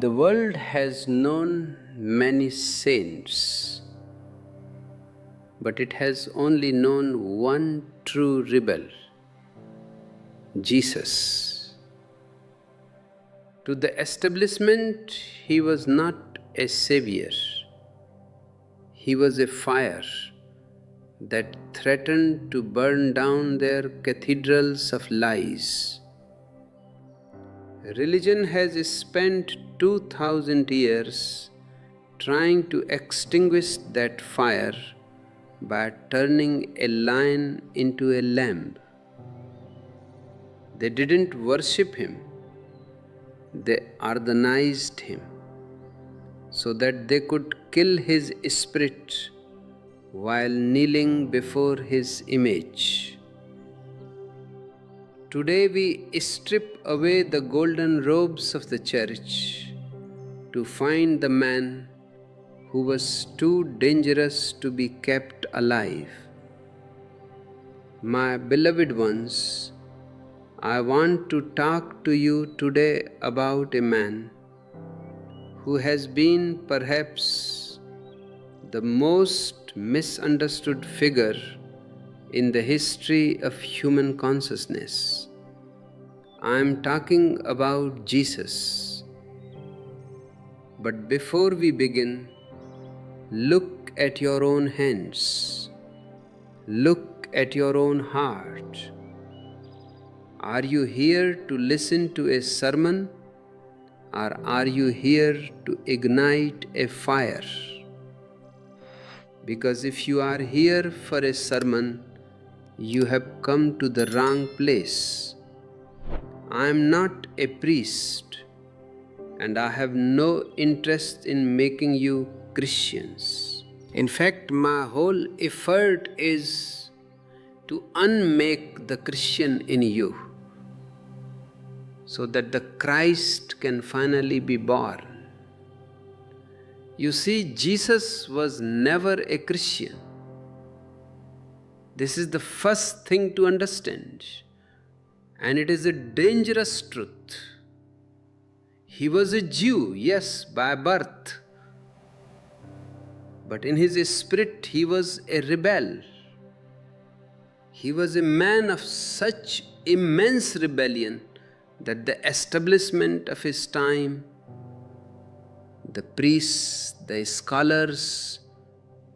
The world has known many saints, but it has only known one true rebel, Jesus. To the establishment, he was not a savior. He was a fire that threatened to burn down their cathedrals of lies. Religion has spent 2000 years trying to extinguish that fire by turning a lion into a lamb. They didn't worship him, they organized him so that they could kill his spirit while kneeling before his image. Today we strip away the golden robes of the church to find the man who was too dangerous to be kept alive. My beloved ones, I want to talk to you today about a man who has been perhaps the most misunderstood figure in the history of human consciousness. I am talking about Jesus. But before we begin, look at your own hands. Look at your own heart. Are you here to listen to a sermon, or are you here to ignite a fire? Because if you are here for a sermon, you have come to the wrong place. I am not a priest, and I have no interest in making you Christians. In fact, my whole effort is to unmake the Christian in you, so that the Christ can finally be born. You see, Jesus was never a Christian. This is the first thing to understand, and it is a dangerous truth. He was a Jew, yes, by birth, but in his spirit he was a rebel. He was a man of such immense rebellion that the establishment of his time, the priests, the scholars,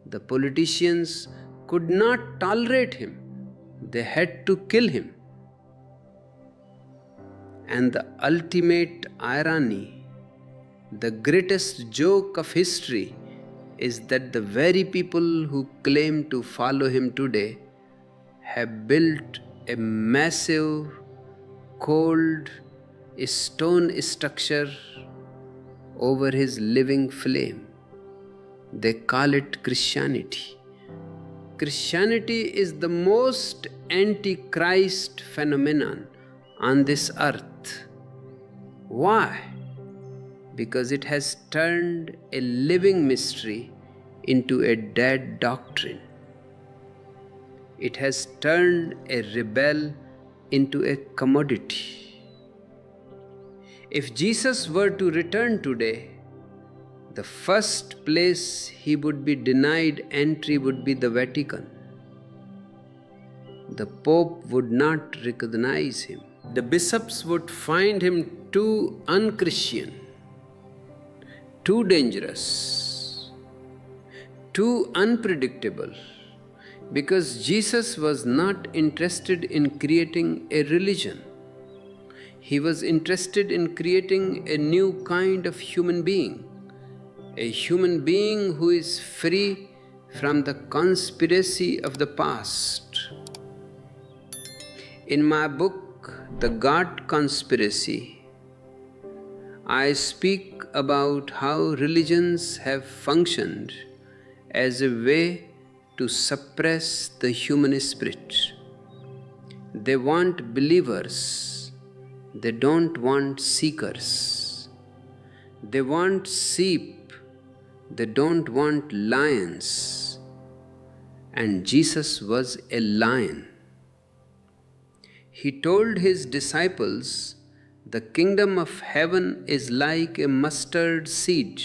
the politicians could not tolerate him. They had to kill him. And the ultimate irony, the greatest joke of history, is that the very people who claim to follow him today have built a massive, cold, stone structure over his living flame. They call it Christianity. Christianity is the most anti-Christ phenomenon on this earth. Why? Because it has turned a living mystery into a dead doctrine. It has turned a rebel into a commodity. If Jesus were to return today, the first place he would be denied entry would be the Vatican. The Pope would not recognize him. The bishops would find him too unchristian, too dangerous, too unpredictable, because Jesus was not interested in creating a religion. He was interested in creating a new kind of human being, a human being who is free from the conspiracy of the past. In my book, The God Conspiracy, I speak about how religions have functioned as a way to suppress the human spirit. They want believers, they don't want seekers. They want sheep, they don't want lions. And Jesus was a lion. He told his disciples The kingdom of heaven is like a mustard seed.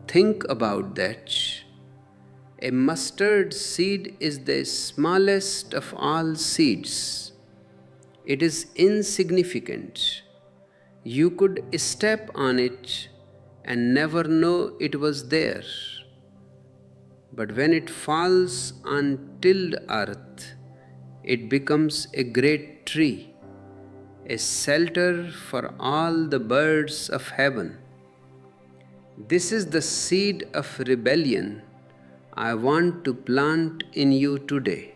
Think about that. A mustard seed is the smallest of all seeds. It is insignificant. You could step on it and never know it was there. But when it falls on tilled earth, it becomes a great tree, a shelter for all the birds of heaven. This is the seed of rebellion I want to plant in you today.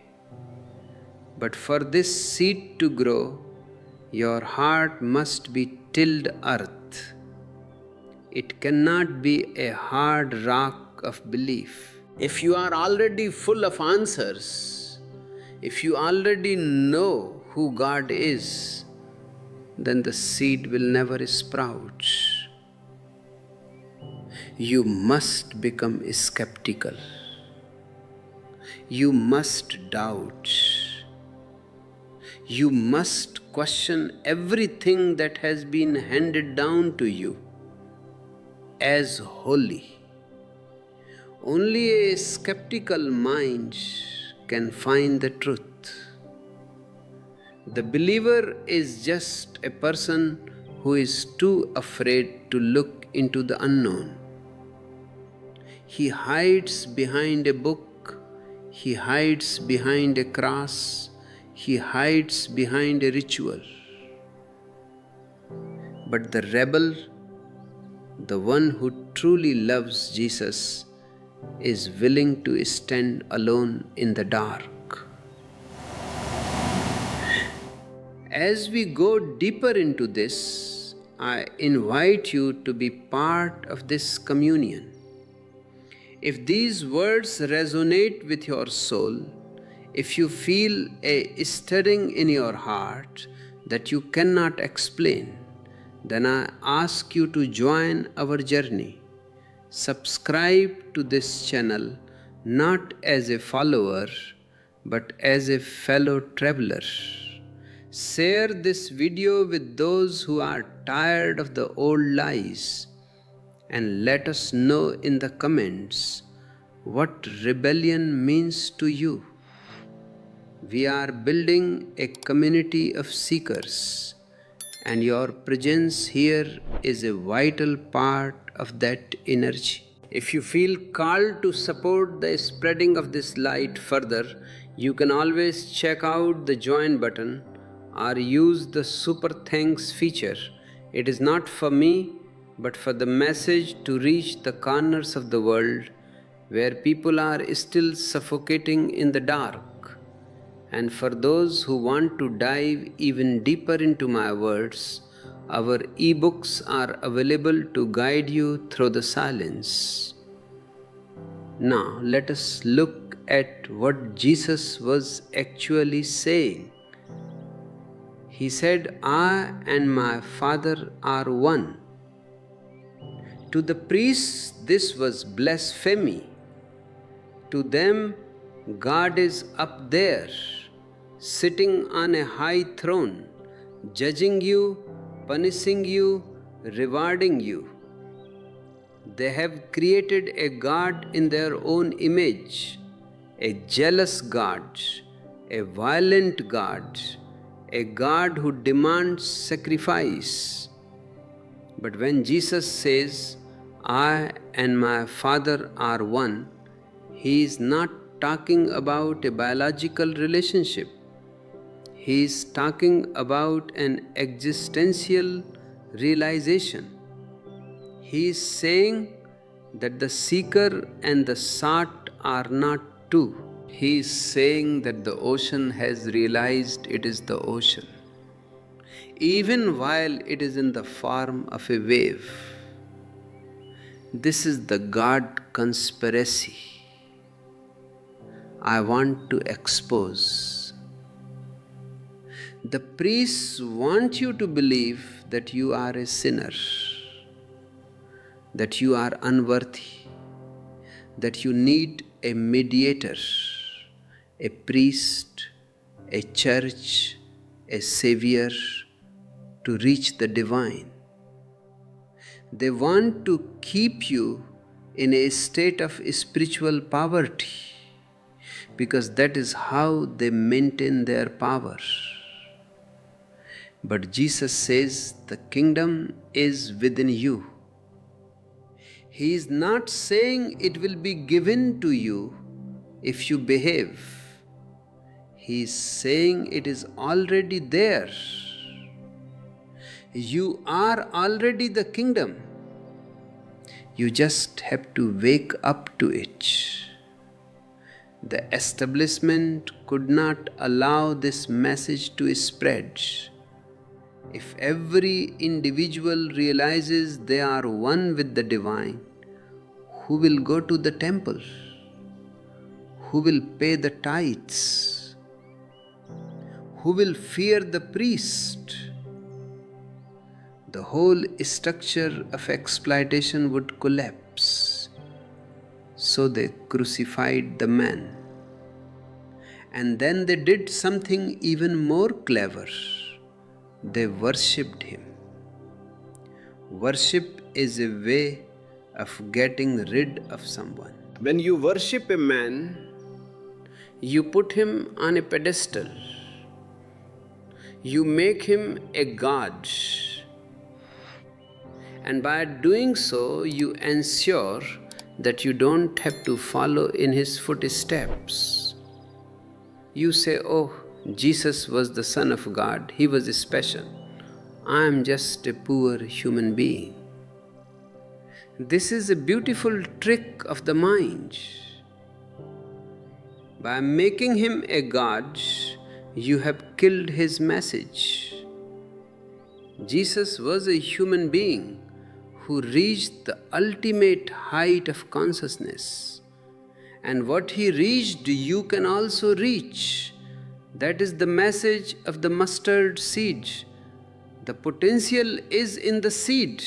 But for this seed to grow, your heart must be tilled earth. It cannot be a hard rock of belief. If you are already full of answers, if you already know who God is, then the seed will never sprout. You must become skeptical. You must doubt. You must question everything that has been handed down to you as holy. Only a skeptical mind can find the truth. The believer is just a person who is too afraid to look into the unknown. He hides behind a book, he hides behind a cross, he hides behind a ritual. But the rebel, the one who truly loves Jesus, is willing to stand alone in the dark. As we go deeper into this, I invite you to be part of this communion. If these words resonate with your soul, if you feel a stirring in your heart that you cannot explain, then I ask you to join our journey. Subscribe to this channel not as a follower, but as a fellow traveler. Share this video with those who are tired of the old lies, and let us know in the comments what rebellion means to you. We are building a community of seekers, and your presence here is a vital part of that energy. If you feel called to support the spreading of this light further, you can always check out the join button or use the super thanks feature. It is not for me, but for the message to reach the corners of the world where people are still suffocating in the dark. And for those who want to dive even deeper into my words, our ebooks are available to guide you through the silence. Now, let us look at what Jesus was actually saying. He said, "I and my Father are one." To the priests, this was blasphemy. To them, God is up there, sitting on a high throne, judging you, punishing you, rewarding you. They have created a God in their own image, a jealous God, a violent God, a God who demands sacrifice. But when Jesus says, "I and my Father are one," he is not talking about a biological relationship. He is talking about an existential realization. He is saying that the seeker and the sought are not two. He is saying that the ocean has realized it is the ocean, even while it is in the form of a wave. This is the God conspiracy I want to expose. The priests want you to believe that you are a sinner, that you are unworthy, that you need a mediator, a priest, a church, a savior, to reach the divine. They want to keep you in a state of spiritual poverty, because that is how they maintain their power. But Jesus says the kingdom is within you. He is not saying it will be given to you if you behave. He is saying it is already there. You are already the kingdom. You just have to wake up to it. The establishment could not allow this message to spread. If every individual realizes they are one with the divine, who will go to the temple? Who will pay the tithes? Who will fear the priest? The whole structure of exploitation would collapse. So they crucified the man. And then they did something even more clever. They worshipped him. Worship is a way of getting rid of someone. When you worship a man, you put him on a pedestal. You make him a god. And by doing so, you ensure that you don't have to follow in his footsteps. You say, oh, Jesus was the Son of God. He was special. I am just a poor human being. This is a beautiful trick of the mind. By making him a god, you have killed his message. Jesus was a human being who reached the ultimate height of consciousness. And what he reached, you can also reach. That is the message of the mustard seed. The potential is in the seed.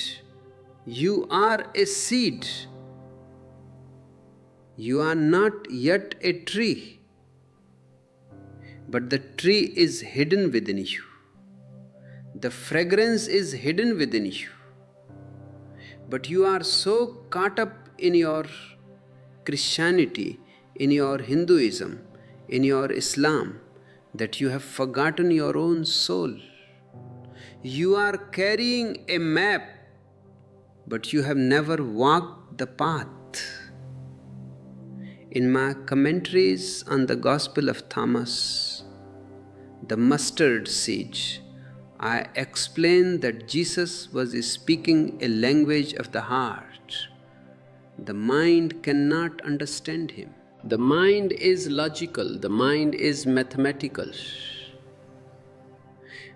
You are a seed. You are not yet a tree. But the tree is hidden within you. The fragrance is hidden within you. But you are so caught up in your Christianity, in your Hinduism, in your Islam, that you have forgotten your own soul. You are carrying a map, but you have never walked the path. In my commentaries on the Gospel of Thomas, the mustard seed, I explain that Jesus was speaking a language of the heart. The mind cannot understand him. The mind is logical, the mind is mathematical.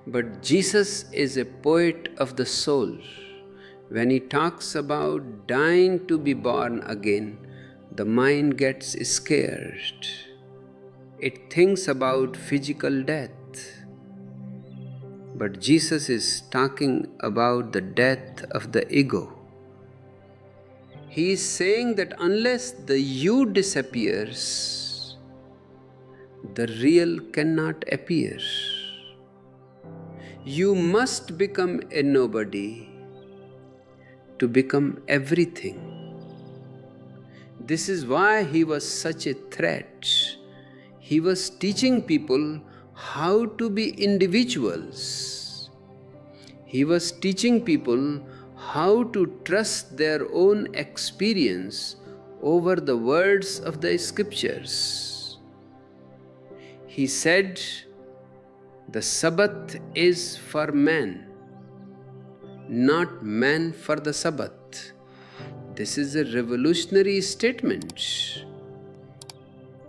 But Jesus is a poet of the soul. When he talks about dying to be born again, the mind gets scared. It thinks about physical death. But Jesus is talking about the death of the ego. He is saying that unless the you disappears, the real cannot appear. You must become a nobody to become everything. This is why he was such a threat. He was teaching people how to be individuals. He was teaching people how to trust their own experience over the words of the scriptures. He said, the Sabbath is for man, not man for the Sabbath. This is a revolutionary statement.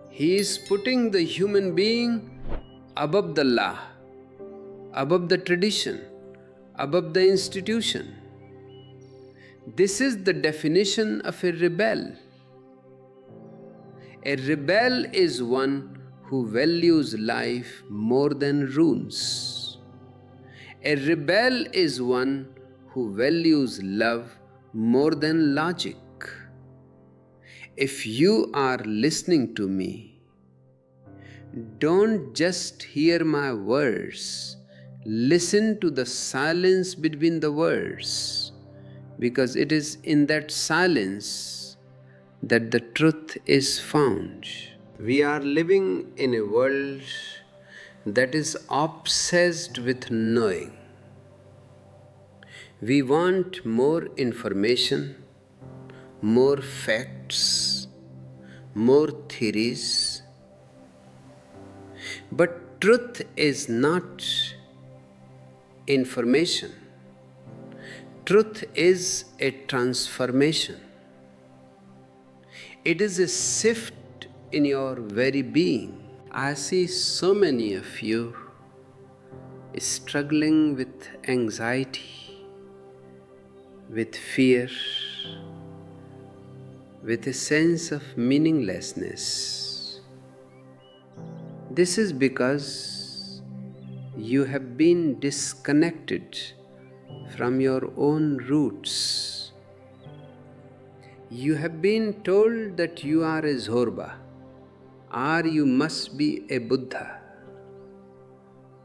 He is putting the human being above the law, above the tradition, above the institution. This is the definition of a rebel. A rebel is one who values life more than rules. A rebel is one who values love more than logic. If you are listening to me, don't just hear my words, Listen to the silence between the words, because it is in that silence that the truth is found. We are living in a world that is obsessed with knowing. We want more information, more facts, more theories. But truth is not information. Truth is a transformation. It is a shift in your very being. I see so many of you struggling with anxiety, with fear, with a sense of meaninglessness. This is because you have been disconnected from your own roots. You have been told that you are a Zorba, or you must be a Buddha.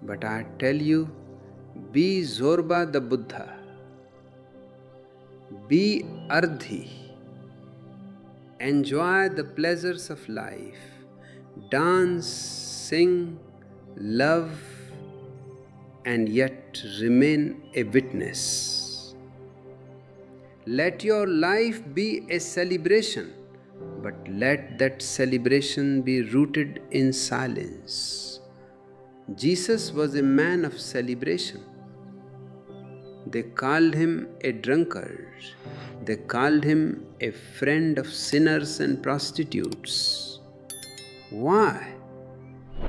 But I tell you, be Zorba the Buddha. Be Ardhi. Enjoy the pleasures of life. Dance, sing, love, and yet remain a witness. Let your life be a celebration, but let that celebration be rooted in silence. Jesus was a man of celebration. They called him a drunkard. They called him a friend of sinners and prostitutes. Why?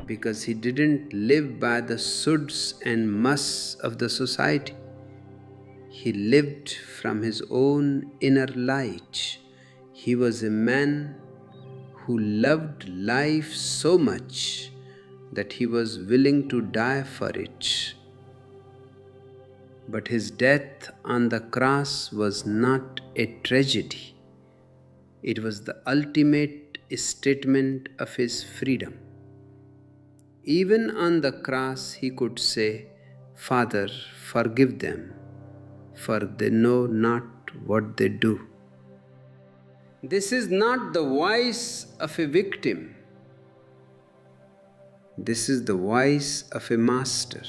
Because he didn't live by the suds and musts of the society. He lived from his own inner light. He was a man who loved life so much that he was willing to die for it. But his death on the cross was not a tragedy. It was the ultimate statement of his freedom. Even on the cross, he could say, "Father, forgive them, for they know not what they do." This is not the voice of a victim. This is the voice of a master.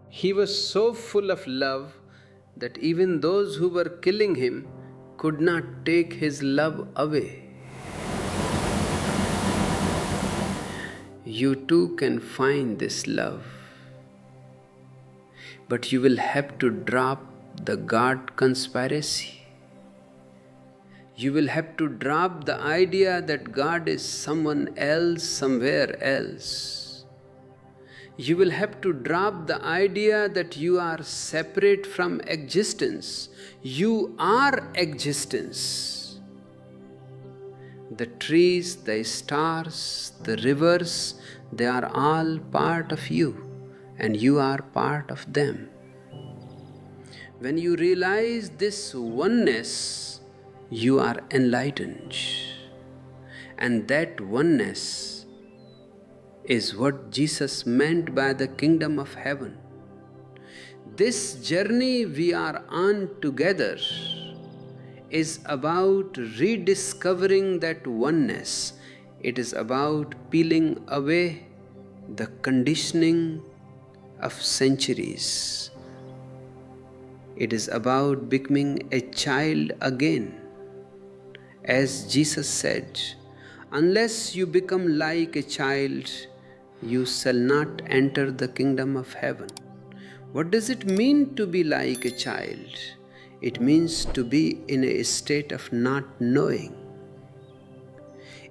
He was so full of love that even those who were killing him could not take his love away. You too can find this love, but you will have to drop the God conspiracy. You will have to drop the idea that God is someone else, somewhere else. You will have to drop the idea that you are separate from existence. You are existence. The trees, the stars, the rivers, they are all part of you, and you are part of them. When you realize this oneness, you are enlightened. And that oneness is what Jesus meant by the kingdom of heaven. This journey we are on together is about rediscovering that oneness. It is about peeling away the conditioning of centuries. It is about becoming a child again. As Jesus said, "Unless you become like a child, you shall not enter the kingdom of heaven." What does it mean to be like a child? It means to be in a state of not knowing.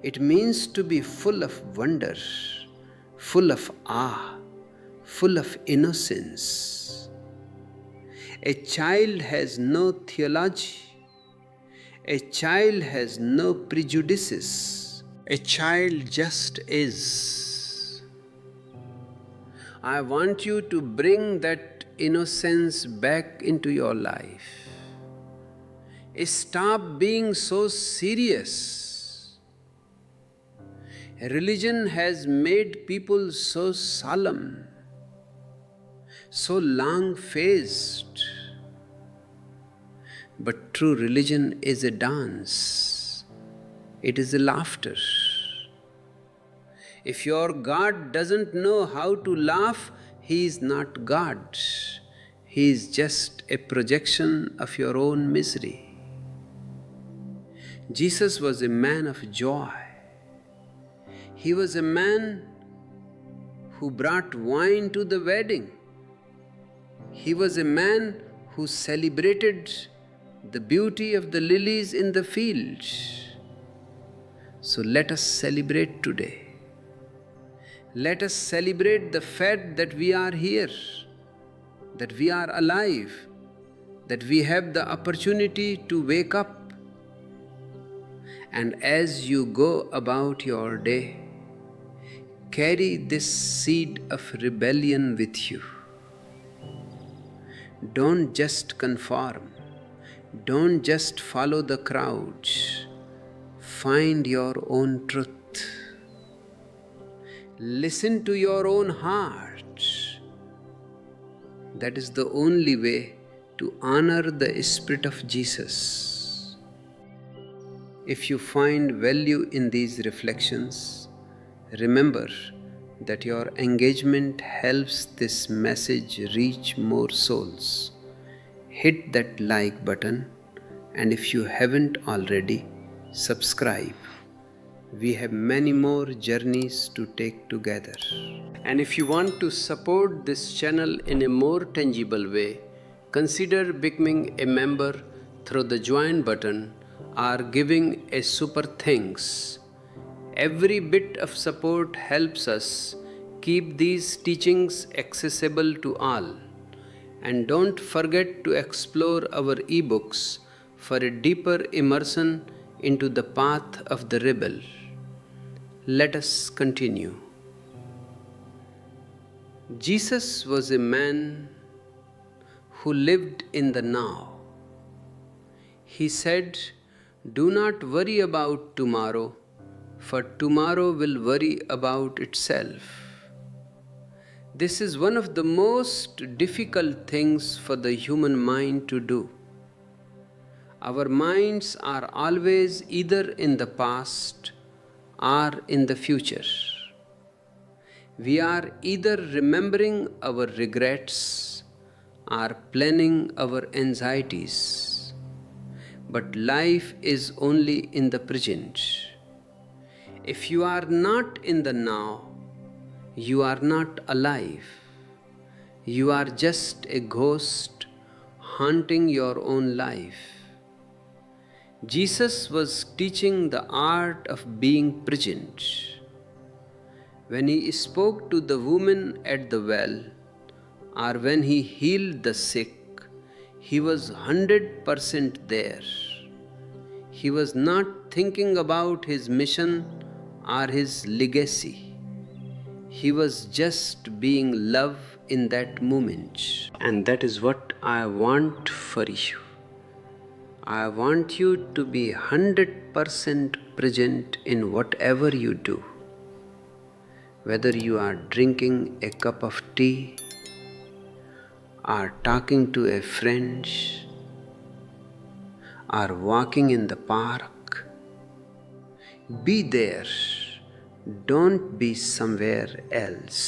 It means to be full of wonder, full of awe, full of innocence. A child has no theology. A child has no prejudices. A child just is. I want you to bring that innocence back into your life. Stop being so serious. Religion has made people so solemn, so long faced. But true religion is a dance, it is a laughter. If your God doesn't know how to laugh, He is not God. He is just a projection of your own misery. Jesus was a man of joy. He was a man who brought wine to the wedding. He was a man who celebrated the beauty of the lilies in the field. So let us celebrate today. Let us celebrate the fact that we are here, that we are alive, that we have the opportunity to wake up. And as you go about your day, carry this seed of rebellion with you. Don't just conform. Don't just follow the crowds. Find your own truth. Listen to your own heart. That is the only way to honor the Spirit of Jesus. If you find value in these reflections, remember that your engagement helps this message reach more souls. Hit that like button, and if you haven't already, subscribe. We have many more journeys to take together. And if you want to support this channel in a more tangible way, consider becoming a member through the join button or giving a super thanks. Every bit of support helps us keep these teachings accessible to all. And don't forget to explore our ebooks for a deeper immersion into the path of the rebel. Let us continue. Jesus was a man who lived in the now. He said, "Do not worry about tomorrow, for tomorrow will worry about itself." This is one of the most difficult things for the human mind to do. Our minds are always either in the past or in the future. We are either remembering our regrets or planning our anxieties. But life is only in the present. If you are not in the now, you are not alive. You are just a ghost haunting your own life. Jesus was teaching the art of being present. When he spoke to the woman at the well, or when he healed the sick, he was 100% there. He was not thinking about his mission or his legacy. He was just being love in that moment. And that is what I want for you. I want you to be 100% present in whatever you do. Whether you are drinking a cup of tea, or talking to a friend, or walking in the park, be there. Don't be somewhere else.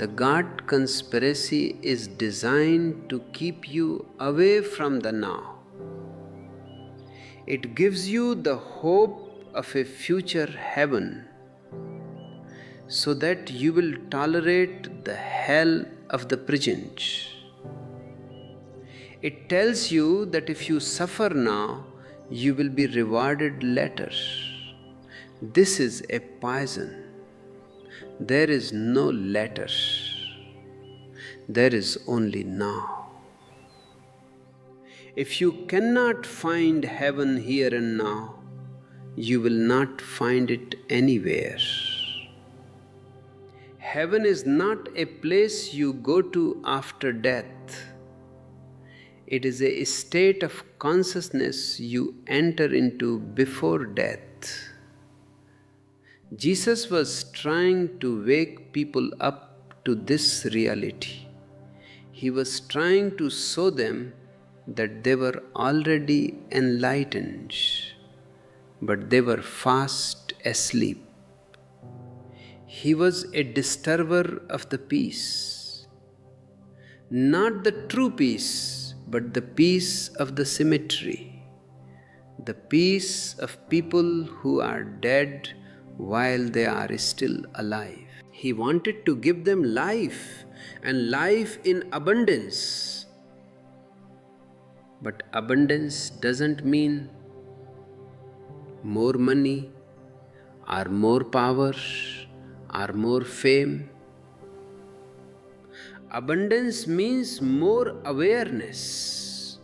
The God conspiracy is designed to keep you away from the now. It gives you the hope of a future heaven, so that you will tolerate the hell of the present. It tells you that if you suffer now, you will be rewarded later. This is a poison. There is no later. There is only now. If you cannot find heaven here and now, you will not find it anywhere. Heaven is not a place you go to after death. It is a state of consciousness you enter into before death. Jesus was trying to wake people up to this reality. He was trying to show them that they were already enlightened, but they were fast asleep. He was a disturber of the peace, not the true peace, but the peace of the symmetry, the peace of people who are dead while they are still alive. He wanted to give them life, and life in abundance. But abundance doesn't mean more money, or more power, or more fame. Abundance means more awareness.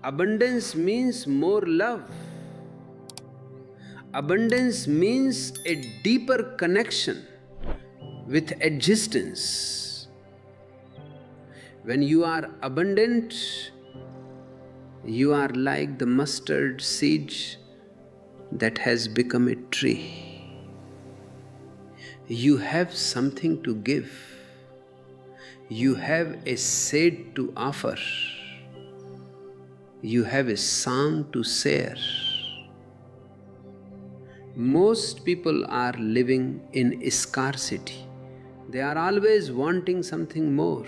Abundance means more love. Abundance means a deeper connection with existence. When you are abundant, you are like the mustard seed that has become a tree. You have something to give. You have a seed to offer. You have a song to share. Most people are living in scarcity. They are always wanting something more.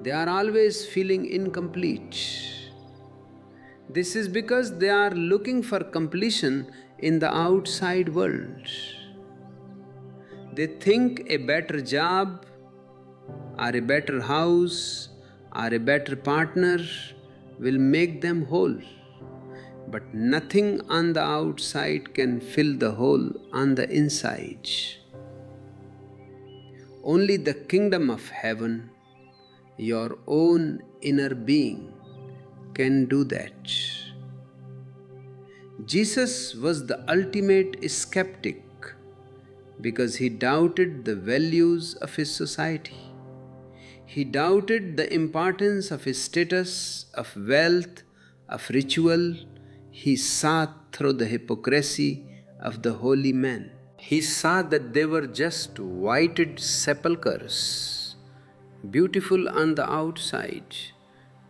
They are always feeling incomplete. This is because they are looking for completion in the outside world. They think a better job, or a better house, or a better partner will make them whole. But nothing on the outside can fill the hole on the inside. Only the kingdom of heaven, your own inner being, can do that. Jesus was the ultimate skeptic because he doubted the values of his society. He doubted the importance of his status, of wealth, of ritual. He saw through the hypocrisy of the holy men. He saw that they were just whited sepulchres, beautiful on the outside,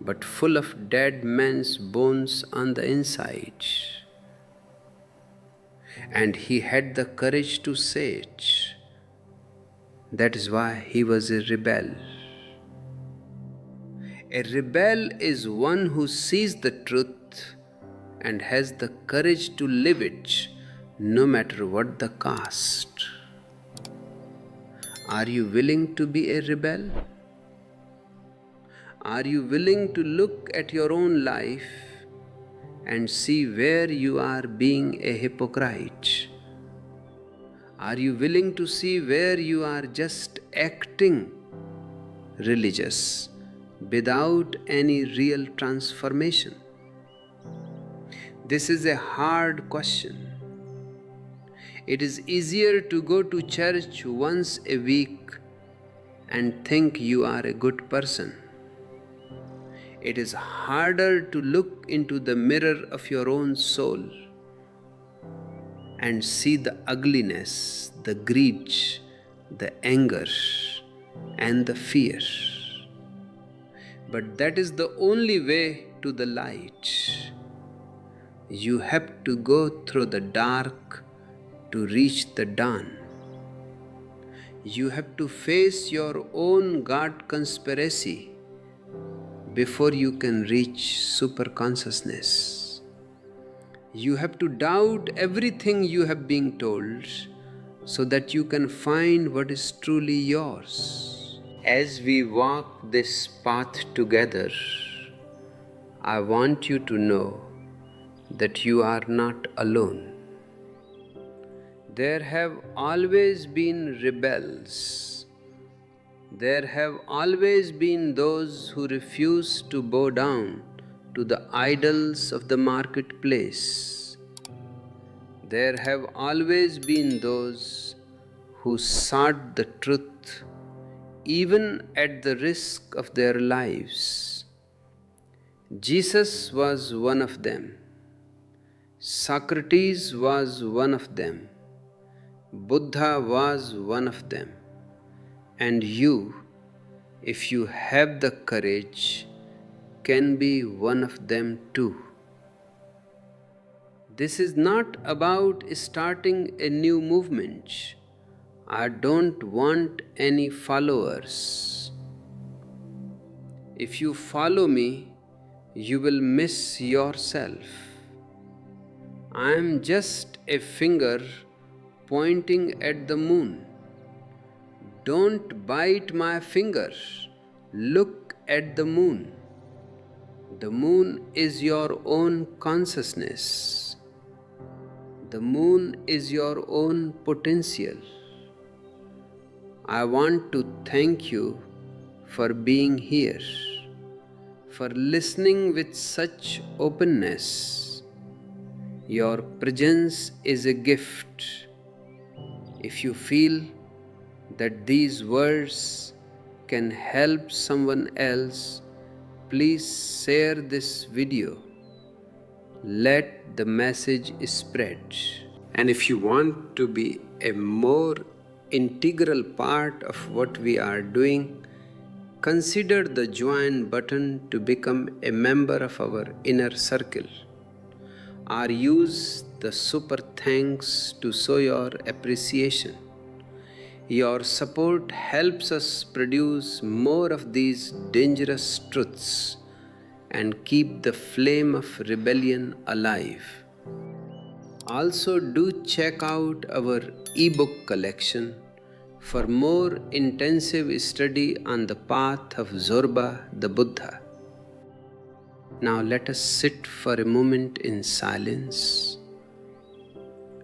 but full of dead men's bones on the inside. And he had the courage to say it. That is why he was a rebel. A rebel is one who sees the truth and has the courage to live it, no matter what the cost. Are you willing to be a rebel? Are you willing to look at your own life and see where you are being a hypocrite? Are you willing to see where you are just acting religious without any real transformation? This is a hard question. It is easier to go to church once a week and think you are a good person. It is harder to look into the mirror of your own soul and see the ugliness, the greed, the anger, and the fear. But that is the only way to the light. You have to go through the dark to reach the dawn. You have to face your own God conspiracy before you can reach super consciousness. You have to doubt everything you have been told so that you can find what is truly yours. As we walk this path together, I want you to know that you are not alone. There have always been rebels. There have always been those who refuse to bow down to the idols of the marketplace. There have always been those who sought the truth even at the risk of their lives. Jesus was one of them. Socrates was one of them. Buddha was one of them. And you, if you have the courage, can be one of them too. This is not about starting a new movement. I don't want any followers. If you follow me, you will miss yourself. I am just a finger pointing at the moon. Don't bite my finger. Look at the moon. The moon is your own consciousness. The moon is your own potential. I want to thank you for being here, for listening with such openness. Your presence is a gift. If you feel that these words can help someone else, please share this video. Let the message spread. And if you want to be a more integral part of what we are doing, consider the join button to become a member of our inner circle, or use the super thanks to show your appreciation. Your support helps us produce more of these dangerous truths and keep the flame of rebellion alive. Also, do check out our ebook collection for more intensive study on the path of Zorba the Buddha. Now let us sit for a moment in silence.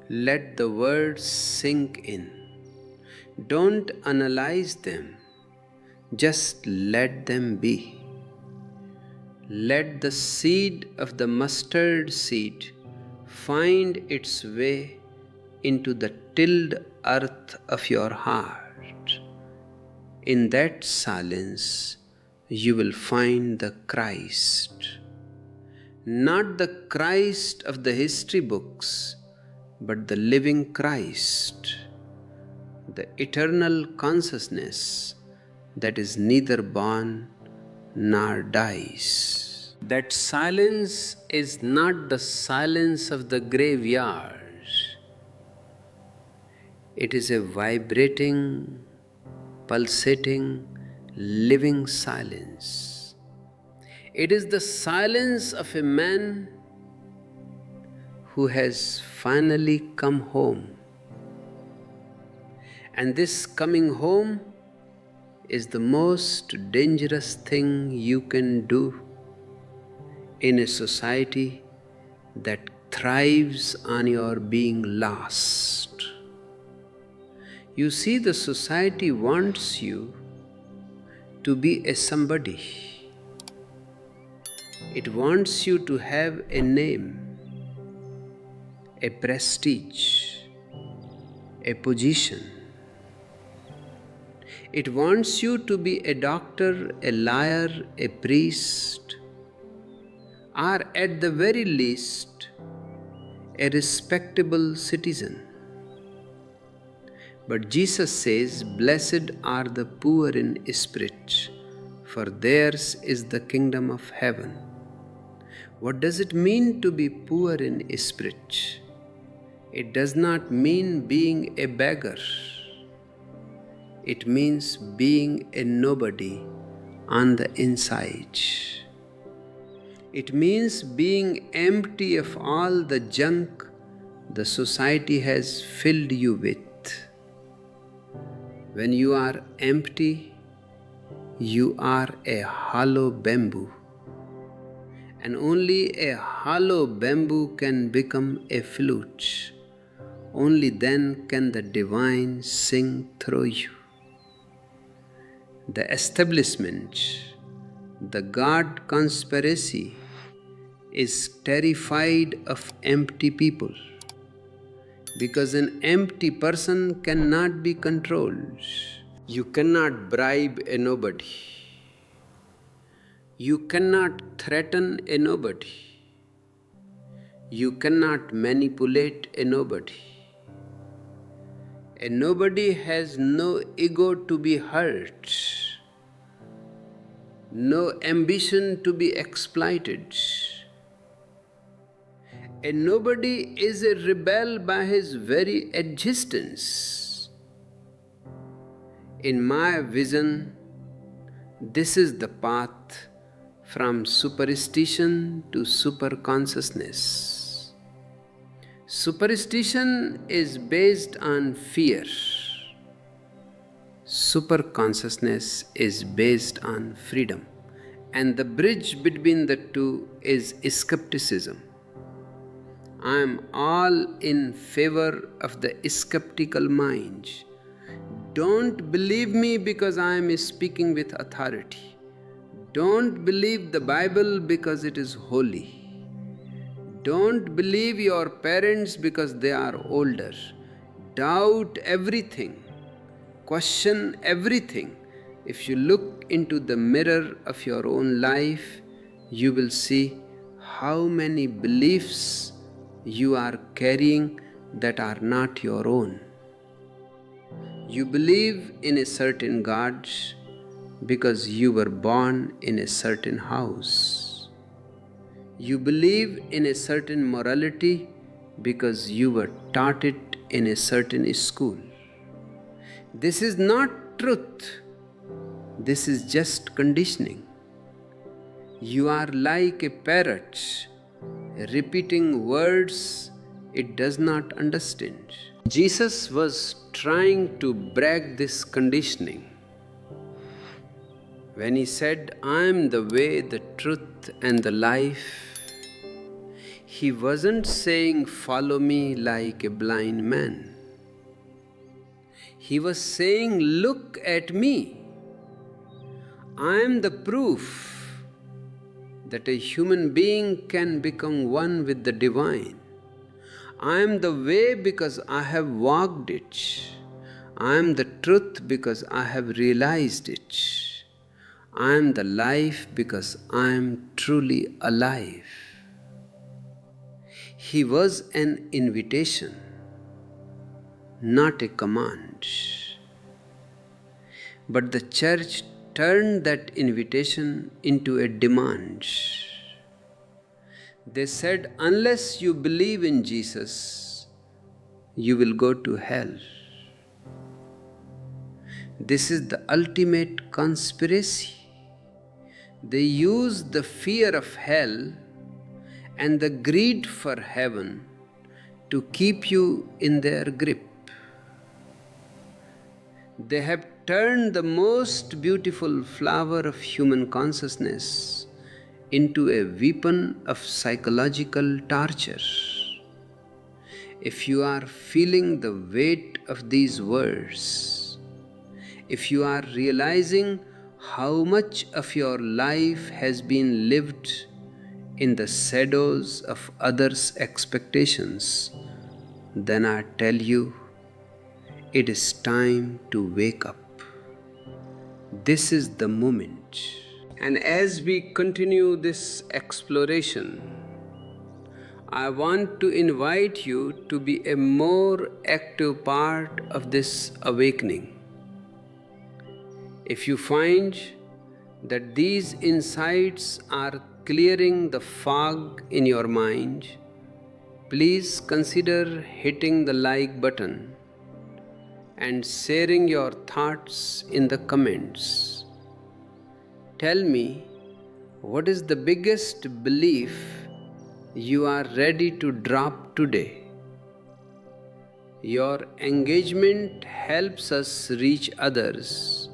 Let the words sink in. Don't analyze them, just let them be. Let the seed of the mustard seed find its way into the tilled earth of your heart. In that silence, you will find the Christ. Not the Christ of the history books, but the living Christ, the eternal consciousness that is neither born nor dies. That silence is not the silence of the graveyard. It is a vibrating, pulsating, living silence. It is the silence of a man who has finally come home. And this coming home is the most dangerous thing you can do in a society that thrives on your being lost. You see, the society wants you to be a somebody. It wants you to have a name, a prestige, a position. It wants you to be a doctor, a lawyer, a priest, or at the very least, a respectable citizen. But Jesus says, "Blessed are the poor in spirit, for theirs is the kingdom of heaven." What does it mean to be poor in spirit? It does not mean being a beggar. It means being a nobody on the inside. It means being empty of all the junk the society has filled you with. When you are empty, you are a hollow bamboo. And only a hollow bamboo can become a flute. Only then can the divine sing through you. The establishment, the God conspiracy, is terrified of empty people, because an empty person cannot be controlled. You cannot bribe a nobody. You cannot threaten a nobody. You cannot manipulate a nobody. and nobody has no ego to be hurt, no ambition to be exploited, and nobody is a rebel by his very existence. In my vision, this is the path from superstition to super consciousness. Superstition is based on fear. Super consciousness is based on freedom. And the bridge between the two is skepticism. I am all in favor of the skeptical mind. Don't believe me because I am speaking with authority. Don't believe the Bible because it is holy. Don't believe your parents because they are older. Doubt everything. Question everything. If you look into the mirror of your own life, you will see how many beliefs you are carrying that are not your own. You believe in a certain God because you were born in a certain house. You believe in a certain morality because you were taught it in a certain school. This is not truth. This is just conditioning. You are like a parrot repeating words it does not understand. Jesus was trying to break this conditioning. When he said, I am the way, the truth, and the life, he wasn't saying, follow me like a blind man. He was saying, look at me. I am the proof that a human being can become one with the divine. I am the way because I have walked it. I am the truth because I have realized it. I am the life because I am truly alive. He was an invitation, not a command. But the church turned that invitation into a demand. They said, unless you believe in Jesus, you will go to hell. This is the ultimate conspiracy. They use the fear of hell and the greed for heaven to keep you in their grip. They have turned the most beautiful flower of human consciousness into a weapon of psychological torture. If you are feeling the weight of these words, if you are realizing how much of your life has been lived in the shadows of others' expectations, then I tell you, it is time to wake up. This is the moment. And as we continue this exploration, I want to invite you to be a more active part of this awakening. If you find that these insights are clearing the fog in your mind, please consider hitting the like button and sharing your thoughts in the comments. Tell me, what is the biggest belief you are ready to drop today? Your engagement helps us reach others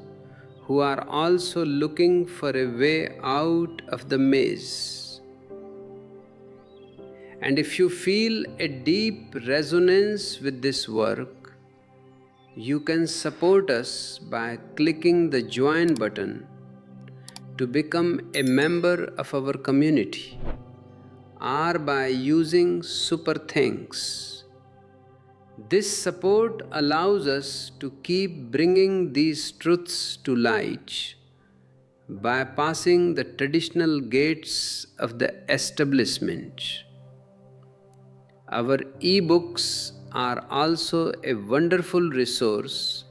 who are also looking for a way out of the maze. And if you feel a deep resonance with this work, you can support us by clicking the join button to become a member of our community, or by using Super Thanks. This support allows us to keep bringing these truths to light by passing the traditional gates of the establishment. Our e-books are also a wonderful resource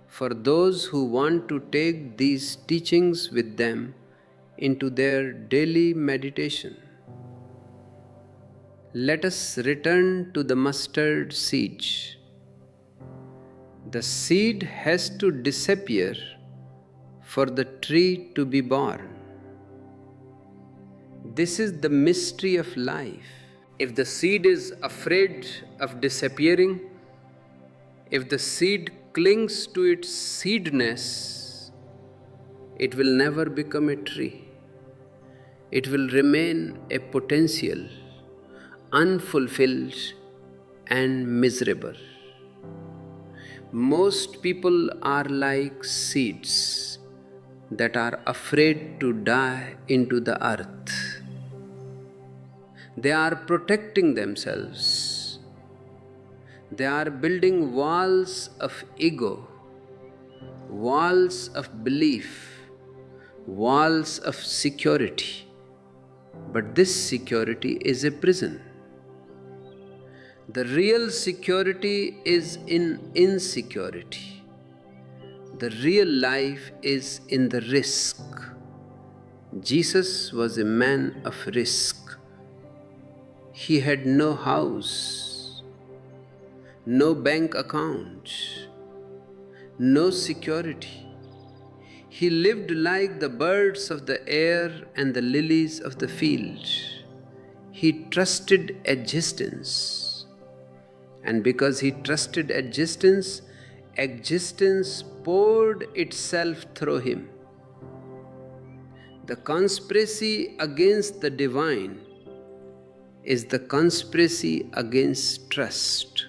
for those who want to take these teachings with them into their daily meditation. Let us return to the mustard seed. The seed has to disappear for the tree to be born. This is the mystery of life. If the seed is afraid of disappearing, if the seed clings to its seedness, it will never become a tree. It will remain a potential, unfulfilled and miserable. Most people are like seeds that are afraid to die into the earth. They are protecting themselves. They are building walls of ego, walls of belief, walls of security. But this security is a prison. The real security is in insecurity. The real life is in the risk. Jesus was a man of risk. He had no house, no bank account, no security. He lived like the birds of the air and the lilies of the field. He trusted existence. And because he trusted existence, existence poured itself through him. The conspiracy against the divine is the conspiracy against trust.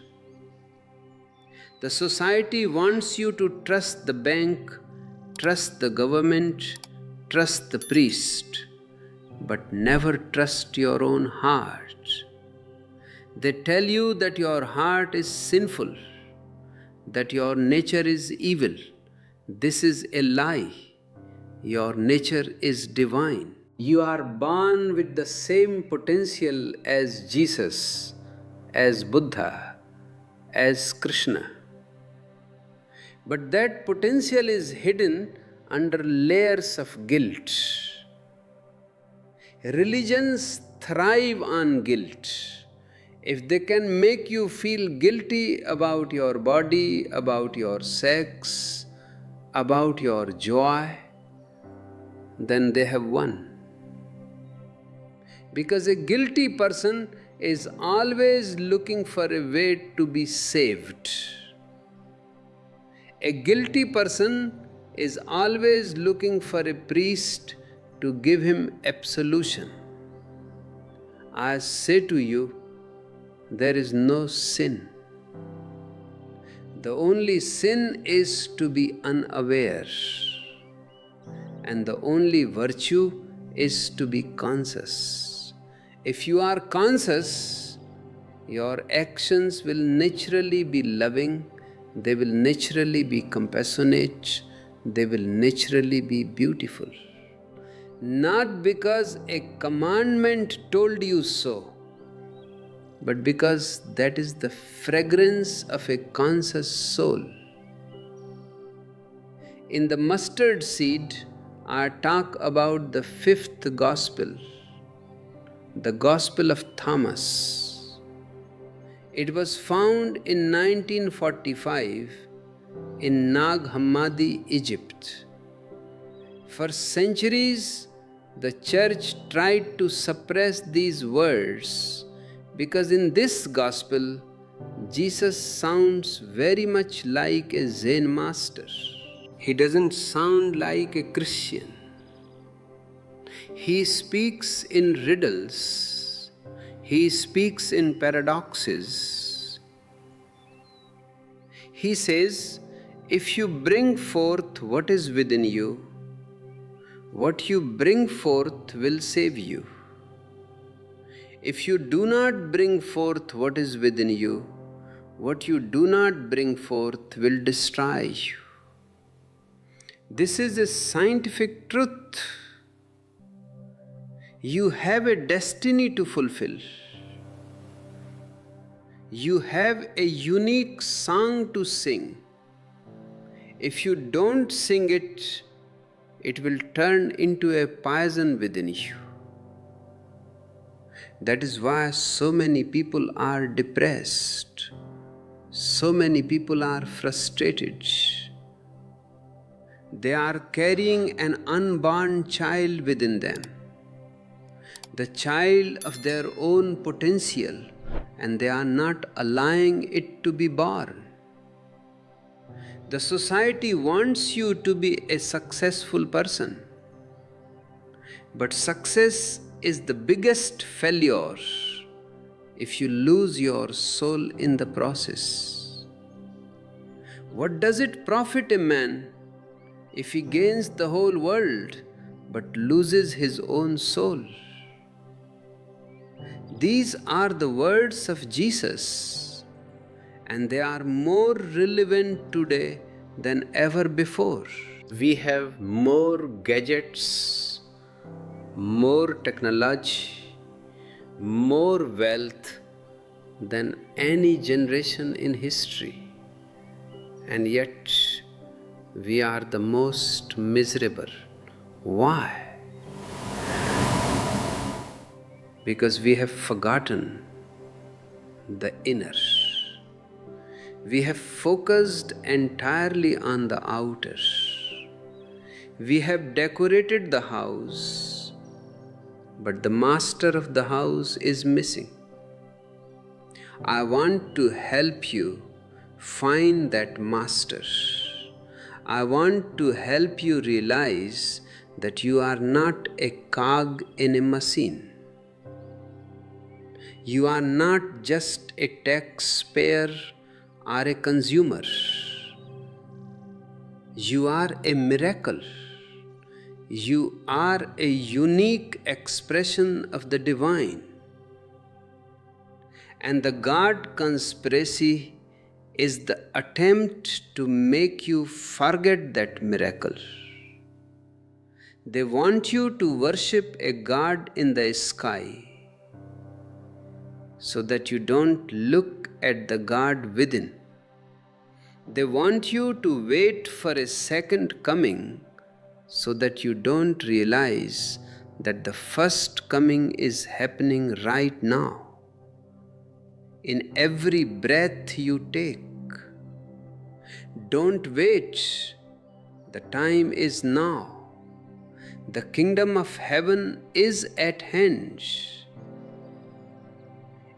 The society wants you to trust the bank, trust the government, trust the priest, but never trust your own heart. They tell you that your heart is sinful, that your nature is evil. This is a lie. Your nature is divine. You are born with the same potential as Jesus, as Buddha, as Krishna. But that potential is hidden under layers of guilt. Religions thrive on guilt. If they can make you feel guilty about your body, about your sex, about your joy, then they have won. Because a guilty person is always looking for a way to be saved. A guilty person is always looking for a priest to give him absolution. I say to you, there is no sin. The only sin is to be unaware. And the only virtue is to be conscious. If you are conscious, your actions will naturally be loving, they will naturally be compassionate, they will naturally be beautiful. Not because a commandment told you so, but because that is the fragrance of a conscious soul. In the mustard seed, I talk about the fifth gospel, the Gospel of Thomas. It was found in 1945 in Nag Hammadi, Egypt. For centuries, the church tried to suppress these words because in this gospel, Jesus sounds very much like a Zen master. He doesn't sound like a Christian. He speaks in riddles. He speaks in paradoxes. He says, if you bring forth what is within you, what you bring forth will save you. If you do not bring forth what is within you, what you do not bring forth will destroy you. This is a scientific truth. You have a destiny to fulfill. You have a unique song to sing. If you don't sing it, it will turn into a poison within you. That is why so many people are depressed. So many people are frustrated. They are carrying an unborn child within them, the child of their own potential, and they are not allowing it to be born. The society wants you to be a successful person, but success is the biggest failure if you lose your soul in the process. What does it profit a man if he gains the whole world but loses his own soul? These are the words of Jesus, and they are more relevant today than ever before. We have more gadgets, more technology, more wealth than any generation in history, and yet we are the most miserable. Why? Because we have forgotten the inner. We have focused entirely on the outer. We have decorated the house, but the master of the house is missing. I want to help you find that master. I want to help you realize that you are not a cog in a machine. You are not just a taxpayer or a consumer. You are a miracle. You are a unique expression of the divine. And the God conspiracy is the attempt to make you forget that miracle. They want you to worship a God in the sky, so that you don't look at the God within. They want you to wait for a second coming, so that you don't realize that the first coming is happening right now. In every breath you take. Don't wait. The time is now. The kingdom of heaven is at hand.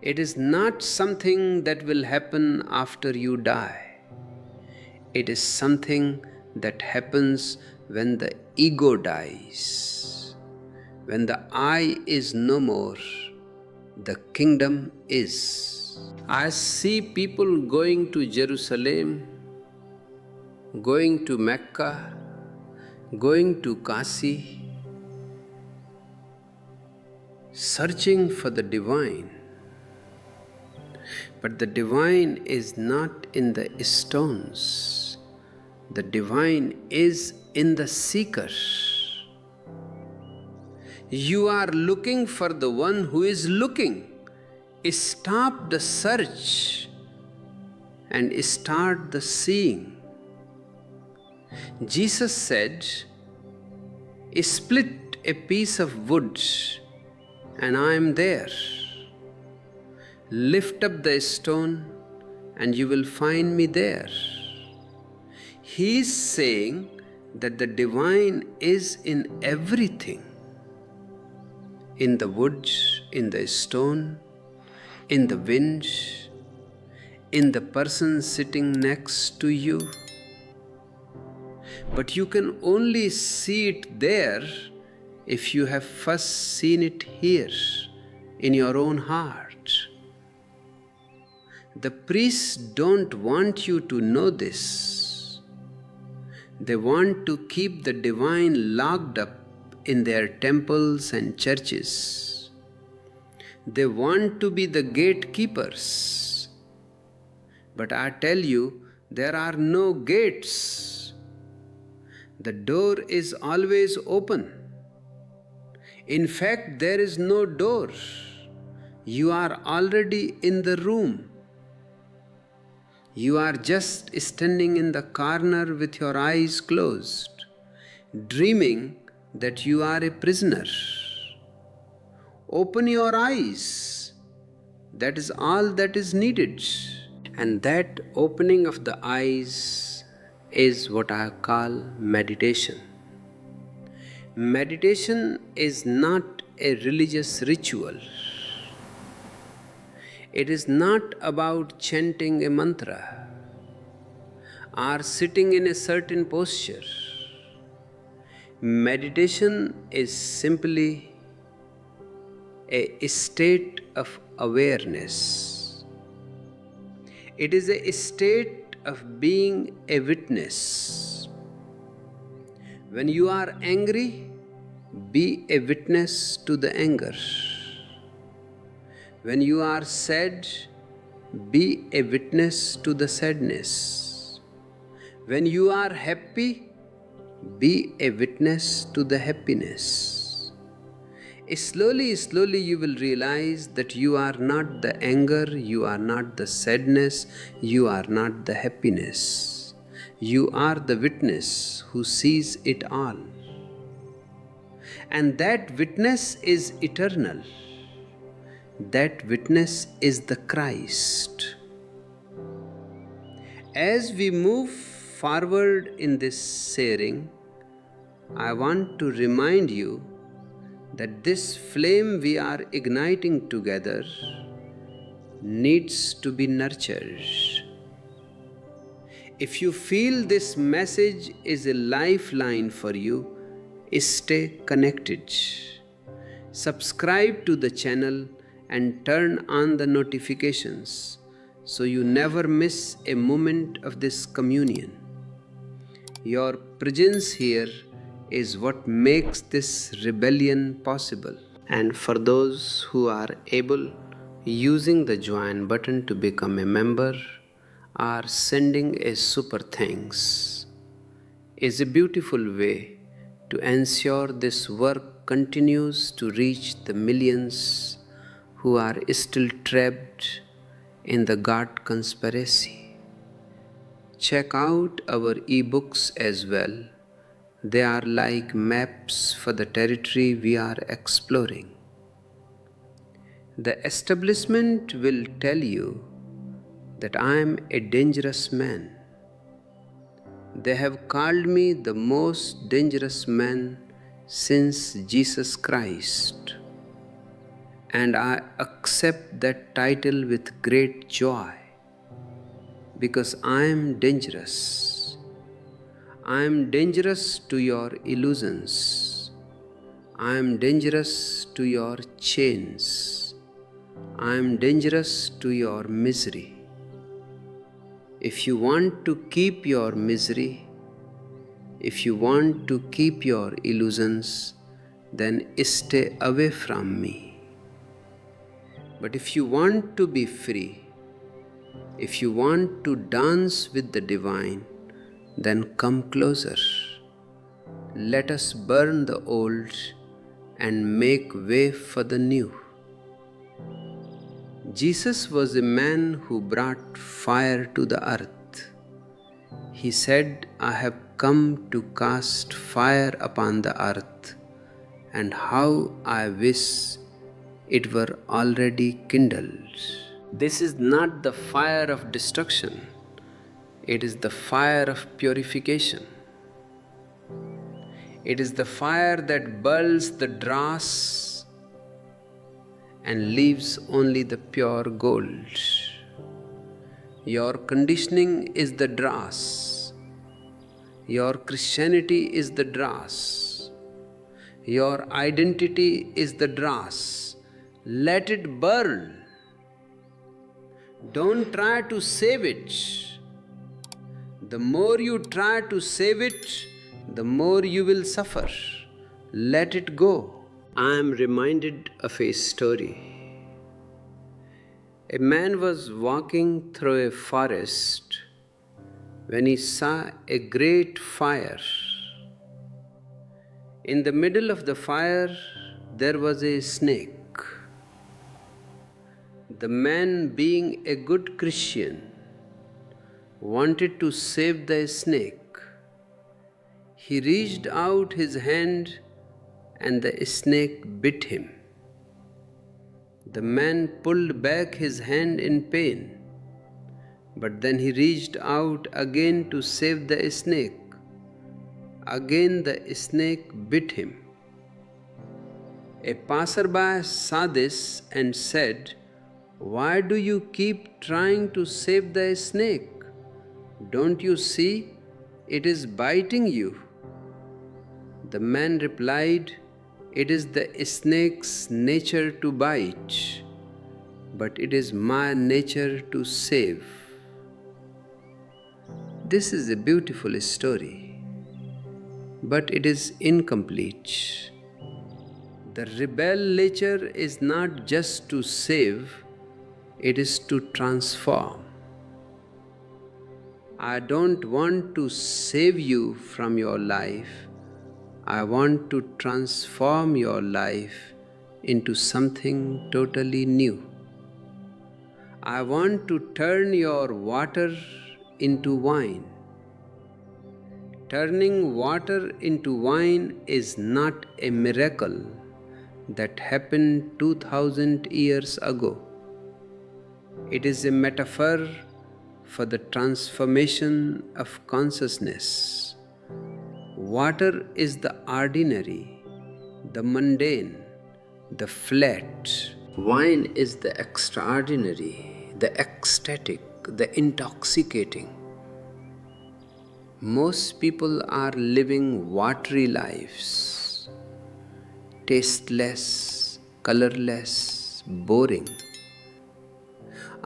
It is not something that will happen after you die. It is something that happens when the ego dies. When the I is no more, the kingdom is. I see people going to Jerusalem, going to Mecca, going to Kashi, searching for the divine. But the divine is not in the stones. The divine is in the seeker. You are looking for the one who is looking. Stop the search and start the seeing. Jesus said, "Split a piece of wood and I am there. Lift up the stone and you will find me there." He is saying that the divine is in everything. In the wood, in the stone, in the wind, in the person sitting next to you. But you can only see it there if you have first seen it here in your own heart. The priests don't want you to know this. They want to keep the divine locked up in their temples and churches. They want to be the gatekeepers. But I tell you, there are no gates. The door is always open. In fact, there is no door. You are already in the room. You are just standing in the corner with your eyes closed, dreaming that you are a prisoner. Open your eyes. That is all that is needed. And that opening of the eyes is what I call meditation. Meditation is not a religious ritual. It is not about chanting a mantra or sitting in a certain posture. Meditation is simply a state of awareness. It is a state of being a witness. When you are angry, be a witness to the anger. When you are sad, be a witness to the sadness. When you are happy, be a witness to the happiness. Slowly you will realize that you are not the anger, you are not the sadness, you are not the happiness. You are the witness who sees it all. And that witness is eternal. That witness is the Christ. As we move forward in this sharing, I want to remind you that this flame we are igniting together needs to be nurtured. If you feel this message is a lifeline for you, stay connected. Subscribe to the channel and turn on the notifications so you never miss a moment of this communion. Your presence here is what makes this rebellion possible. And for those who are able, using the join button to become a member or sending a super thanks is a beautiful way to ensure this work continues to reach the millions who are still trapped in the God conspiracy. Check out our ebooks as well. They are like maps for the territory we are exploring. The establishment will tell you that I am a dangerous man. They have called me the most dangerous man since Jesus Christ, and I accept that title with great joy because I am dangerous. I am dangerous to your illusions. I am dangerous to your chains. I am dangerous to your misery. If you want to keep your misery, if you want to keep your illusions, then stay away from me. But if you want to be free, if you want to dance with the divine, then come closer. Let us burn the old and make way for the new. Jesus was a man who brought fire to the earth. He said, I have come to cast fire upon the earth, and how I wish it were already kindled. This is not the fire of destruction. It is the fire of purification. It is the fire that burns the dross and leaves only the pure gold. Your conditioning is the dross. Your Christianity is the dross. Your identity is the dross. Let it burn. Don't try to save it. The more you try to save it, the more you will suffer. Let it go. I am reminded of a story. A man was walking through a forest when he saw a great fire. In the middle of the fire, there was a snake. The man, being a good Christian, wanted to save the snake. He reached out his hand and the snake bit him. The man pulled back his hand in pain, but then he reached out again to save the snake. Again the snake bit him. A passerby saw this and said, "Why do you keep trying to save the snake? Don't you see it is biting you?" The man replied, "It is the snake's nature to bite, but it is my nature to save." This is a beautiful story, but it is incomplete. The rebel nature is not just to save, it is to transform. I don't want to save you from your life. I want to transform your life into something totally new. I want to turn your water into wine. Turning water into wine is not a miracle that happened 2000 years ago. It is a metaphor for the transformation of consciousness. Water is the ordinary, the mundane, the flat. Wine is the extraordinary, the ecstatic, the intoxicating. Most people are living watery lives, tasteless, colorless, boring.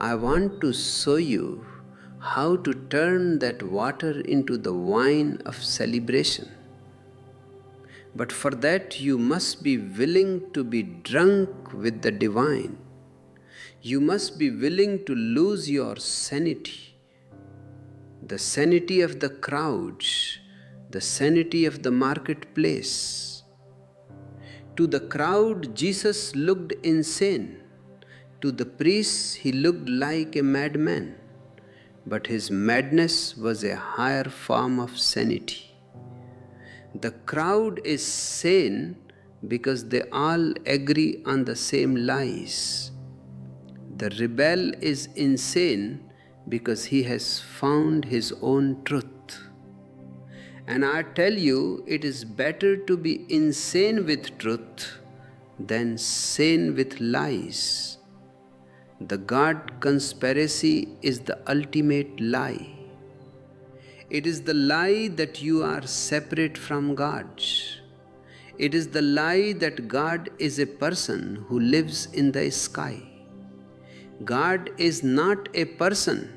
I want to show you how to turn that water into the wine of celebration. But for that, you must be willing to be drunk with the divine. You must be willing to lose your sanity, the sanity of the crowds, the sanity of the marketplace. To the crowd, Jesus looked insane. To the priests, he looked like a madman. But his madness was a higher form of sanity. The crowd is sane because they all agree on the same lies. The rebel is insane because he has found his own truth. And I tell you, it is better to be insane with truth than sane with lies. The God conspiracy is the ultimate lie. It is the lie that you are separate from God. It is the lie that God is a person who lives in the sky. God is not a person.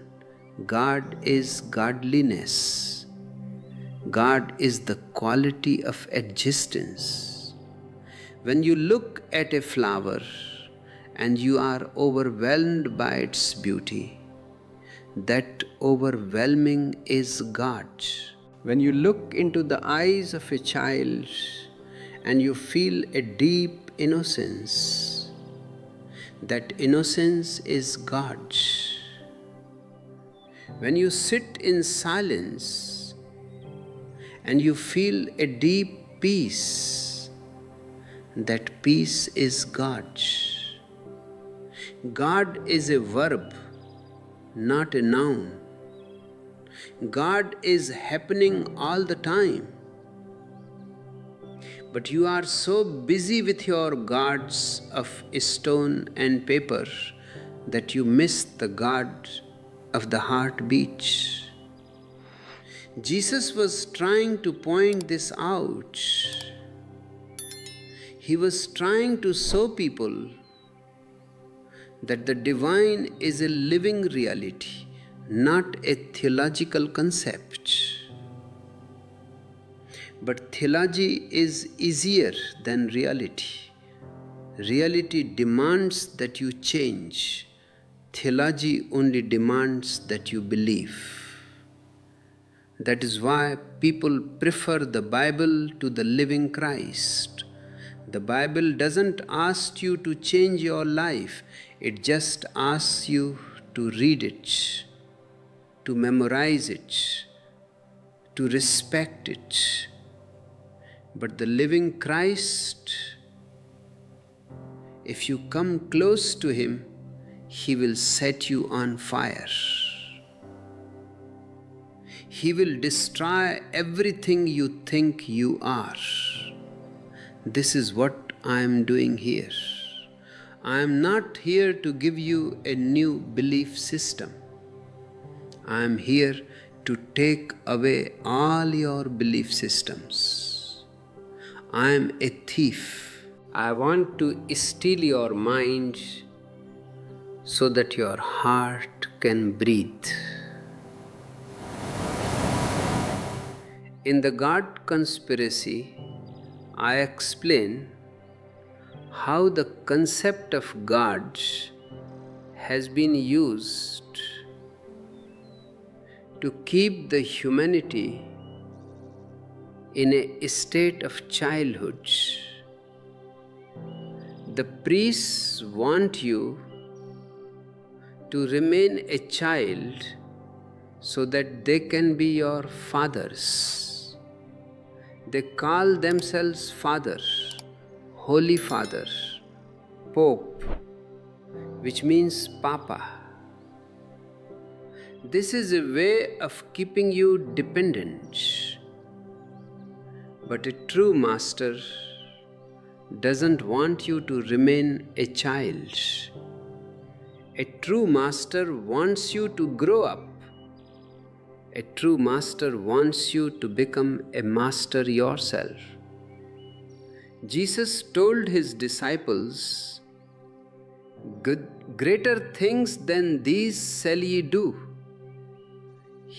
God is godliness. God is the quality of existence. When you look at a flower and you are overwhelmed by its beauty, that overwhelming is God. When you look into the eyes of a child and you feel a deep innocence, that innocence is God. When you sit in silence and you feel a deep peace, that peace is God. God is a verb, not a noun. God is happening all the time. But you are so busy with your gods of stone and paper that you miss the God of the heartbeat. Jesus was trying to point this out. He was trying to show people that the divine is a living reality, not a theological concept. But theology is easier than reality. Reality demands that you change. Theology only demands that you believe. That is why people prefer the Bible to the living Christ. The Bible doesn't ask you to change your life, it just asks you to read it. to memorize it, to respect it. But the living Christ, if you come close to Him, He will set you on fire. He will destroy everything you think you are. This is what I am doing here. I am not here to give you a new belief system. I am here to take away all your belief systems. I am a thief. I want to steal your mind so that your heart can breathe. In the God Conspiracy, I explain how the concept of God has been used to keep the humanity in a state of childhood. The priests want you to remain a child so that they can be your fathers. They call themselves Father, Holy Father, Pope, which means Papa. This is a way of keeping you dependent. But a true master doesn't want you to remain a child. A true master wants you to grow up. A true master wants you to become a master yourself. Jesus told His disciples, "Greater things than these shall ye do."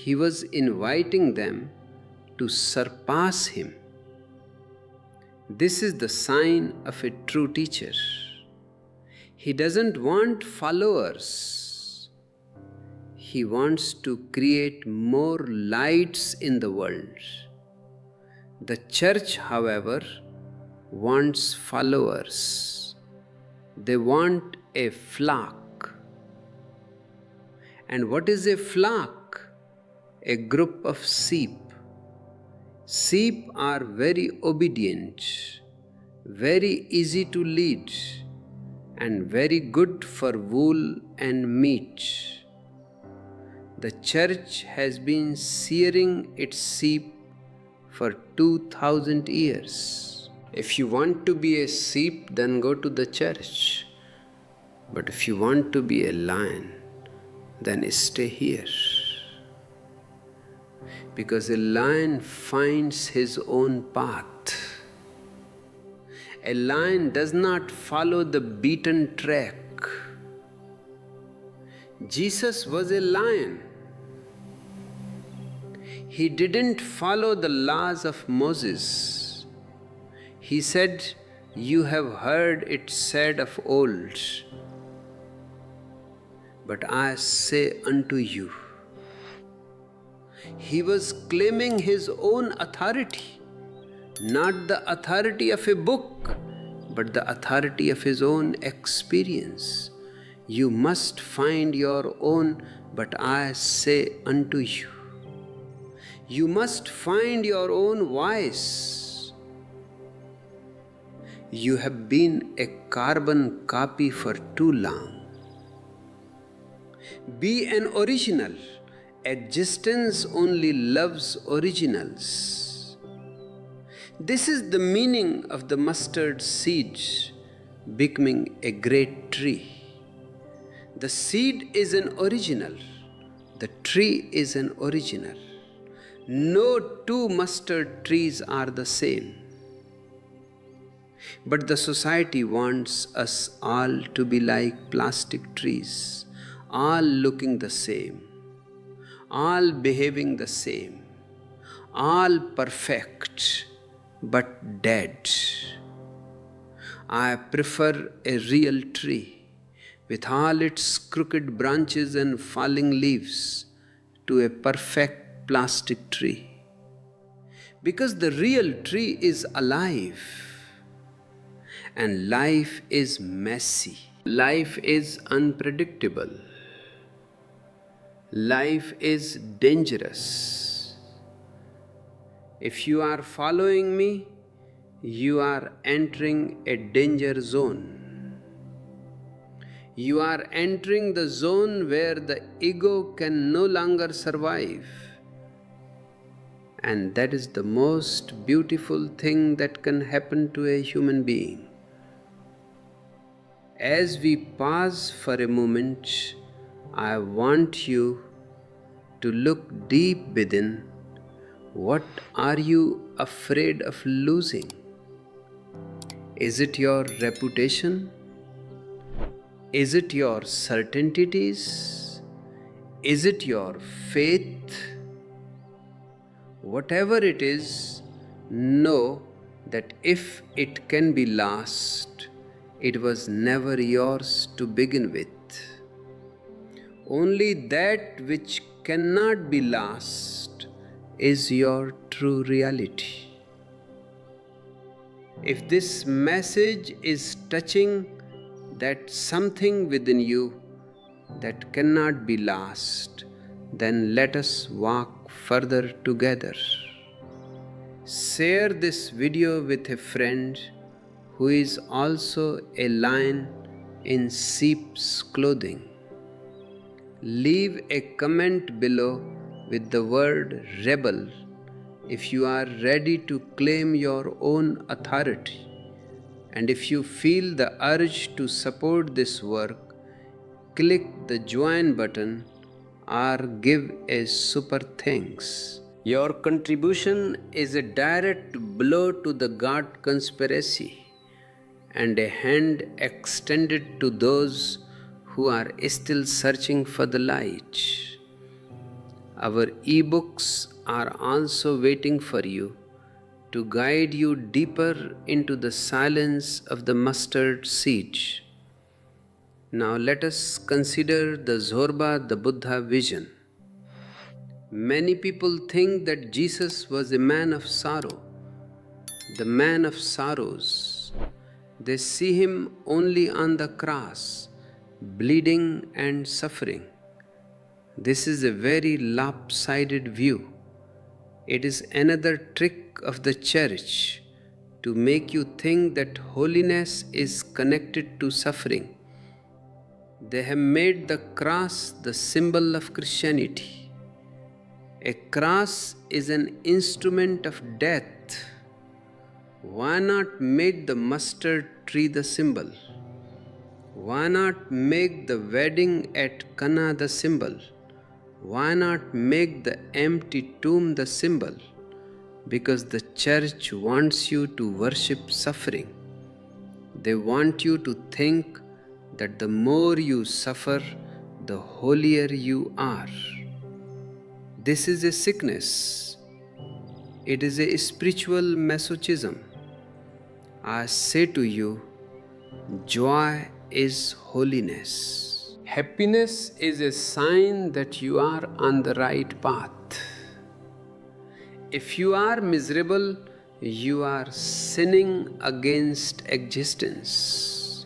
He was inviting them to surpass Him. This is the sign of a true teacher. He doesn't want followers. He wants to create more lights in the world. The church, however, wants followers. They want a flock. And what is a flock? A group of sheep. Sheep are very obedient, very easy to lead, and very good for wool and meat. The church has been shearing its sheep for 2000 years. If you want to be a sheep, then go to the church. But if you want to be a lion, then stay here. Because a lion finds his own path. A lion does not follow the beaten track. Jesus was a lion. He didn't follow the laws of Moses. He said, "You have heard it said of old, but I say unto you." He was claiming his own authority, not the authority of a book, but the authority of his own experience. You must find your own, but I say unto you. You must find your own voice. You have been a carbon copy for too long. Be an original. Existence only loves originals. This is the meaning of the mustard seed becoming a great tree. The seed is an original. The tree is an original. No two mustard trees are the same. But the society wants us all to be like plastic trees, all looking the same, all behaving the same, all perfect but dead. I prefer a real tree with all its crooked branches and falling leaves to a perfect plastic tree. Because the real tree is alive, and life is messy. Life is unpredictable. Life is dangerous. If you are following me, you are entering a danger zone. You are entering the zone where the ego can no longer survive. And that is the most beautiful thing that can happen to a human being. As we pause for a moment, I want you to look deep within. What are you afraid of losing? Is it your reputation? Is it your certainties? Is it your faith? Whatever it is, know that if it can be lost, it was never yours to begin with. Only that which cannot be lost is your true reality. If this message is touching that something within you that cannot be lost, then let us walk further together. Share this video with a friend who is also a lion in sheep's clothing. Leave a comment below with the word rebel if you are ready to claim your own authority. And if you feel the urge to support this work, click the join button or give a super thanks. Your contribution is a direct blow to the God conspiracy and a hand extended to those who are still searching for the light. Our ebooks are also waiting for you to guide you deeper into the silence of the mustard seed. Now let us consider the Zorba the Buddha vision. Many people think that Jesus was a man of sorrow, the man of sorrows. They see him only on the cross, bleeding and suffering. This is a very lopsided view. It is another trick of the church to make you think that holiness is connected to suffering. They have made the cross the symbol of Christianity. A cross is an instrument of death. Why not make the mustard tree the symbol? Why not make the wedding at Cana the symbol? Why not make the empty tomb the symbol? Because the church wants you to worship suffering. They want you to think that the more you suffer, the holier you are. This is a sickness. It is a spiritual masochism. I say to you, joy is holiness. Happiness is a sign that you are on the right path. If you are miserable, you are sinning against existence.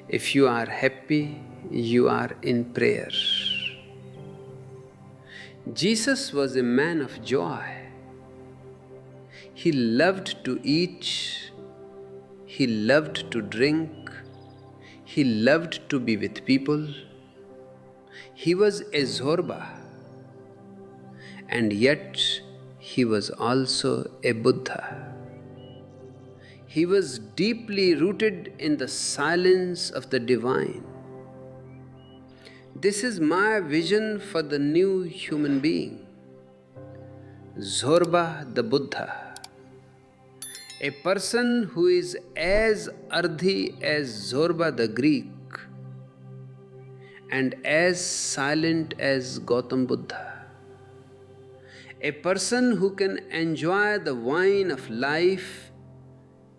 If you are happy, you are in prayer. Jesus was a man of joy. He loved to eat, he loved to drink, he loved to be with people. He was a Zorba, and yet he was also a Buddha. He was deeply rooted in the silence of the divine. This is my vision for the new human being. Zorba the Buddha. A person who is as earthy as Zorba the Greek and as silent as Gautam Buddha. A person who can enjoy the wine of life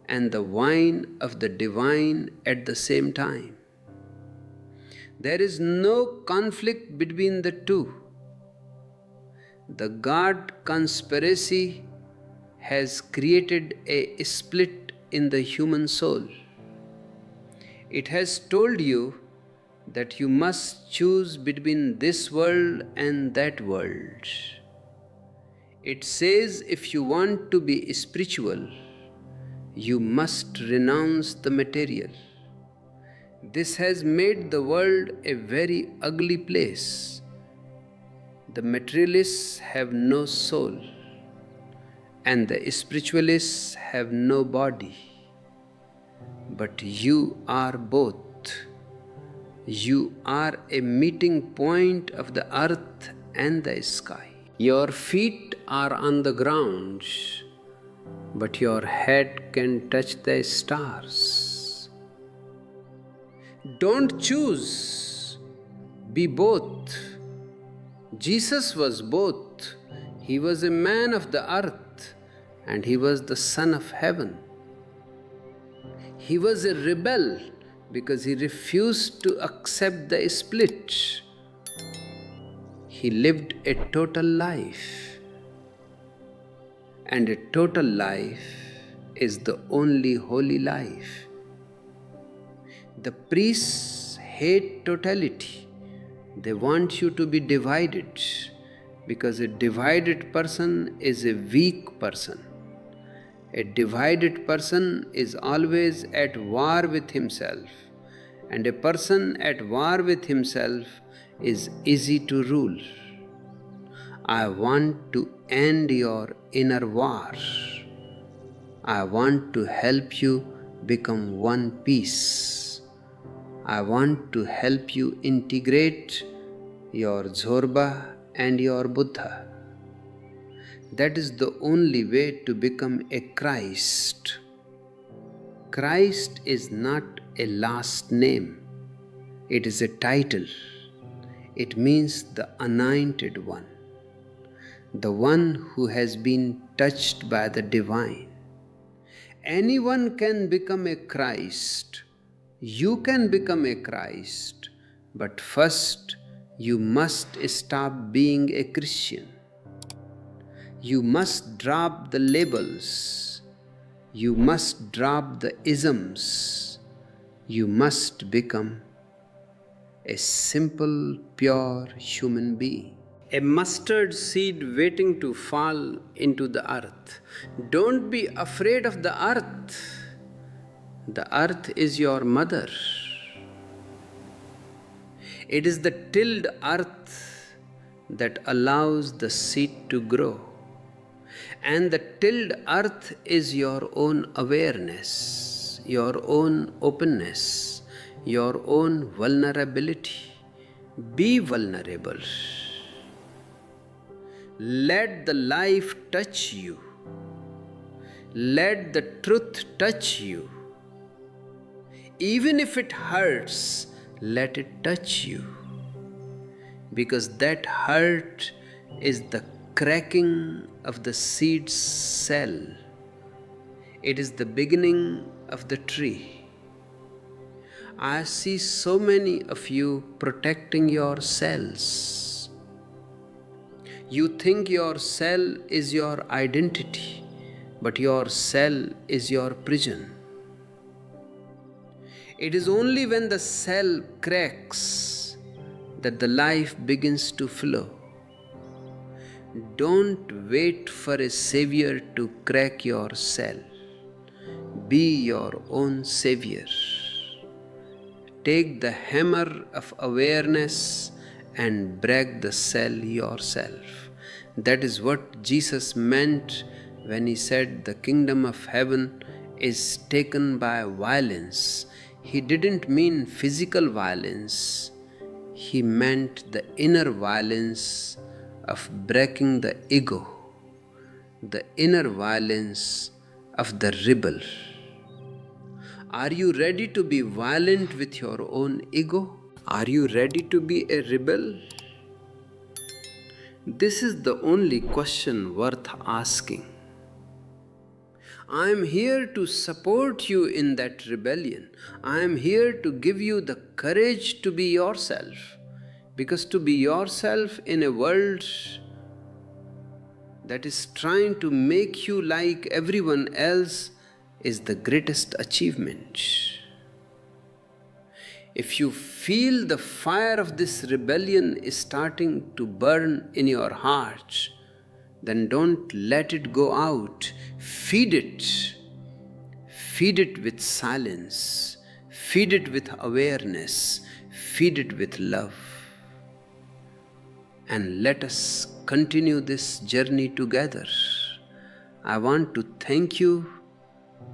and the wine of the divine at the same time. There is no conflict between the two. The God conspiracy has created a split in the human soul. It has told you that you must choose between this world and that world. It says if you want to be spiritual, you must renounce the material. This has made the world a very ugly place. The materialists have no soul, and the spiritualists have no body. But you are both. You are a meeting point of the earth and the sky. Your feet are on the ground, but your head can touch the stars. Don't choose. Be both. Jesus was both. He was a man of the earth and he was the Son of heaven. He was a rebel because he refused to accept the split. He lived a total life, and a total life is the only holy life. The priests hate totality. They want you to be divided because a divided person is a weak person. A divided person is always at war with himself, and a person at war with himself is easy to rule. I want to end your inner war. I want to help you become one piece. I want to help you integrate your Zorba and your Buddha. That is the only way to become a Christ. Christ is not a last name. It is a title. It means the anointed one, the one who has been touched by the divine. Anyone can become a Christ. You can become a Christ, but first you must stop being a Christian. You must drop the labels. You must drop the isms. You must become a simple, pure human being. A mustard seed waiting to fall into the earth. Don't be afraid of the earth. The earth is your mother. It is the tilled earth that allows the seed to grow. And the tilled earth is your own awareness, your own openness, your own vulnerability. Be vulnerable. Let the life touch you. Let the truth touch you. Even if it hurts, let it touch you. Because that hurt is the cracking of the seed's cell. It is the beginning of the tree. I see so many of you protecting your cells. You think your cell is your identity, but your cell is your prison. It is only when the cell cracks that the life begins to flow. Don't wait for a savior to crack your cell. Be your own savior. Take the hammer of awareness and break the cell yourself. That is what Jesus meant when he said the kingdom of heaven is taken by violence. He didn't mean physical violence. He meant the inner violence of breaking the ego, the inner violence of the rebel. Are you ready to be violent with your own ego? Are you ready to be a rebel? This is the only question worth asking. I am here to support you in that rebellion. I am here to give you the courage to be yourself. Because to be yourself in a world that is trying to make you like everyone else is the greatest achievement. If you feel the fire of this rebellion is starting to burn in your heart, then don't let it go out. Feed it. Feed it with silence. Feed it with awareness. Feed it with love. And let us continue this journey together. I want to thank you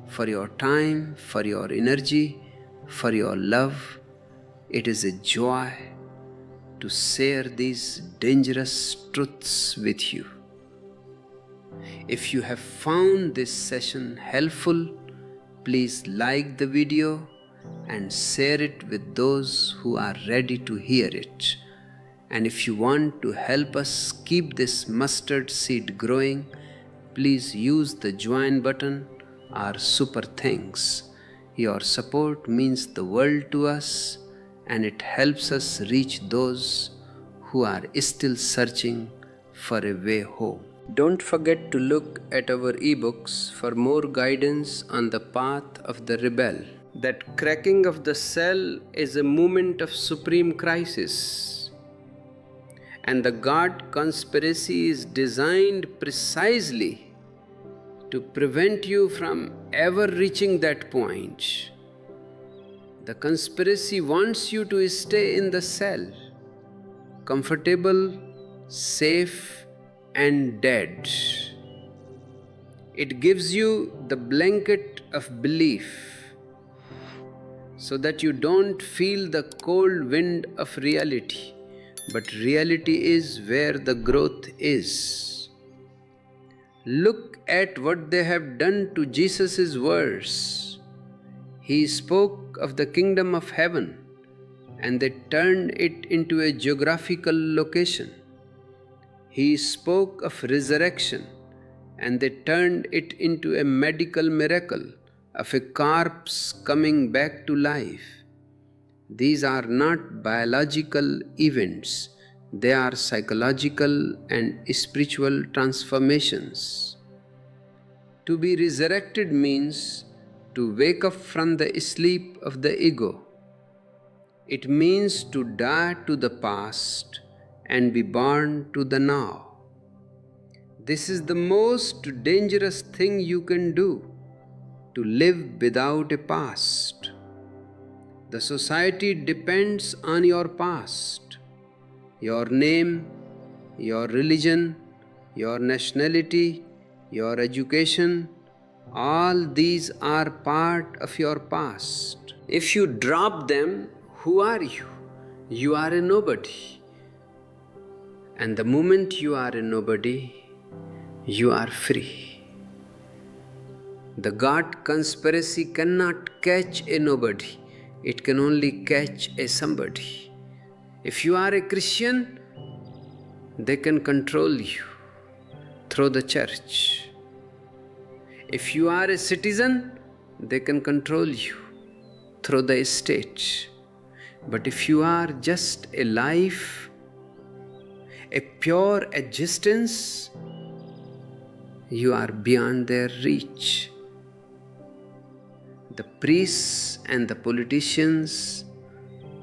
for your time, for your energy, for your love. It is a joy to share these dangerous truths with you. If you have found this session helpful, please like the video and share it with those who are ready to hear it. And if you want to help us keep this mustard seed growing, please use the join button or super thanks. Your support means the world to us, and it helps us reach those who are still searching for a way home. Don't forget to look at our ebooks for more guidance on the path of the rebel. That cracking of the cell is a moment of supreme crisis, and the God conspiracy is designed precisely to prevent you from ever reaching that point. The conspiracy wants you to stay in the cell, comfortable, safe, and dead. It gives you the blanket of belief so that you don't feel the cold wind of reality, but reality is where the growth is. Look at what they have done to Jesus' words. He spoke of the kingdom of heaven, and they turned it into a geographical location. He spoke of resurrection, and they turned it into a medical miracle of a corpse coming back to life. These are not biological events, they are psychological and spiritual transformations. To be resurrected means to wake up from the sleep of the ego. It means to die to the past and be born to the now. This is the most dangerous thing you can do, to live without a past. The society depends on your past, your name, your religion, your nationality, your education. All these are part of your past. If you drop them, who are you? You are a nobody. And the moment you are a nobody, you are free. The God conspiracy cannot catch a nobody. It can only catch a somebody. If you are a Christian, they can control you through the church. If you are a citizen, they can control you through the state. But if you are just a life, a pure existence, you are beyond their reach. The priests and the politicians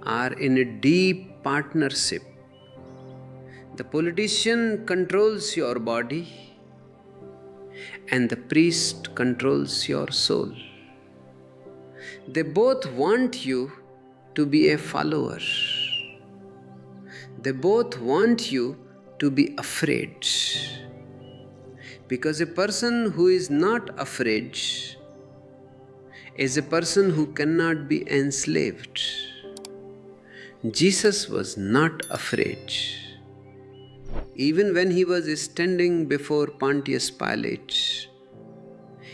are in a deep partnership. The politician controls your body, and the priest controls your soul. They both want you to be a follower. They both want you to be afraid. Because a person who is not afraid is a person who cannot be enslaved. Jesus was not afraid. Even when he was standing before Pontius Pilate,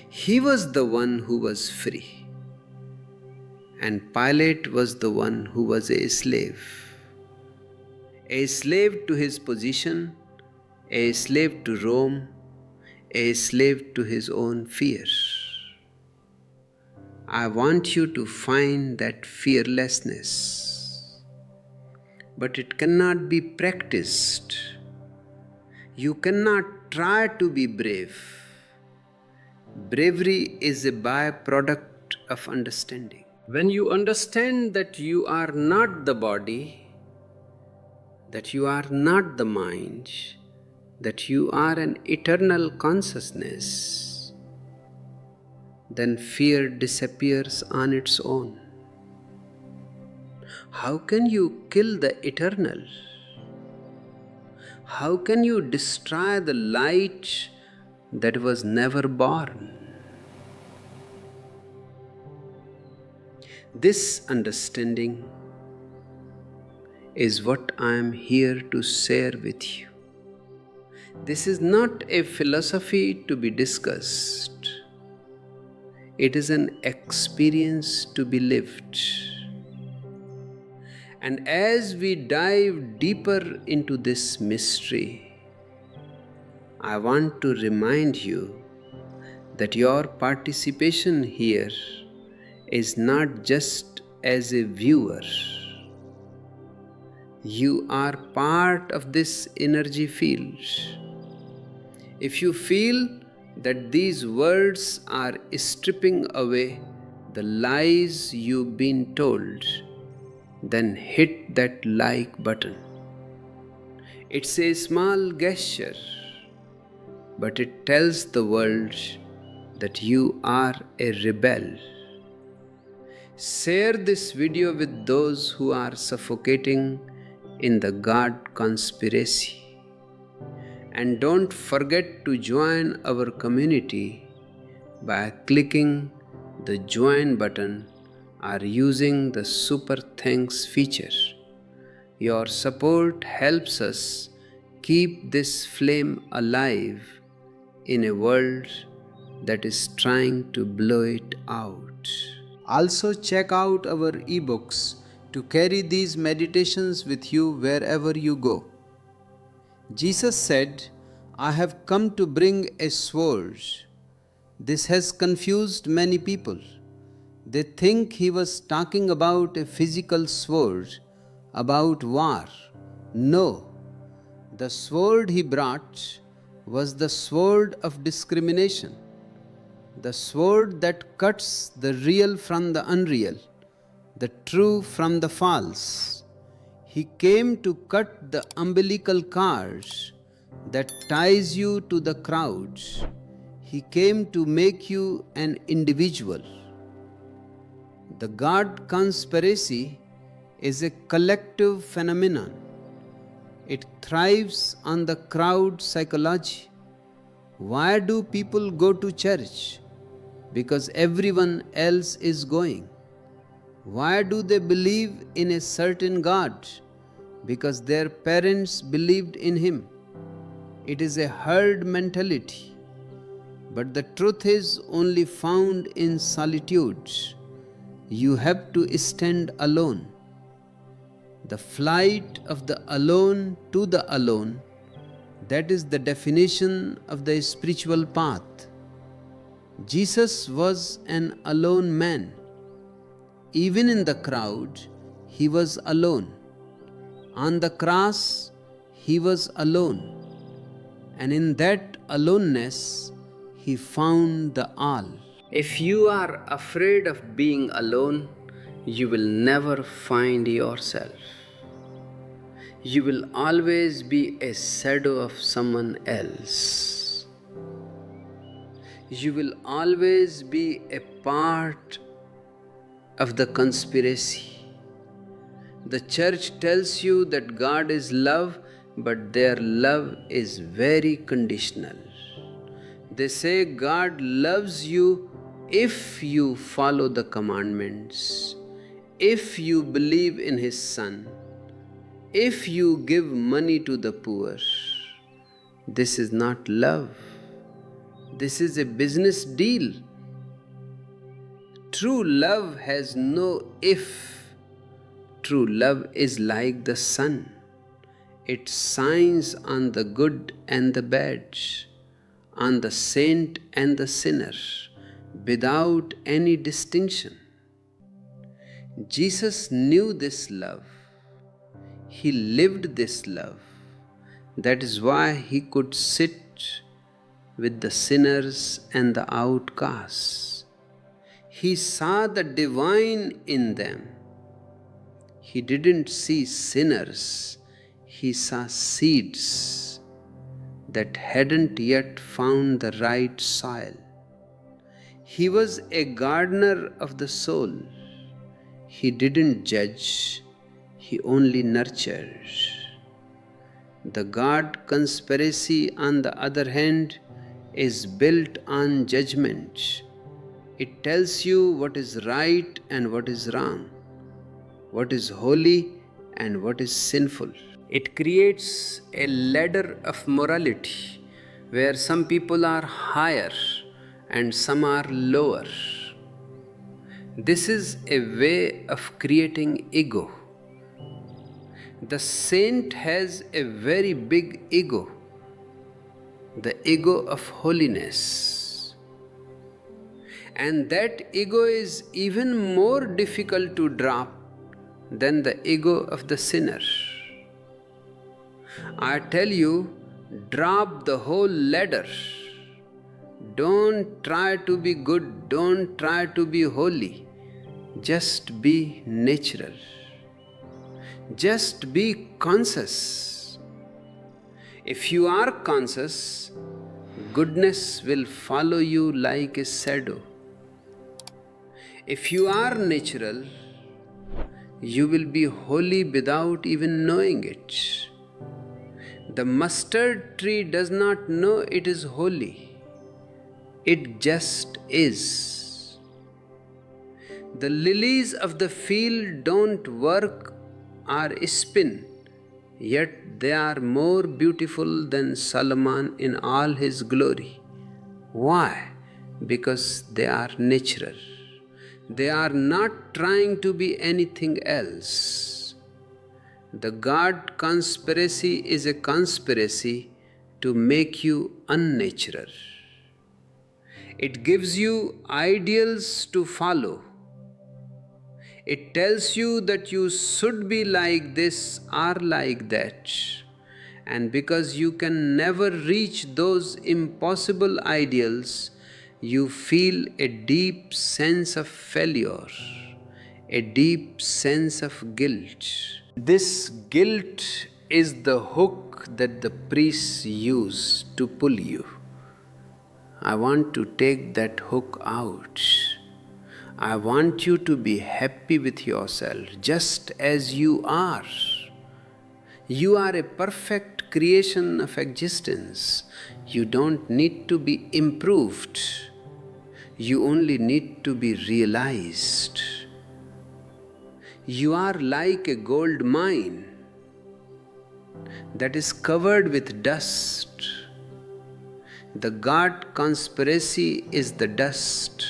he was the one who was free, and Pilate was the one who was a slave to his position, a slave to Rome, a slave to his own fear. I want you to find that fearlessness, but it cannot be practiced. You cannot try to be brave. Bravery is a byproduct of understanding. When you understand that you are not the body, that you are not the mind, that you are an eternal consciousness, then fear disappears on its own. How can you kill the eternal? How can you destroy the light that was never born? This understanding is what I am here to share with you. This is not a philosophy to be discussed. It is an experience to be lived. And as we dive deeper into this mystery, I want to remind you that your participation here is not just as a viewer. You are part of this energy field. If you feel that these words are stripping away the lies you've been told, then hit that like button. It's a small gesture, but it tells the world that you are a rebel. Share this video with those who are suffocating in the God conspiracy. And don't forget to join our community by clicking the join button or using the super thanks feature. Your support helps us keep this flame alive in a world that is trying to blow it out. Also, check out our ebooks to carry these meditations with you wherever you go. Jesus said, "I have come to bring a sword." This has confused many people. They think he was talking about a physical sword, about war. No, the sword he brought was the sword of discrimination, the sword that cuts the real from the unreal, the true from the false. He came to cut the umbilical cord that ties you to the crowd. He came to make you an individual. The God conspiracy is a collective phenomenon. It thrives on the crowd psychology. Why do people go to church? Because everyone else is going. Why do they believe in a certain God? Because their parents believed in him. It is a herd mentality. But the truth is only found in solitude. You have to stand alone. The flight of the alone to the alone, that is the definition of the spiritual path. Jesus was an alone man. Even in the crowd, he was alone. On the cross, he was alone. And in that aloneness, he found the all. If you are afraid of being alone, you will never find yourself. You will always be a shadow of someone else. You will always be a part of the conspiracy. The church tells you that God is love, but their love is very conditional. They say God loves you if you follow the commandments, if you believe in His Son, if you give money to the poor. This is not love. This is a business deal. True love has no if. True love is like the sun. It shines on the good and the bad, on the saint and the sinner, without any distinction. Jesus knew this love. He lived this love. That is why he could sit with the sinners and the outcasts. He saw the divine in them. He didn't see sinners, he saw seeds that hadn't yet found the right soil. He was a gardener of the soul. He didn't judge, he only nurtured. The God conspiracy, on the other hand, is built on judgment. It tells you what is right and what is wrong, what is holy and what is sinful. It creates a ladder of morality where some people are higher and some are lower. This is a way of creating ego. The saint has a very big ego, the ego of holiness. And that ego is even more difficult to drop than the ego of the sinner. I tell you, drop the whole ladder. Don't try to be good, don't try to be holy. Just be natural. Just be conscious. If you are conscious, goodness will follow you like a shadow. If you are natural, you will be holy without even knowing it. The mustard tree does not know it is holy. It just is. The lilies of the field don't work or spin, yet they are more beautiful than Solomon in all his glory. Why? Because they are natural. They are not trying to be anything else. The God conspiracy is a conspiracy to make you unnatural. It gives you ideals to follow. It tells you that you should be like this or like that. And because you can never reach those impossible ideals, you feel a deep sense of failure, a deep sense of guilt. This guilt is the hook that the priests use to pull you. I want to take that hook out. I want you to be happy with yourself just as you are. You are a perfect creation of existence. You don't need to be improved. You only need to be realized. You are like a gold mine that is covered with dust. The God conspiracy is the dust.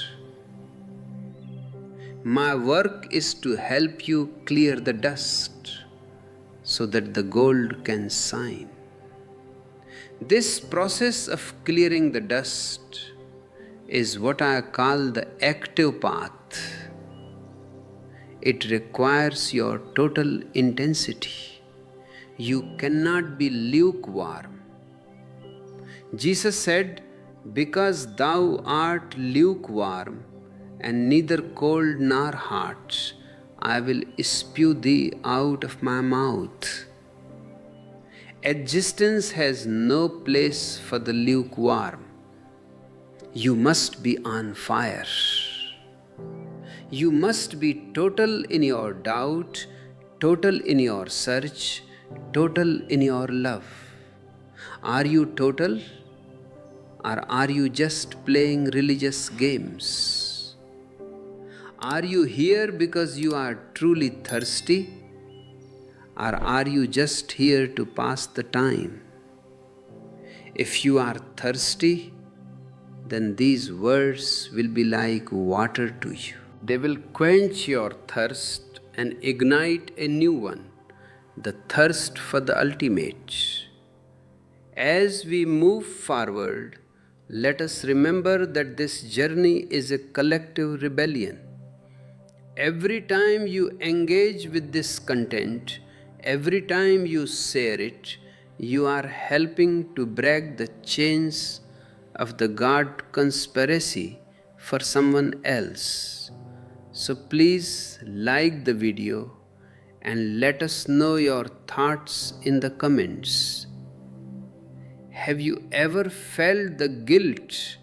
My work is to help you clear the dust so that the gold can shine. This process of clearing the dust is what I call the active path. It requires your total intensity. You cannot be lukewarm. Jesus said, "Because thou art lukewarm, and neither cold nor hot, I will spew thee out of my mouth." Existence has no place for the lukewarm. You must be on fire. You must be total in your doubt, total in your search, total in your love. Are you total? Or are you just playing religious games? Are you here because you are truly thirsty? Or are you just here to pass the time? If you are thirsty, then these words will be like water to you. They will quench your thirst and ignite a new one, the thirst for the ultimate. As we move forward, let us remember that this journey is a collective rebellion. Every time you engage with this content, every time you share it, you are helping to break the chains of the God conspiracy for someone else. So please like the video and let us know your thoughts in the comments. Have you ever felt the guilt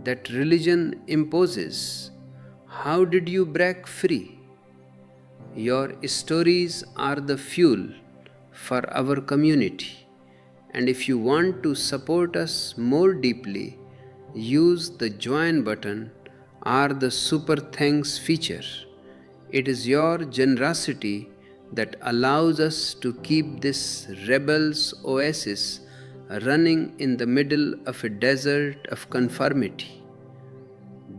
that religion imposes? How did you break free? Your stories are the fuel for our community. And if you want to support us more deeply, use the join button or the super thanks feature. It is your generosity that allows us to keep this rebel's oasis running in the middle of a desert of conformity.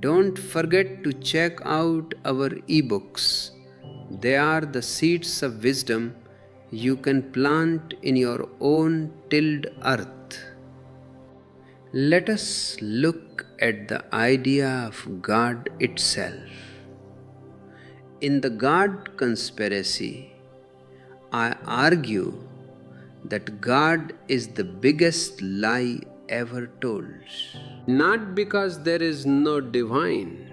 Don't forget to check out our ebooks. They are the seeds of wisdom you can plant in your own tilled earth. Let us look at the idea of God itself. In the God conspiracy, I argue that God is the biggest lie ever told. Not because there is no divine,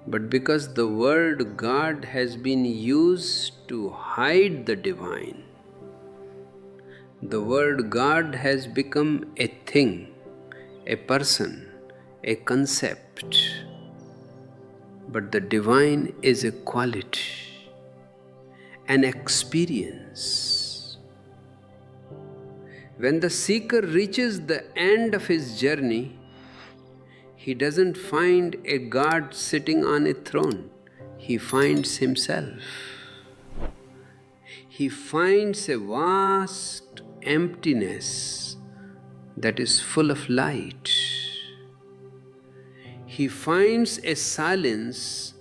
but because the word God has been used to hide the divine. The word God has become a thing, a person, a concept. But the divine is a quality, an experience. When the seeker reaches the end of his journey, he doesn't find a God sitting on a throne. He finds himself. He finds a vast emptiness that is full of light. He finds a silence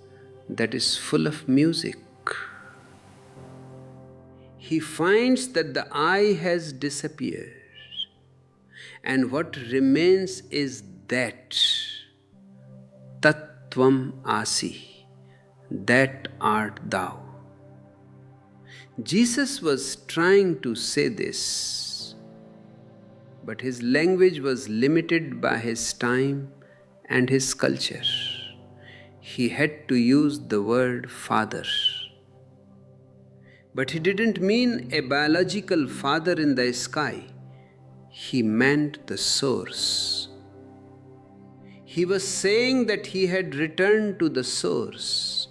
that is full of music. He finds that the I has disappeared, and what remains is that Tattvam Asi, that art thou. Jesus was trying to say this, but his language was limited by his time and his culture. He had to use the word Father. But he didn't mean a biological father in the sky. He meant the source. He was saying that he had returned to the source,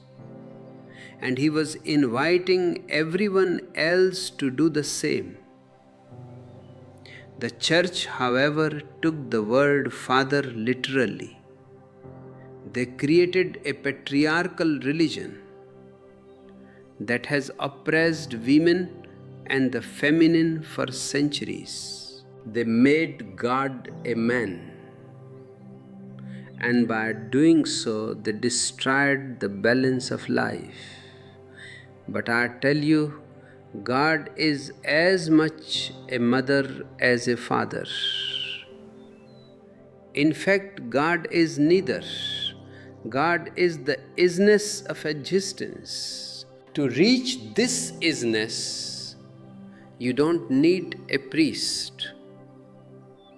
and he was inviting everyone else to do the same. The church, however, took the word Father literally. They created a patriarchal religion that has oppressed women and the feminine for centuries. They made God a man, and by doing so, they destroyed the balance of life. But I tell you, God is as much a mother as a father. In fact, God is neither. God is the isness of existence. To reach this isness, you don't need a priest.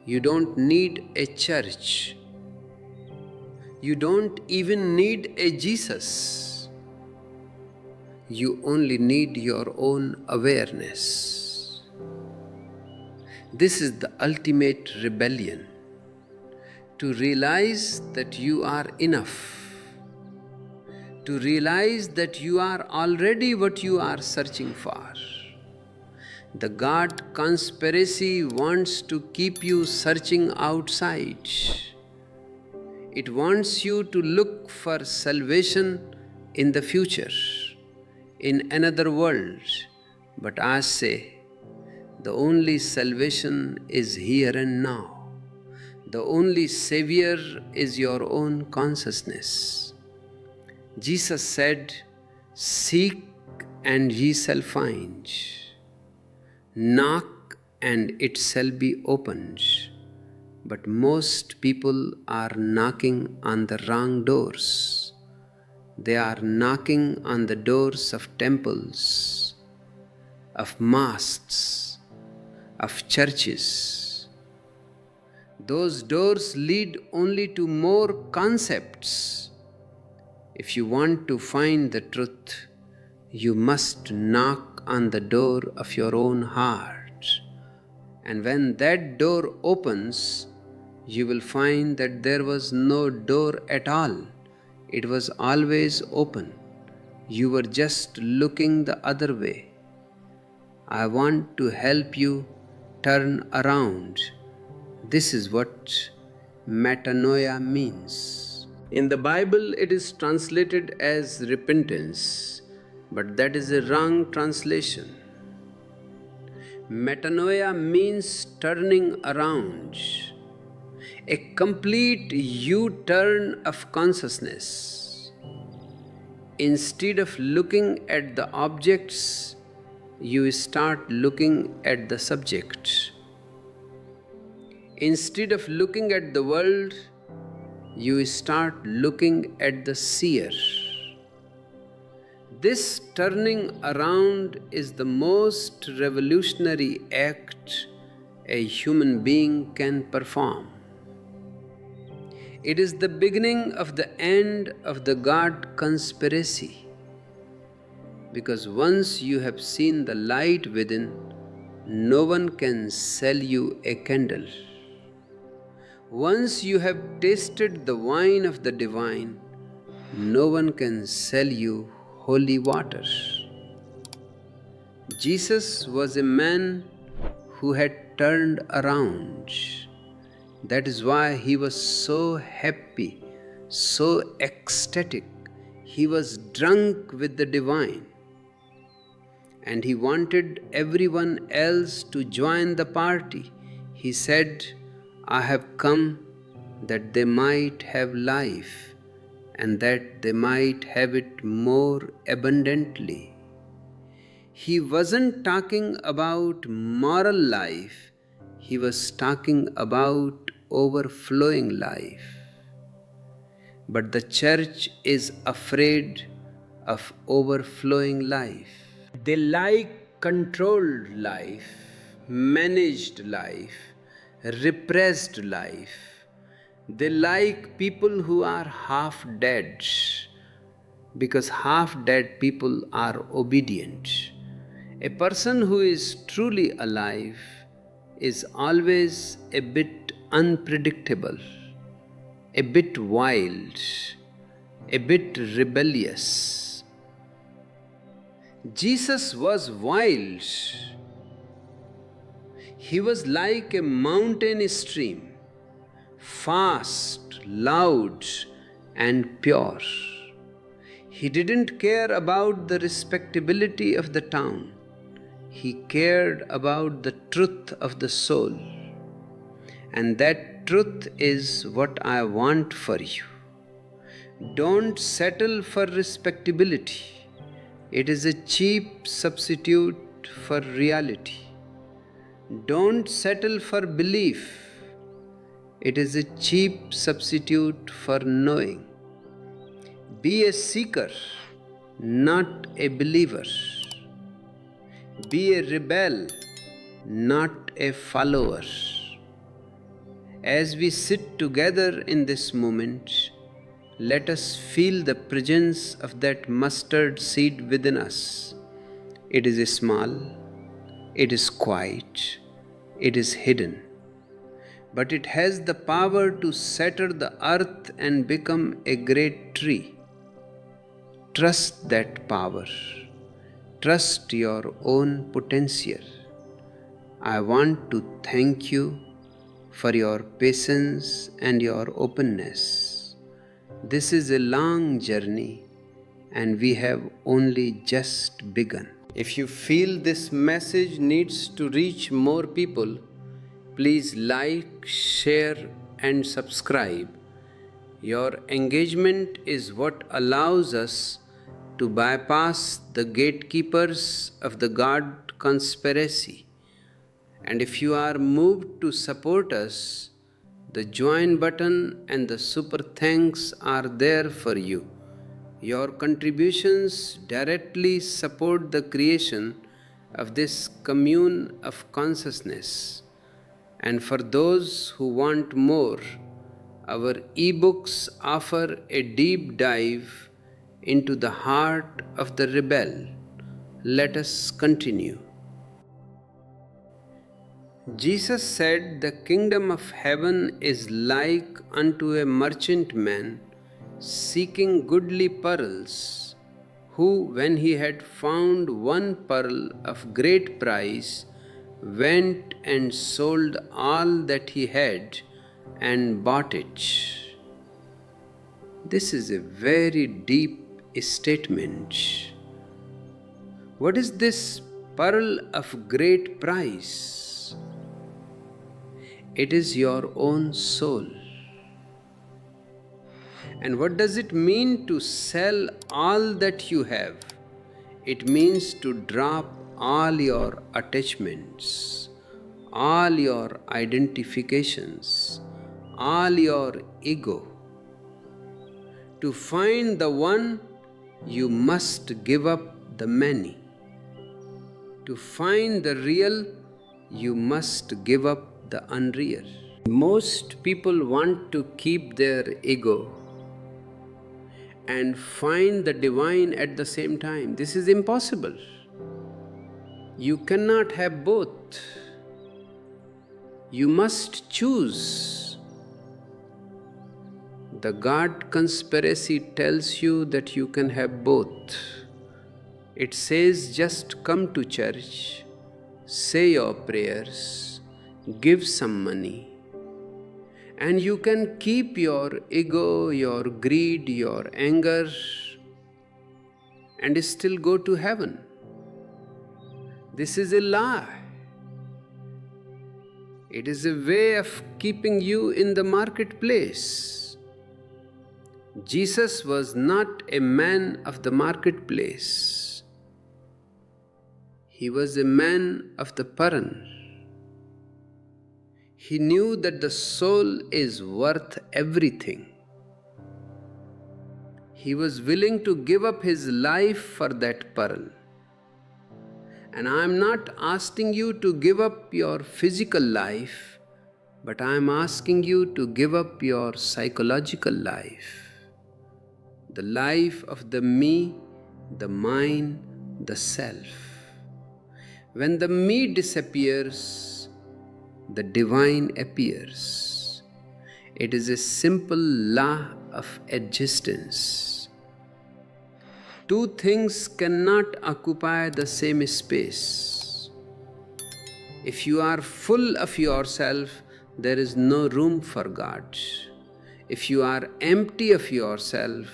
You don't need a church. You don't even need a Jesus. You only need your own awareness. This is the ultimate rebellion. To realize that you are enough. To realize that you are already what you are searching for. The God conspiracy wants to keep you searching outside. It wants you to look for salvation in the future, in another world. But I say, the only salvation is here and now. The only Savior is your own consciousness. Jesus said, "Seek and ye shall find. Knock and it shall be opened." But most people are knocking on the wrong doors. They are knocking on the doors of temples, of mosques, of churches. Those doors lead only to more concepts. If you want to find the truth, you must knock on the door of your own heart. And when that door opens, you will find that there was no door at all. It was always open. You were just looking the other way. I want to help you turn around. This is what metanoia means. In the Bible, it is translated as repentance, but that is a wrong translation. Metanoia means turning around, a complete U-turn of consciousness. Instead of looking at the objects, you start looking at the subject. Instead of looking at the world, you start looking at the seer. This turning around is the most revolutionary act a human being can perform. It is the beginning of the end of the God conspiracy. Because once you have seen the light within, no one can sell you a candle. Once you have tasted the wine of the divine, no one can sell you holy water. Jesus was a man who had turned around. That is why he was so happy, so ecstatic. He was drunk with the divine. And he wanted everyone else to join the party. He said, I have come that they might have life, and that they might have it more abundantly. He wasn't talking about moral life, he was talking about overflowing life. But the church is afraid of overflowing life. They like controlled life, managed life, repressed life. They like people who are half dead, because half dead people are obedient. A person who is truly alive is always a bit unpredictable, a bit wild, a bit rebellious. Jesus was wild. He was like a mountain stream, fast, loud, and pure. He didn't care about the respectability of the town. He cared about the truth of the soul. And that truth is what I want for you. Don't settle for respectability. It is a cheap substitute for reality. Don't settle for belief. It is a cheap substitute for knowing. Be a seeker, not a believer. Be a rebel, not a follower. As we sit together in this moment, let us feel the presence of that mustard seed within us. It is small, it is quiet, it is hidden. But it has the power to shatter the earth and become a great tree. Trust that power. Trust your own potential. I want to thank you for your patience and your openness. This is a long journey, and we have only just begun. If you feel this message needs to reach more people, please like, share, and subscribe. Your engagement is what allows us to bypass the gatekeepers of the God conspiracy. And if you are moved to support us, the join button and the super thanks are there for you. Your contributions directly support the creation of this commune of consciousness. And for those who want more, our ebooks offer a deep dive into the heart of the rebel. Let us continue. Jesus said, "The kingdom of heaven is like unto a merchant man seeking goodly pearls, who, when he had found one pearl of great price, went and sold all that he had and bought it." This is a very deep statement. What is this pearl of great price? It is your own soul. And what does it mean to sell all that you have? It means to drop all your attachments, all your identifications, all your ego. To find the one, you must give up the many. To find the real, you must give up the unreal. Most people want to keep their ego and find the divine at the same time. This is impossible. You cannot have both. You must choose. The God conspiracy tells you that you can have both. It says just come to church, say your prayers, give some money, and you can keep your ego, your greed, your anger, and still go to heaven. This is a lie. It is a way of keeping you in the marketplace. Jesus was not a man of the marketplace. He was a man of the Paran. He knew that the soul is worth everything. He was willing to give up his life for that Paran. And I am not asking you to give up your physical life, but I am asking you to give up your psychological life. The life of the me, the mine, the self. When the me disappears, the divine appears. It is a simple law of existence. Two things cannot occupy the same space. If you are full of yourself, there is no room for God. If you are empty of yourself,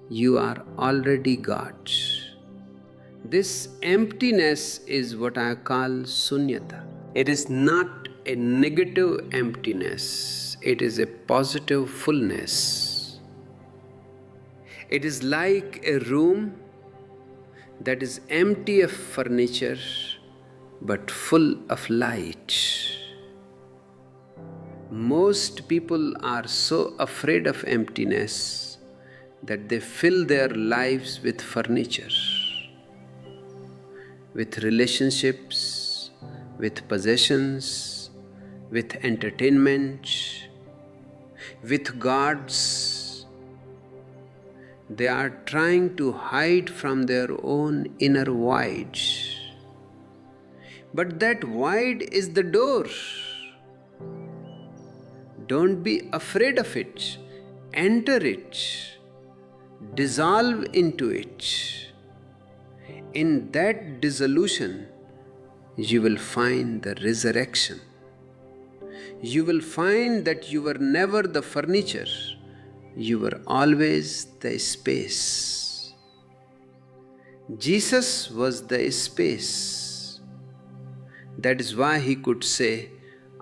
you are already God. This emptiness is what I call sunyata. It is not a negative emptiness, it is a positive fullness. It is like a room that is empty of furniture but full of light. Most people are so afraid of emptiness that they fill their lives with furniture, with relationships, with possessions, with entertainment, with gods. They are trying to hide from their own inner void. But that void is the door. Don't be afraid of it. Enter it. Dissolve into it. In that dissolution, you will find the resurrection. You will find that you were never the furniture, you were always the space. Jesus was the space. That is why he could say,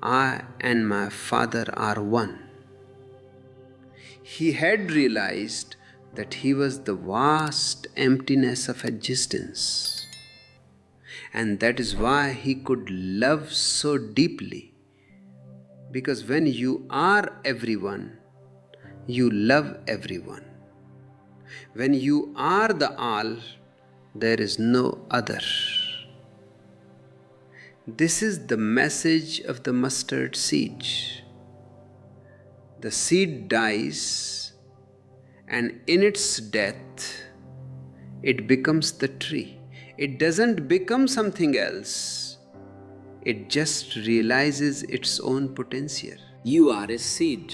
"I and my Father are one." He had realized that he was the vast emptiness of existence. And that is why he could love so deeply. Because when you are everyone, you love everyone. When you are the all, there is no other. This is the message of the mustard seed. The seed dies, and in its death, it becomes the tree. It doesn't become something else. It just realizes its own potential. You are a seed.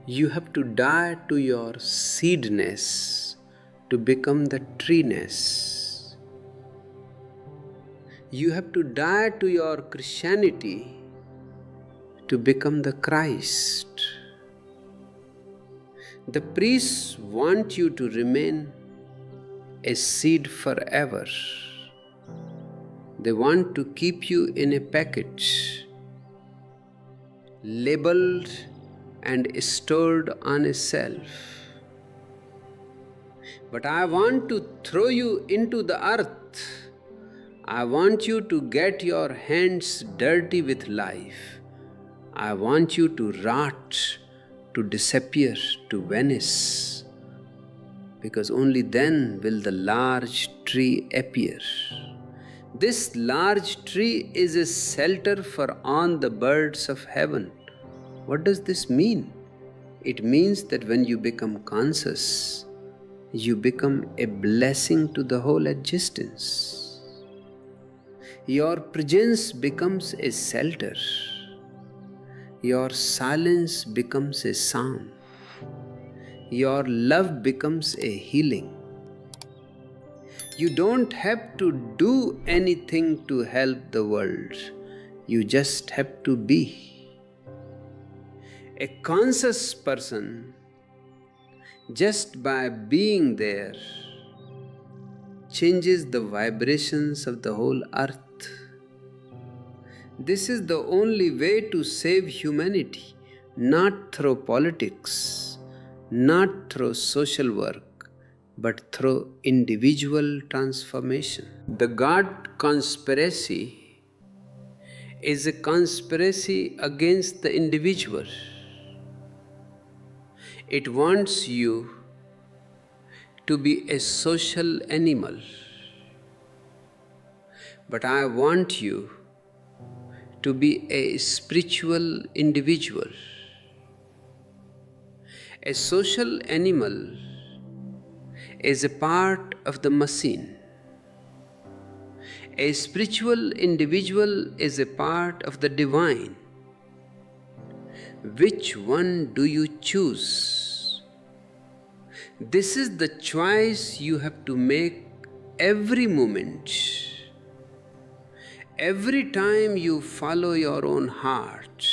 You have to die to your seedness to become the treeness. You have to die to your Christianity to become the Christ. The priests want you to remain a seed forever. They want to keep you in a package, labeled and stored on a shelf. But I want to throw you into the earth. I want you to get your hands dirty with life. I want you to rot, to disappear, to vanish, because only then will the large tree appear. This large tree is a shelter for all the birds of heaven. What does this mean? It means that when you become conscious, you become a blessing to the whole existence. Your presence becomes a shelter. Your silence becomes a psalm. Your love becomes a healing. You don't have to do anything to help the world. You just have to be. A conscious person, just by being there, changes the vibrations of the whole earth. This is the only way to save humanity, not through politics, not through social work, but through individual transformation. The God conspiracy is a conspiracy against the individual. It wants you to be a social animal. But I want you to be a spiritual individual. A social animal is a part of the machine. A spiritual individual is a part of the divine. Which one do you choose? This is the choice you have to make every moment. Every time you follow your own heart,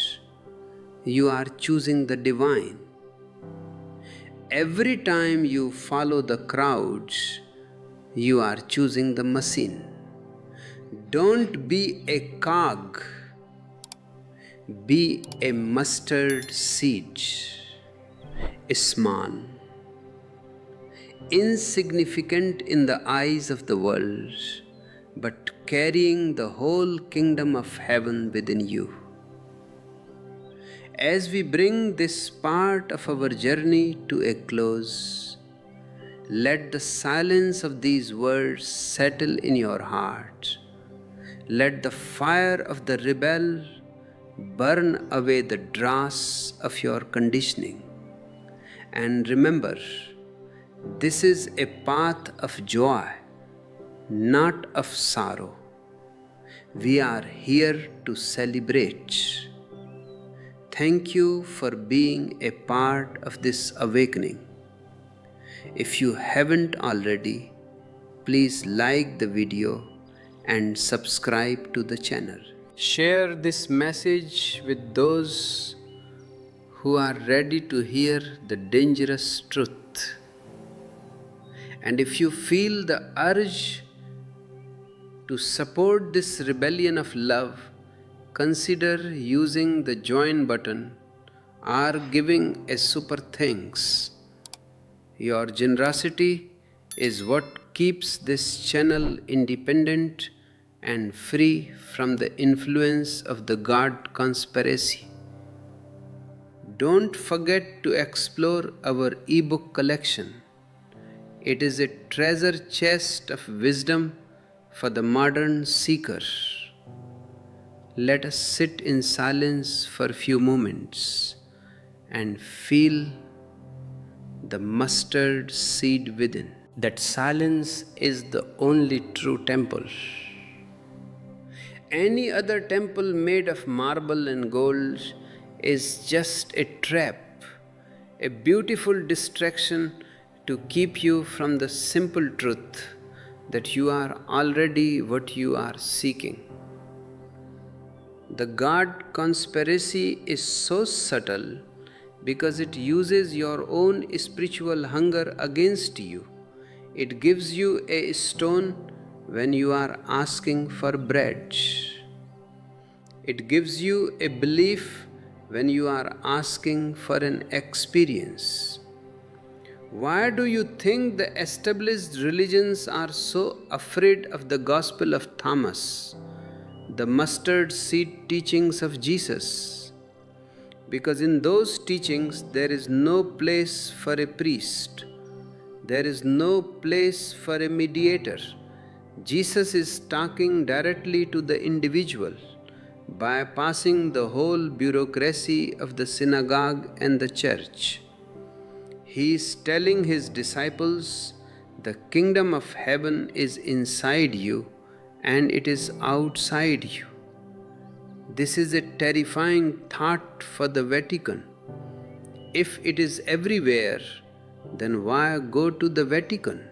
you are choosing the divine. Every time you follow the crowds, you are choosing the machine. Don't be a cog. Be a mustard seed, small, insignificant in the eyes of the world, but carrying the whole kingdom of heaven within you. As we bring this part of our journey to a close, let the silence of these words settle in your heart. Let the fire of the rebel burn away the dross of your conditioning. And remember, this is a path of joy, not of sorrow. We are here to celebrate. Thank you for being a part of this awakening. If you haven't already, please like the video and subscribe to the channel. Share this message with those who are ready to hear the dangerous truth. And if you feel the urge to support this rebellion of love, consider using the join button or giving a super thanks. Your generosity is what keeps this channel independent and free from the influence of the God conspiracy. Don't forget to explore our ebook collection. It is a treasure chest of wisdom for the modern seeker. Let us sit in silence for a few moments and feel the mustard seed within. That silence is the only true temple. Any other temple made of marble and gold is just a trap, a beautiful distraction to keep you from the simple truth that you are already what you are seeking. The God conspiracy is so subtle because it uses your own spiritual hunger against you. It gives you a stone when you are asking for bread. It gives you a belief when you are asking for an experience. Why do you think the established religions are so afraid of the Gospel of Thomas, the mustard seed teachings of Jesus? Because in those teachings there is no place for a priest. There is no place for a mediator. Jesus is talking directly to the individual, bypassing the whole bureaucracy of the synagogue and the church. He is telling his disciples, the kingdom of heaven is inside you and it is outside you. This is a terrifying thought for the Vatican. If it is everywhere, then why go to the Vatican?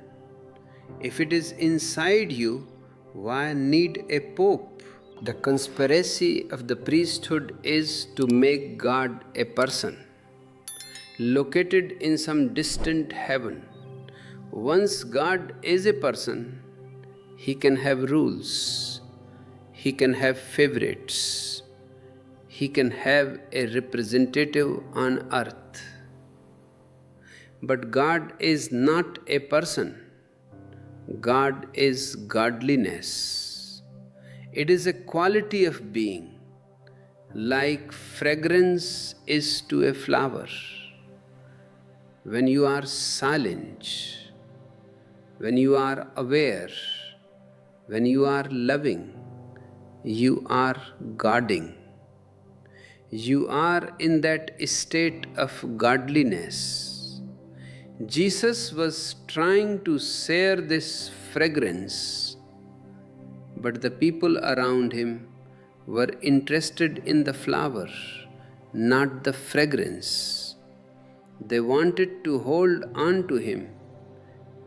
If it is inside you, why need a pope? The conspiracy of the priesthood is to make God a person, located in some distant heaven. Once God is a person, he can have rules, he can have favorites, he can have a representative on earth. But God is not a person. God is godliness. It is a quality of being, like fragrance is to a flower. When you are silent, when you are aware, when you are loving, you are guarding. You are in that state of godliness. Jesus was trying to share this fragrance, but the people around him were interested in the flower, not the fragrance. They wanted to hold on to him,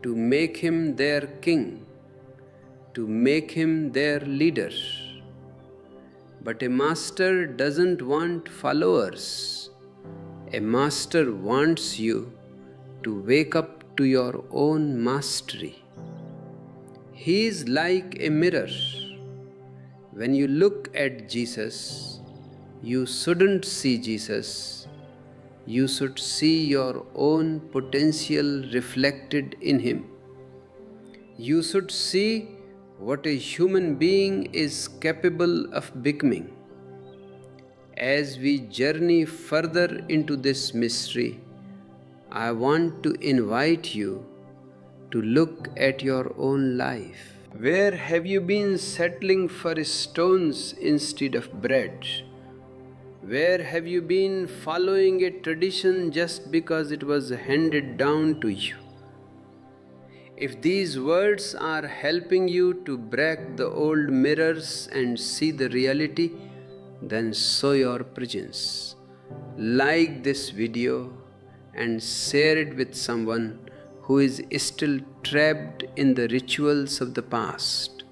to make him their king, to make him their leader. But a master doesn't want followers. A master wants you to wake up to your own mastery. He is like a mirror. When you look at Jesus, you shouldn't see Jesus. You should see your own potential reflected in him. You should see what a human being is capable of becoming. As we journey further into this mystery, I want to invite you to look at your own life. Where have you been settling for stones instead of bread? Where have you been following a tradition just because it was handed down to you? If these words are helping you to break the old mirrors and see the reality, then show your presence. Like this video and share it with someone who is still trapped in the rituals of the past.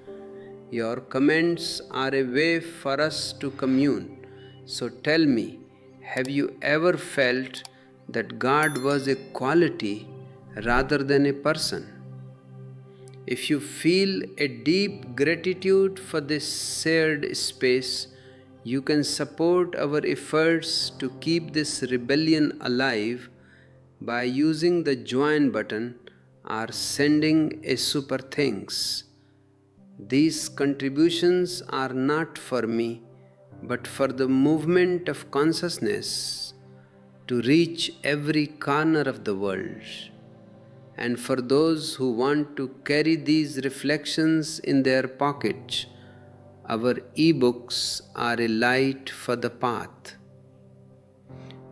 Your comments are a way for us to commune. So tell me, have you ever felt that God was a quality rather than a person? If you feel a deep gratitude for this shared space, you can support our efforts to keep this rebellion alive by using the join button or sending a super thanks. These contributions are not for me, but for the movement of consciousness to reach every corner of the world. and for those who want to carry these reflections in their pockets, our e-books are a light for the path.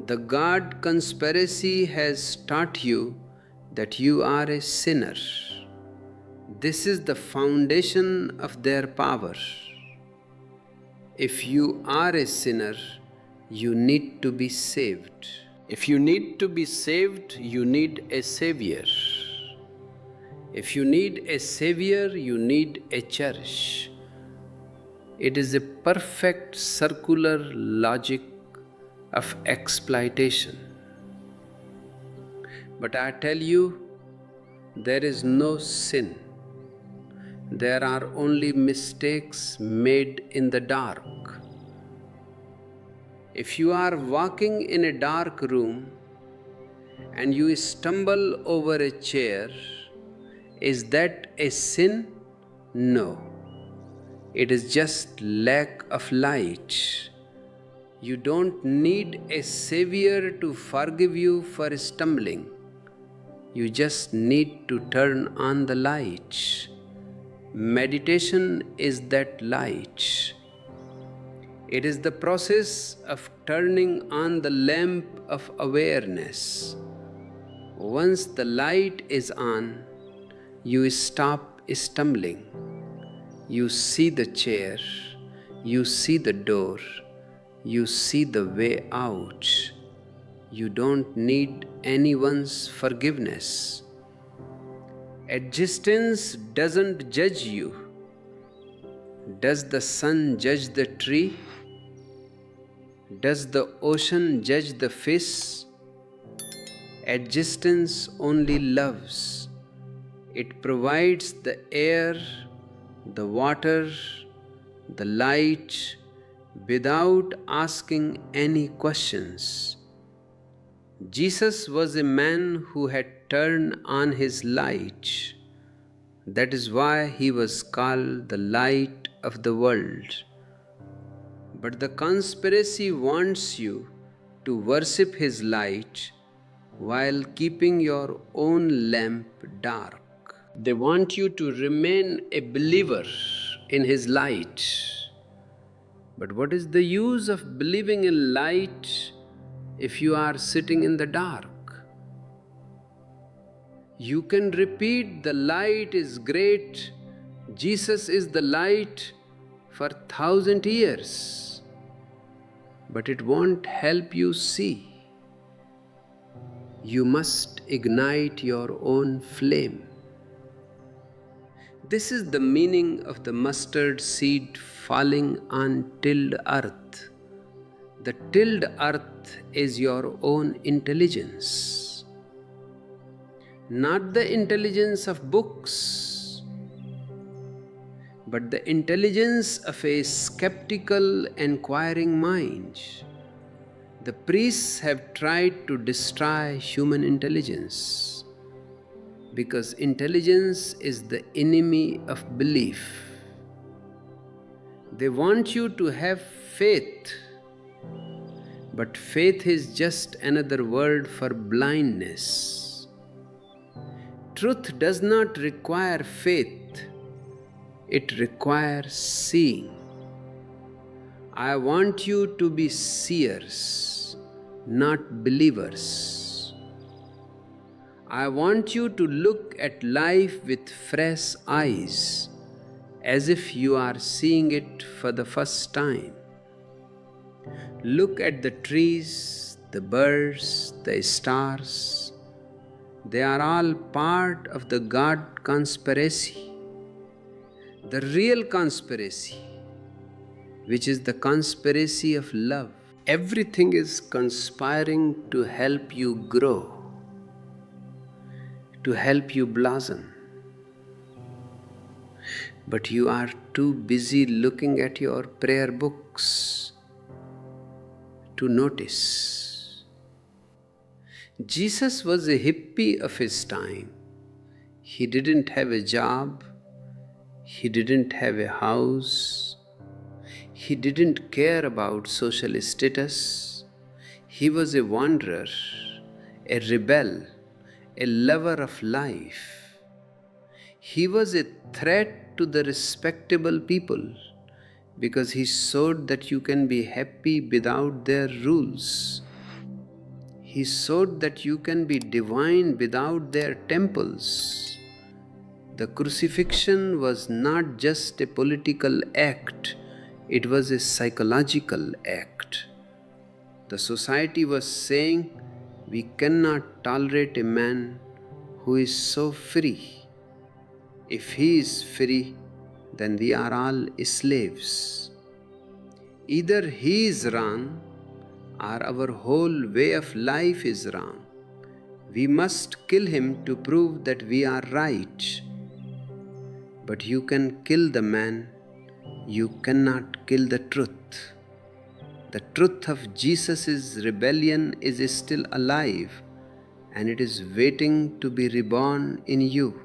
The God conspiracy has taught you that you are a sinner. This is the foundation of their power. If you are a sinner, you need to be saved. If you need to be saved, you need a savior. If you need a savior, you need a church. It is a perfect circular logic of exploitation. But I tell you, there is no sin. There are only mistakes made in the dark. If you are walking in a dark room and you stumble over a chair, is that a sin? No. It is just lack of light. You don't need a savior to forgive you for stumbling. You just need to turn on the light. Meditation is that light. It is the process of turning on the lamp of awareness. Once the light is on, you stop stumbling. You see the chair, you see the door, you see the way out. You don't need anyone's forgiveness. Existence doesn't judge you. Does the sun judge the tree? Does the ocean judge the fish? Existence only loves. It provides the air, the water, the light, without asking any questions. Jesus was a man who had turned on his light. That is why he was called the light of the world. But the conspiracy wants you to worship his light while keeping your own lamp dark. They want you to remain a believer in his light. But what is the use of believing in light if you are sitting in the dark? You can repeat the light is great, Jesus is the light for 1,000 years, but it won't help you see. You must ignite your own flame. This is the meaning of the mustard seed falling on tilled earth. The tilled earth is your own intelligence, not the intelligence of books, but the intelligence of a skeptical, inquiring mind. The priests have tried to destroy human intelligence, because intelligence is the enemy of belief. They want you to have faith, but faith is just another word for blindness. Truth does not require faith, it requires seeing. I want you to be seers, not believers. I want you to look at life with fresh eyes, as if you are seeing it for the first time. Look at the trees, the birds, the stars. They are all part of the God conspiracy. The real conspiracy, which is the conspiracy of love. Everything is conspiring to help you grow, to help you blossom. But you are too busy looking at your prayer books to notice. Jesus was a hippie of his time. He didn't have a job. He didn't have a house. He didn't care about social status. He was a wanderer, a rebel, a lover of life. He was a threat to the respectable people because he showed that you can be happy without their rules. He showed that you can be divine without their temples. The crucifixion was not just a political act, it was a psychological act. The society was saying, we cannot tolerate a man who is so free. If he is free, then we are all slaves. Either he is wrong or our whole way of life is wrong. We must kill him to prove that we are right. But you can kill the man, you cannot kill the truth. The truth of Jesus' rebellion is still alive and it is waiting to be reborn in you.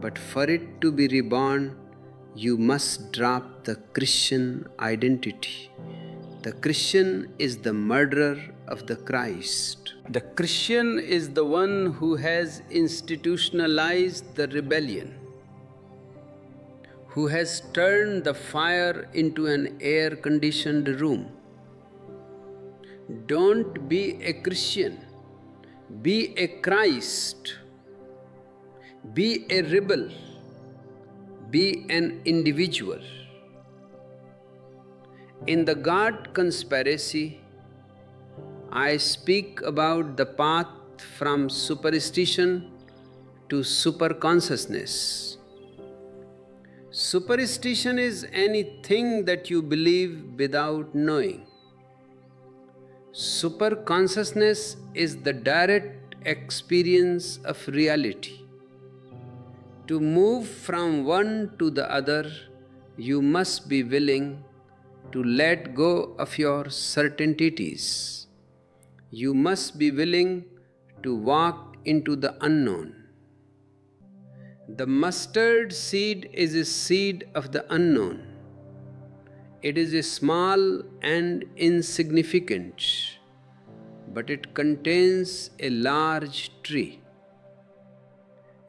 But for it to be reborn, you must drop the Christian identity. The Christian is the murderer of the Christ. The Christian is the one who has institutionalized the rebellion, who has turned the fire into an air-conditioned room. Don't be a Christian, be a Christ. Be a rebel, be an individual. In the God conspiracy, I speak about the path from superstition to superconsciousness. Superstition is anything that you believe without knowing. Superconsciousness is the direct experience of reality. To move from one to the other, you must be willing to let go of your certainties. You must be willing to walk into the unknown. The mustard seed is a seed of the unknown. It is small and insignificant, but it contains a large tree.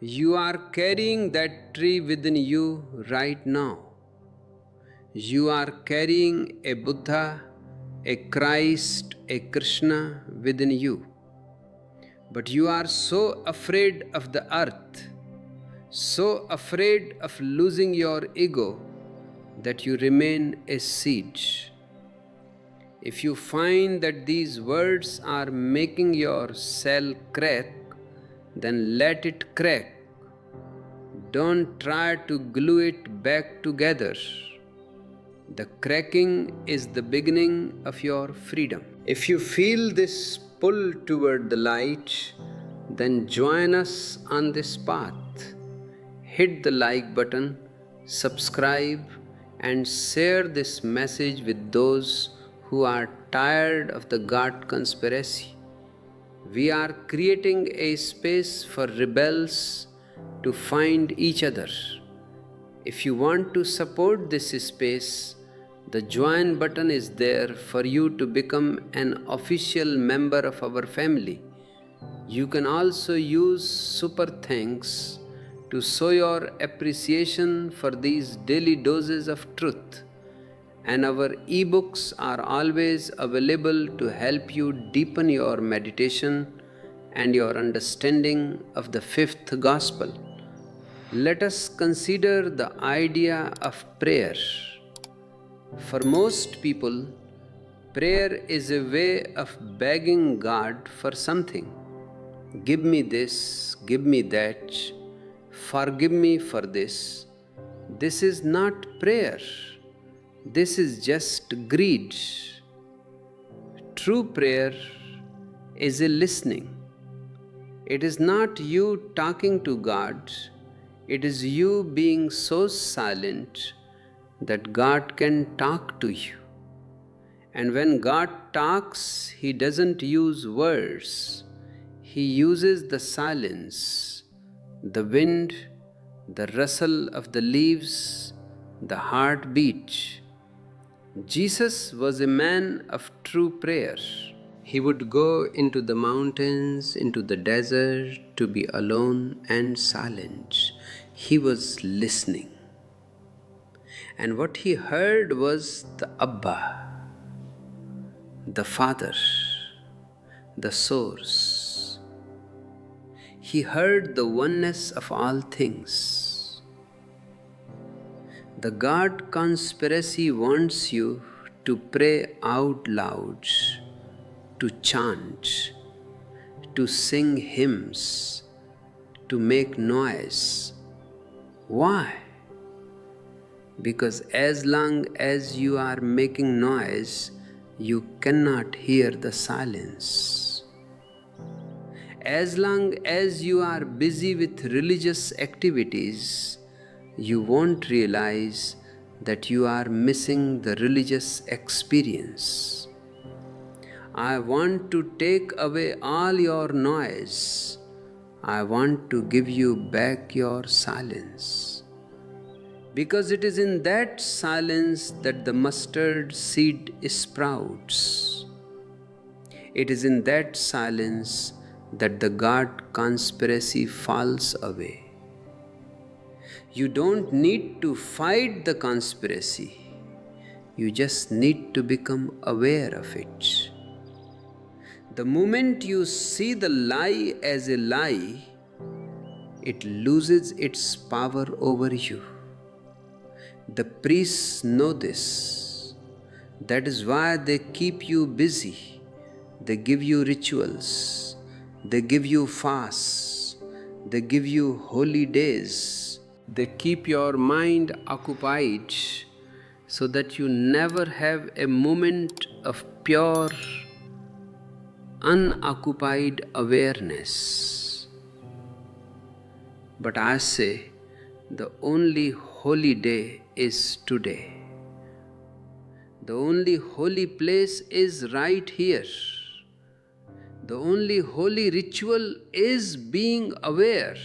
You are carrying that tree within you right now. You are carrying a Buddha, a Christ, a Krishna within you. But you are so afraid of the earth, so afraid of losing your ego, that you remain a seed. If you find that these words are making your cell crack, then let it crack. Don't try to glue it back together. The cracking is the beginning of your freedom. If you feel this pull toward the light, then join us on this path. Hit the like button, subscribe, and share this message with those who are tired of the God conspiracy. We are creating a space for rebels to find each other. If you want to support this space, the join button is there for you to become an official member of our family. You can also use super thanks to show your appreciation for these daily doses of truth. And our ebooks are always available to help you deepen your meditation and your understanding of the fifth gospel. Let us consider the idea of prayer. For most people, prayer is a way of begging God for something. Give me this, give me that, forgive me for this. This is not prayer. This is just greed. True prayer is a listening. It is not you talking to God. It is you being so silent that God can talk to you. And when God talks, He doesn't use words. He uses the silence, the wind, the rustle of the leaves, the heartbeat. Jesus was a man of true prayer. He would go into the mountains, into the desert to be alone and silent. He was listening. And what he heard was the Abba, the Father, the Source. He heard the oneness of all things. The God conspiracy wants you to pray out loud, to chant, to sing hymns, to make noise. Why? Because as long as you are making noise, you cannot hear the silence. As long as you are busy with religious activities, you won't realize that you are missing the religious experience. I want to take away all your noise. I want to give you back your silence. Because it is in that silence that the mustard seed sprouts. It is in that silence that the God conspiracy falls away. You don't need to fight the conspiracy. You just need to become aware of it. The moment you see the lie as a lie, it loses its power over you. The priests know this. That is why they keep you busy. They give you rituals. They give you fasts. They give you holy days. They keep your mind occupied so that you never have a moment of pure, unoccupied awareness. But I say, the only holy day is today. The only holy place is right here. The only holy ritual is being aware.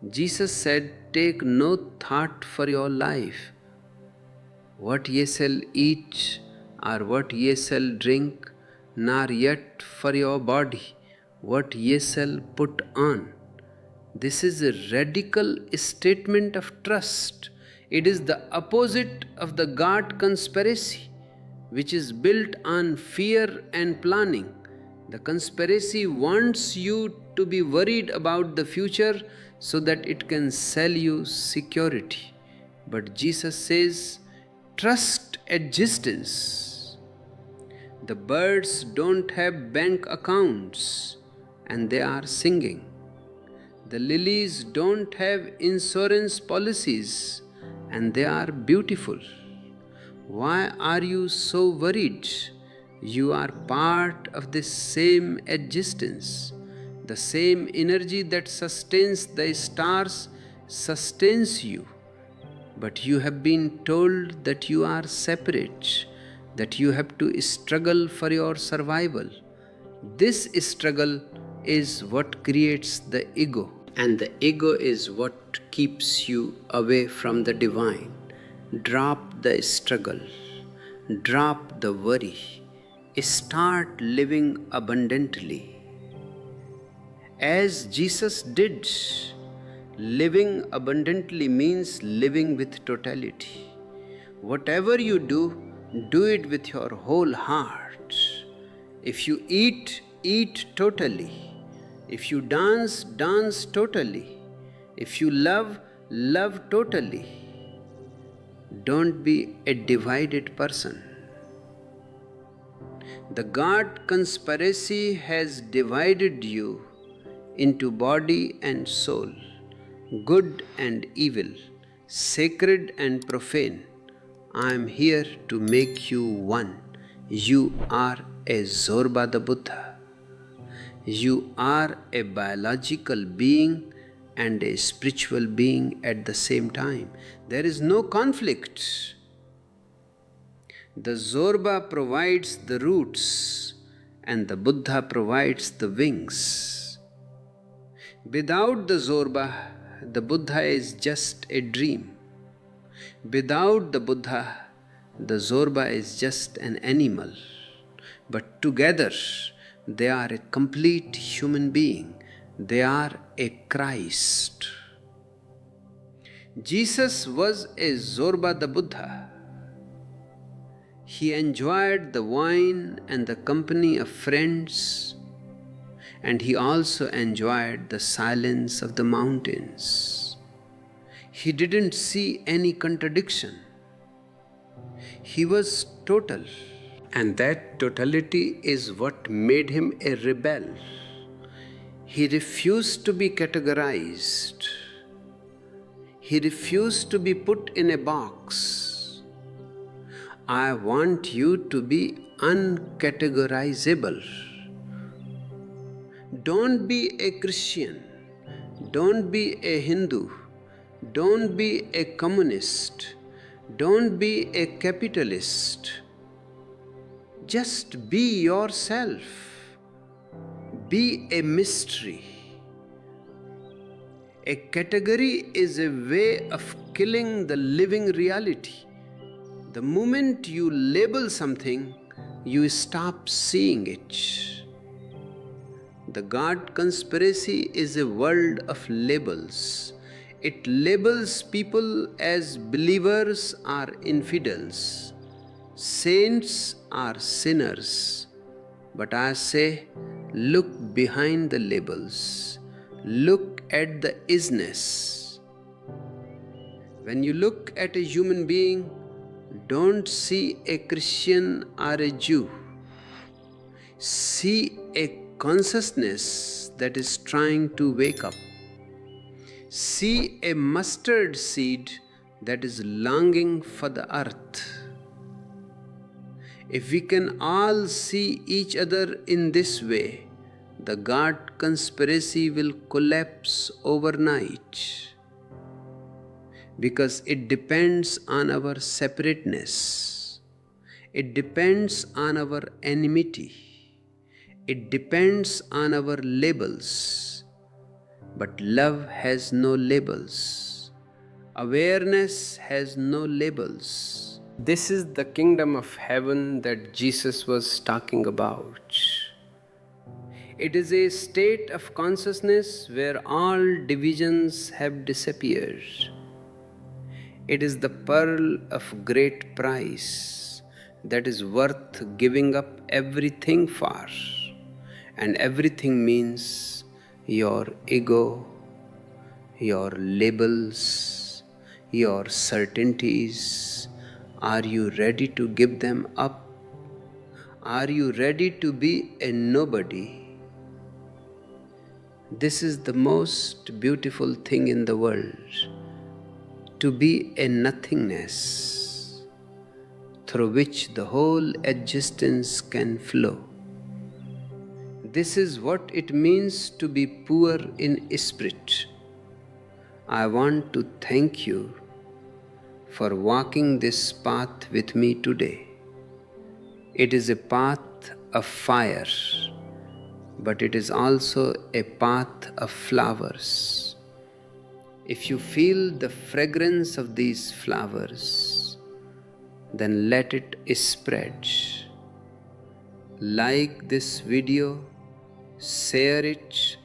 Jesus said, take no thought for your life, what ye shall eat or what ye shall drink, nor yet for your body, what ye shall put on. This is a radical statement of trust. It is the opposite of the God conspiracy, which is built on fear and planning. The conspiracy wants you to be worried about the future so that it can sell you security. But Jesus says, trust existence. The birds don't have bank accounts and they are singing. The lilies don't have insurance policies and they are beautiful. Why are you so worried? You are part of this same existence. The same energy that sustains the stars sustains you. But you have been told that you are separate, that you have to struggle for your survival. This struggle is what creates the ego. And the ego is what keeps you away from the divine. Drop the struggle. Drop the worry. Start living abundantly. As Jesus did, living abundantly means living with totality. Whatever you do, do it with your whole heart. If you eat, eat totally. If you dance, dance totally. If you love, love totally. Don't be a divided person. The God conspiracy has divided you into body and soul, good and evil, sacred and profane. I am here to make you one. You are a Zorba the Buddha. You are a biological being and a spiritual being at the same time. There is no conflict. The Zorba provides the roots and the Buddha provides the wings. Without the Zorba, the Buddha is just a dream. Without the Buddha, the Zorba is just an animal. but together they are a complete human being. They are a Christ. Jesus was a Zorba the Buddha. He enjoyed the wine and the company of friends, and he also enjoyed the silence of the mountains. He didn't see any contradiction. He was total, and that totality is what made him a rebel. He refused to be categorized. He refused to be put in a box. I want you to be uncategorizable. Don't be a Christian. Don't be a Hindu. Don't be a communist. Don't be a capitalist. Just be yourself. Be a mystery. A category is a way of killing the living reality. The moment you label something, you stop seeing it. The God conspiracy is a world of labels. It labels people as believers or infidels, saints are sinners. But I say, look behind the labels. Look at the isness. When you look at a human being, don't see a Christian or a Jew. See a consciousness that is trying to wake up. See a mustard seed that is longing for the earth. If we can all see each other in this way, the God conspiracy will collapse overnight, because it depends on our separateness. It depends on our enmity. It depends on our labels. But love has no labels. Awareness has no labels. This is the kingdom of heaven that Jesus was talking about. It is a state of consciousness where all divisions have disappeared. It is the pearl of great price that is worth giving up everything for. And everything means your ego, your labels, your certainties. Are you ready to give them up? Are you ready to be a nobody? This is the most beautiful thing in the world, to be a nothingness through which the whole existence can flow. This is what it means to be poor in spirit. I want to thank you for walking this path with me today. It is a path of fire, but it is also a path of flowers. If you feel the fragrance of these flowers, then let it spread. Like this video, share it,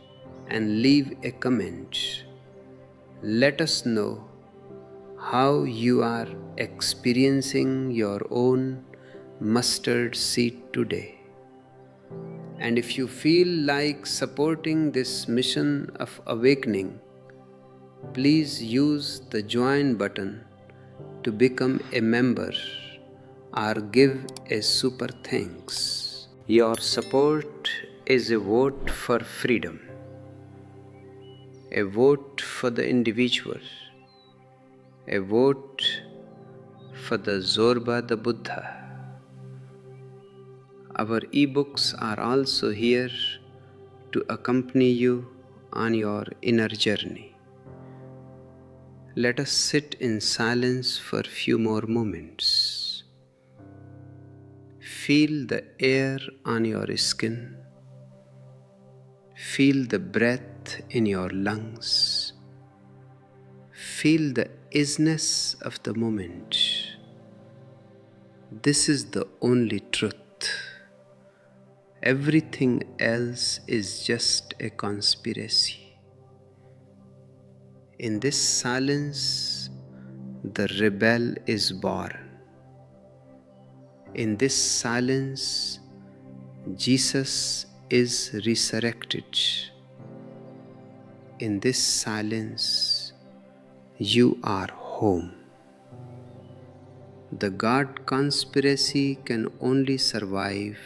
and leave a comment. Let us know how you are experiencing your own mustard seed today. And if you feel like supporting this mission of awakening, please use the join button to become a member or give a super thanks. Your support is a vote for freedom, a vote for the individual, a vote for the Zorba the Buddha. Our ebooks are also here to accompany you on your inner journey. Let us sit in silence for a few more moments. Feel the air on your skin. Feel the breath in your lungs. Feel the isness of the moment. This is the only truth. Everything else is just a conspiracy. In this silence, the rebel is born. In this silence, Jesus is resurrected. In this silence, you are home. The God conspiracy can only survive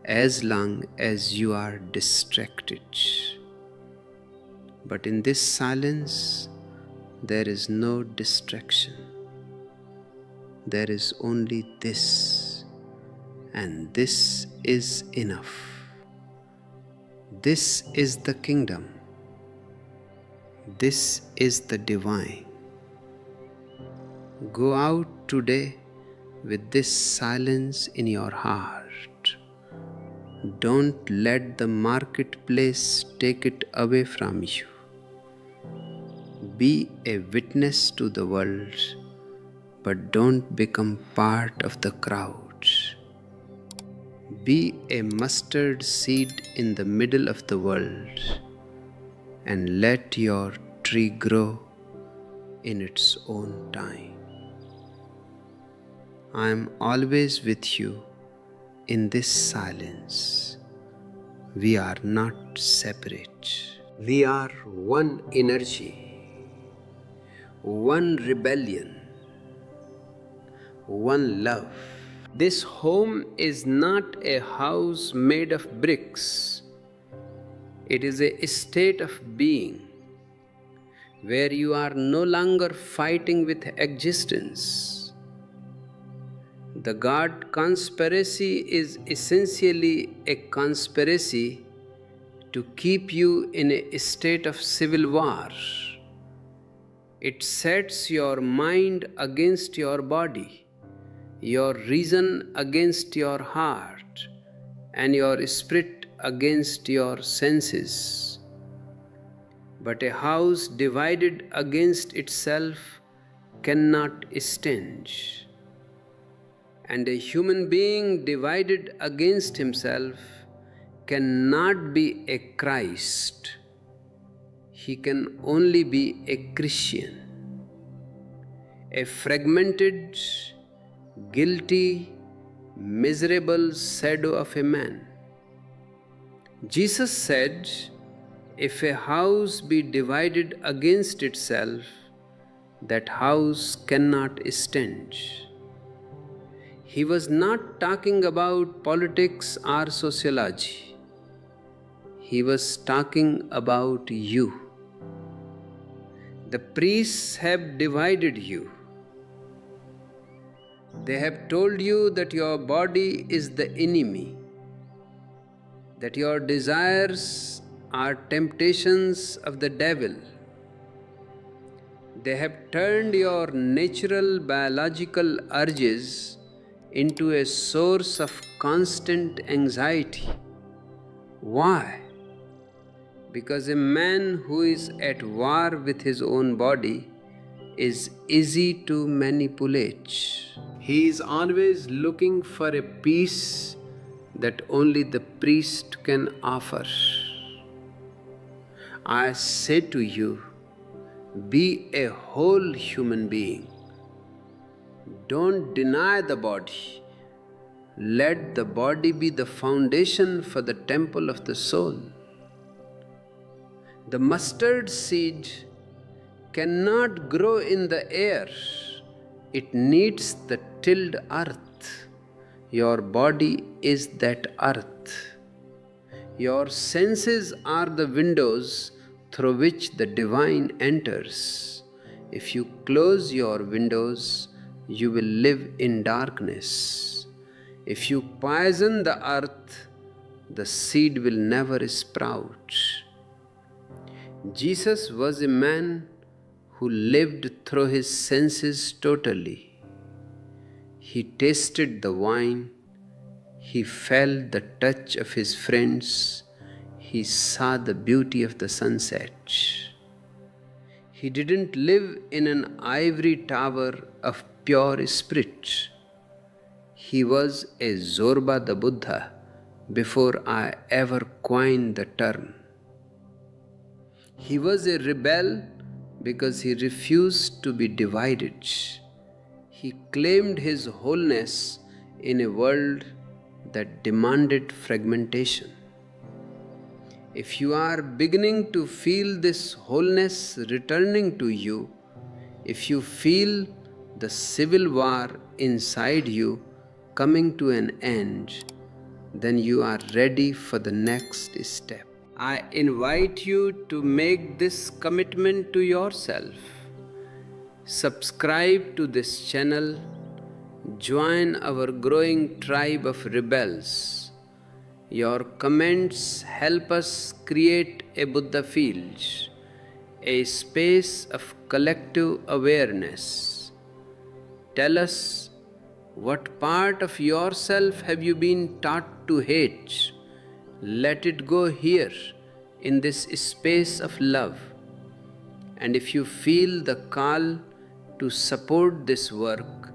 as long as you are distracted. But in this silence, there is no distraction. There is only this, and this is enough. This is the kingdom. This is the divine. Go out today with this silence in your heart. Don't let the marketplace take it away from you. Be a witness to the world, but don't become part of the crowd. Be a mustard seed in the middle of the world, and let your tree grow in its own time. I am always with you in this silence. We are not separate. We are one energy, one rebellion, one love. This home is not a house made of bricks. It is a state of being where you are no longer fighting with existence. The God conspiracy is essentially a conspiracy to keep you in a state of civil war. It sets your mind against your body, your reason against your heart, and your spirit against your senses. But a house divided against itself cannot stand. And a human being divided against himself cannot be a Christ. He can only be a Christian. A fragmented, guilty, miserable shadow of a man. Jesus said, if a house be divided against itself, that house cannot stand. He was not talking about politics or sociology. He was talking about you. The priests have divided you. They have told you that your body is the enemy, that your desires are temptations of the devil. They have turned your natural biological urges into a source of constant anxiety. Why? Because a man who is at war with his own body is easy to manipulate. He is always looking for a peace that only the priest can offer. I say to you, be a whole human being. Don't deny the body. Let the body be the foundation for the temple of the soul. The mustard seed cannot grow in the air. It needs the tilled earth. Your body is that earth. Your senses are the windows through which the divine enters. If you close your windows, you will live in darkness. If you poison the earth, the seed will never sprout. Jesus was a man who lived through his senses totally. He tasted the wine, he felt the touch of his friends, he saw the beauty of the sunset. He didn't live in an ivory tower of pure spirit. He was a Zorba the Buddha before I ever coined the term. He was a rebel because he refused to be divided. He claimed his wholeness in a world that demanded fragmentation. If you are beginning to feel this wholeness returning to you, if you feel the civil war inside you coming to an end, then you are ready for the next step. I invite you to make this commitment to yourself. Subscribe to this channel. Join our growing tribe of rebels. Your comments help us create a Buddha field, a space of collective awareness. Tell us, what part of yourself have you been taught to hate? Let it go here in this space of love. And if you feel the call to support this work,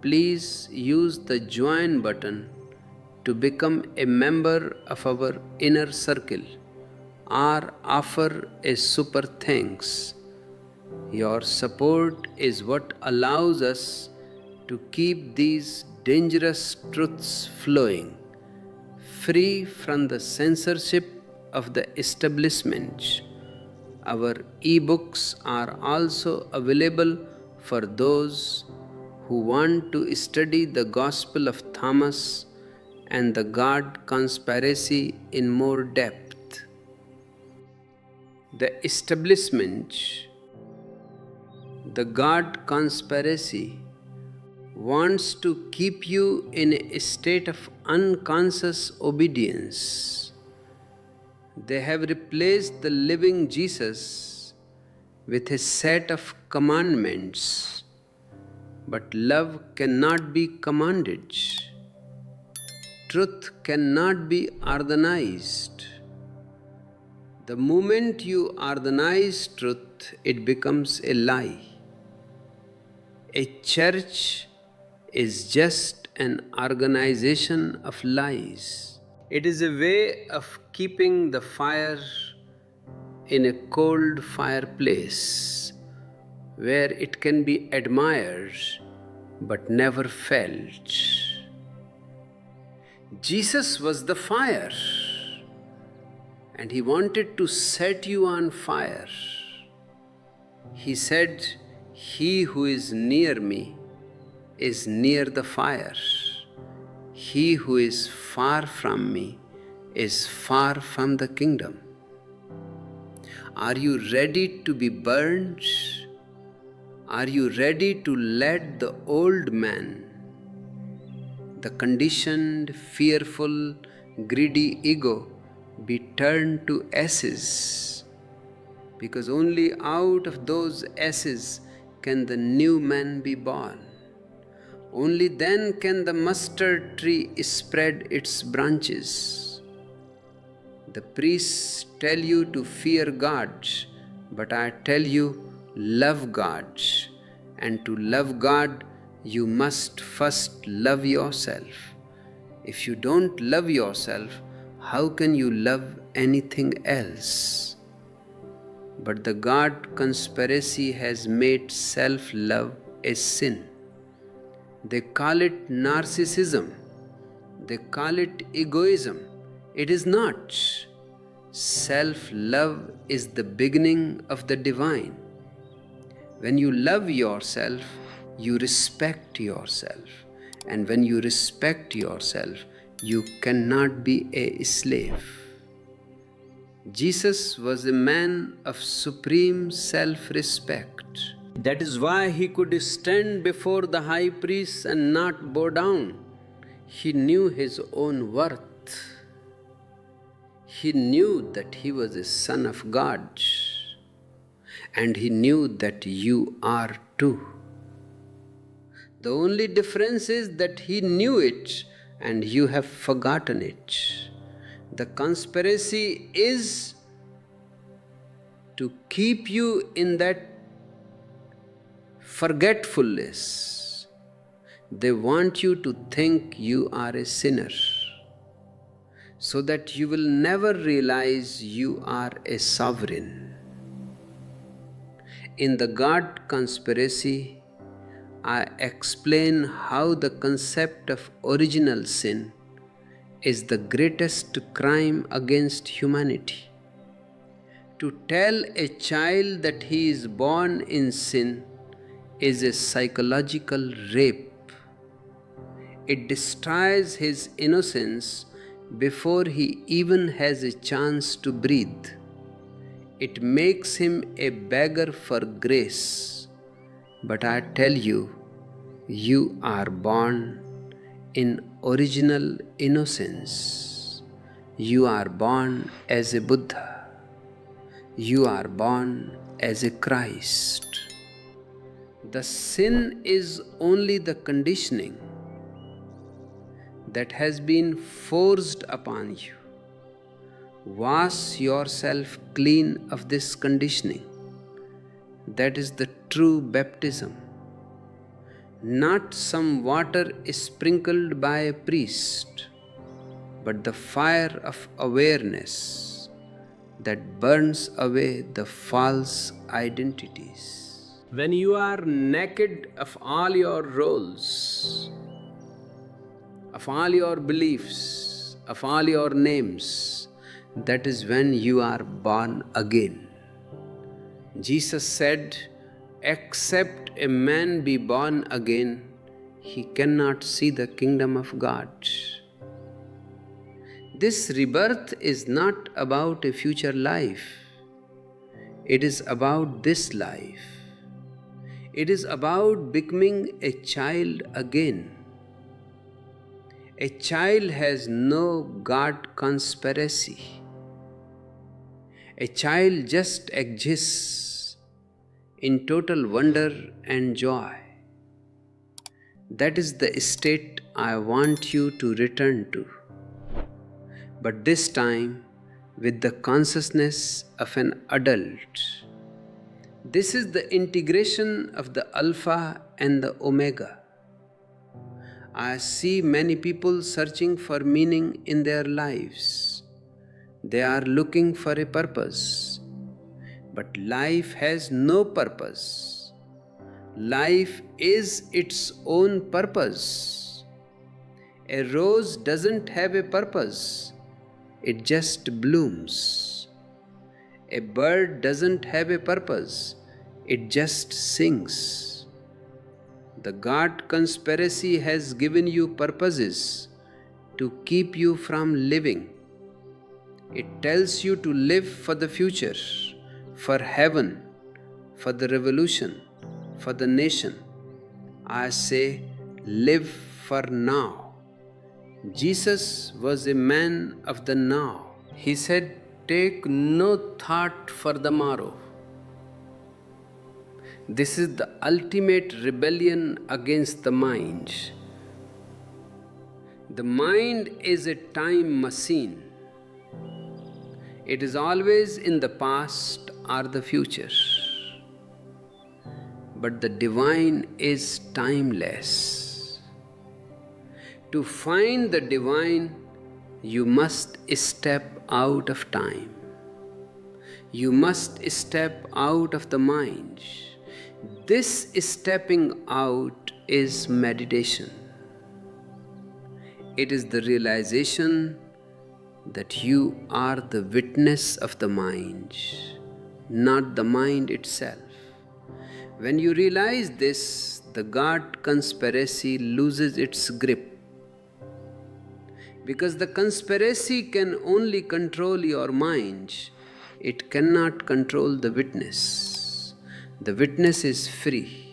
please use the join button to become a member of our inner circle or offer a super thanks. Your support is what allows us to keep these dangerous truths flowing, free from the censorship of the establishment. Our e-books are also available for those who want to study the Gospel of Thomas and the God conspiracy in more depth. The establishment, the God conspiracy, wants to keep you in a state of unconscious obedience. They have replaced the living Jesus with a set of commandments, but love cannot be commanded. Truth cannot be organized. The moment you organize truth, it becomes a lie. A church is just an organization of lies. It is a way of keeping the fire in a cold fireplace where it can be admired but never felt. Jesus was the fire, and he wanted to set you on fire. He said, "He who is near me is near the fire. He who is far from me is far from the kingdom." Are you ready to be burned? Are you ready to let the old man, the conditioned, fearful, greedy ego, be turned to ashes? Because only out of those ashes can the new man be born. Only then can the mustard tree spread its branches. The priests tell you to fear God, but I tell you, love God. And to love God, you must first love yourself. If you don't love yourself, how can you love anything else? But the God conspiracy has made self-love a sin. They call it narcissism. They call it egoism. It is not. Self-love is the beginning of the divine. When you love yourself, you respect yourself. And when you respect yourself, you cannot be a slave. Jesus was a man of supreme self-respect. That is why he could stand before the high priest and not bow down. He knew his own worth. He knew that he was a son of God. And he knew that you are too. The only difference is that he knew it and you have forgotten it. The conspiracy is to keep you in that forgetfulness. They want you to think you are a sinner. so that you will never realize you are a sovereign. In the God Conspiracy, I explain how the concept of original sin is the greatest crime against humanity. To tell a child that he is born in sin is a psychological rape. It destroys his innocence before he even has a chance to breathe. It makes him a beggar for grace. But I tell you, you are born in original innocence. You are born as a Buddha. You are born as a Christ. The sin is only the conditioning that has been forced upon you. Wash yourself clean of this conditioning. That is the true baptism. Not some water sprinkled by a priest, but the fire of awareness that burns away the false identities. When you are naked of all your roles, of all your beliefs, of all your names, that is when you are born again. Jesus said, except a man be born again, he cannot see the kingdom of God. This rebirth is not about a future life. It is about this life. It is about becoming a child again. A child has no God conspiracy. A child just exists in total wonder and joy. That is the state I want you to return to. But this time with the consciousness of an adult. This is the integration of the Alpha and the Omega. I see many people searching for meaning in their lives. They are looking for a purpose. But life has no purpose. Life is its own purpose. A rose doesn't have a purpose. It just blooms. A bird doesn't have a purpose. It just sings. The God conspiracy has given you purposes to keep you from living. It tells you to live for the future, for heaven, for the revolution, for the nation. I say, live for now. Jesus was a man of the now. He said, take no thought for the morrow. This is the ultimate rebellion against the mind. The mind is a time machine. It is always in the past or the future. But the divine is timeless. To find the divine, you must step out of time. You must step out of the mind. This stepping out is meditation. It is the realization that you are the witness of the mind, not the mind itself. When you realize this, the God conspiracy loses its grip. Because the conspiracy can only control your mind, it cannot control the witness. The witness is free.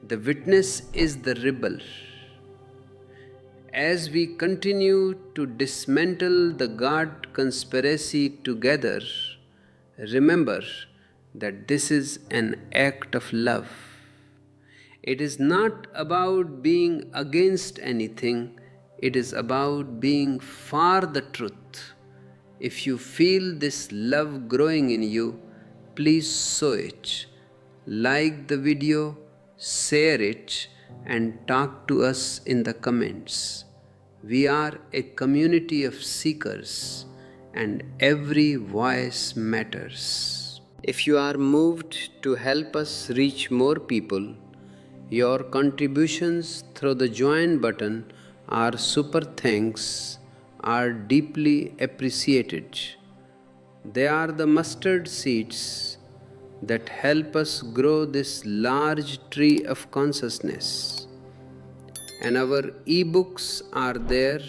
The witness is the rebel. As we continue to dismantle the God conspiracy together, remember that this is an act of love. It is not about being against anything, it is about being for the truth. If you feel this love growing in you, please sow it. Like the video, share it, and talk to us in the comments. We are a community of seekers, and every voice matters. If you are moved to help us reach more people, your contributions through the join button or super thanks are deeply appreciated. They are the mustard seeds that help us grow this large tree of consciousness. And our ebooks are there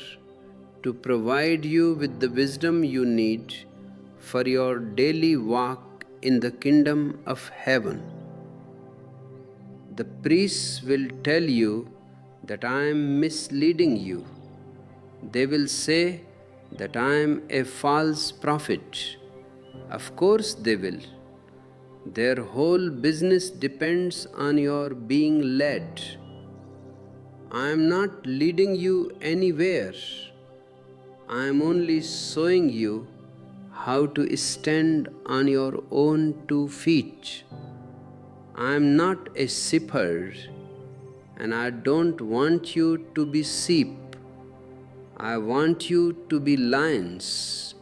to provide you with the wisdom you need for your daily walk in the kingdom of heaven. The priests will tell you that I am misleading you. They will say that I am a false prophet. Of course they will. Their whole business depends on your being led. I am not leading you anywhere. I am only showing you how to stand on your own 2 feet. I am not a shepherd, and I don't want you to be sheep. I want you to be lions.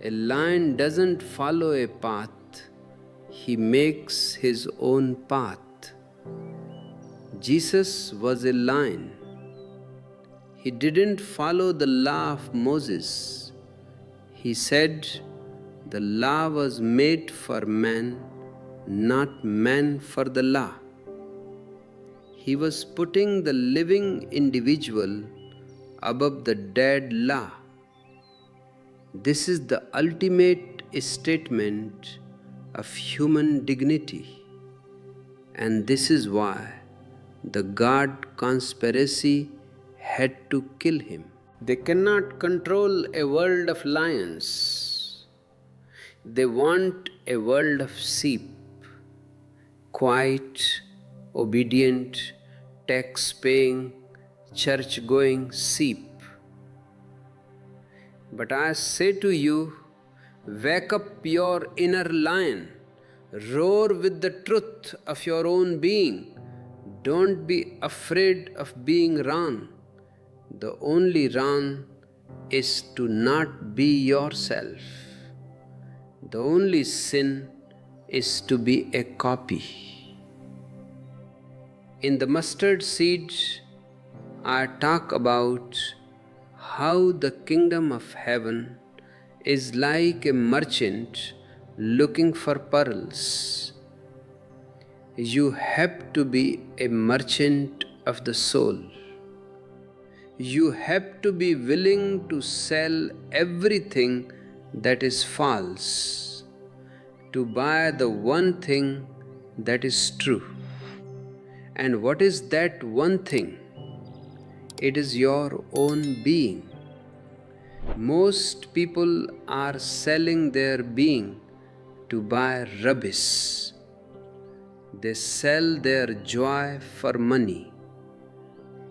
A lion doesn't follow a path, he makes his own path. Jesus was a lion. He didn't follow the law of Moses. He said, the law was made for man, not man for the law. He was putting the living individual above the dead law. This is the ultimate statement of human dignity. And this is why the God conspiracy had to kill him. They cannot control a world of lions. They want a world of sheep, quiet, obedient, tax-paying, church-going sheep. But I say to you, wake up your inner lion, roar with the truth of your own being. Don't be afraid of being wrong. The only wrong is to not be yourself. The only sin is to be a copy. In the mustard seeds, I talk about how the kingdom of heaven is like a merchant looking for pearls. You have to be a merchant of the soul. You have to be willing to sell everything that is false to buy the one thing that is true. And what is that one thing? It is your own being. Most people are selling their being to buy rubbish. They sell their joy for money.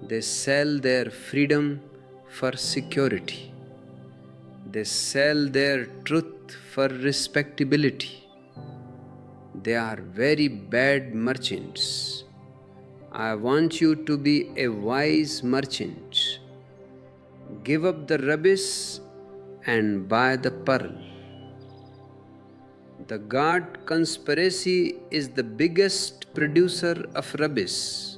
They sell their freedom for security. They sell their truth for respectability. They are very bad merchants. I want you to be a wise merchant. Give up the rubbish and buy the pearl. The God conspiracy is the biggest producer of rubbish.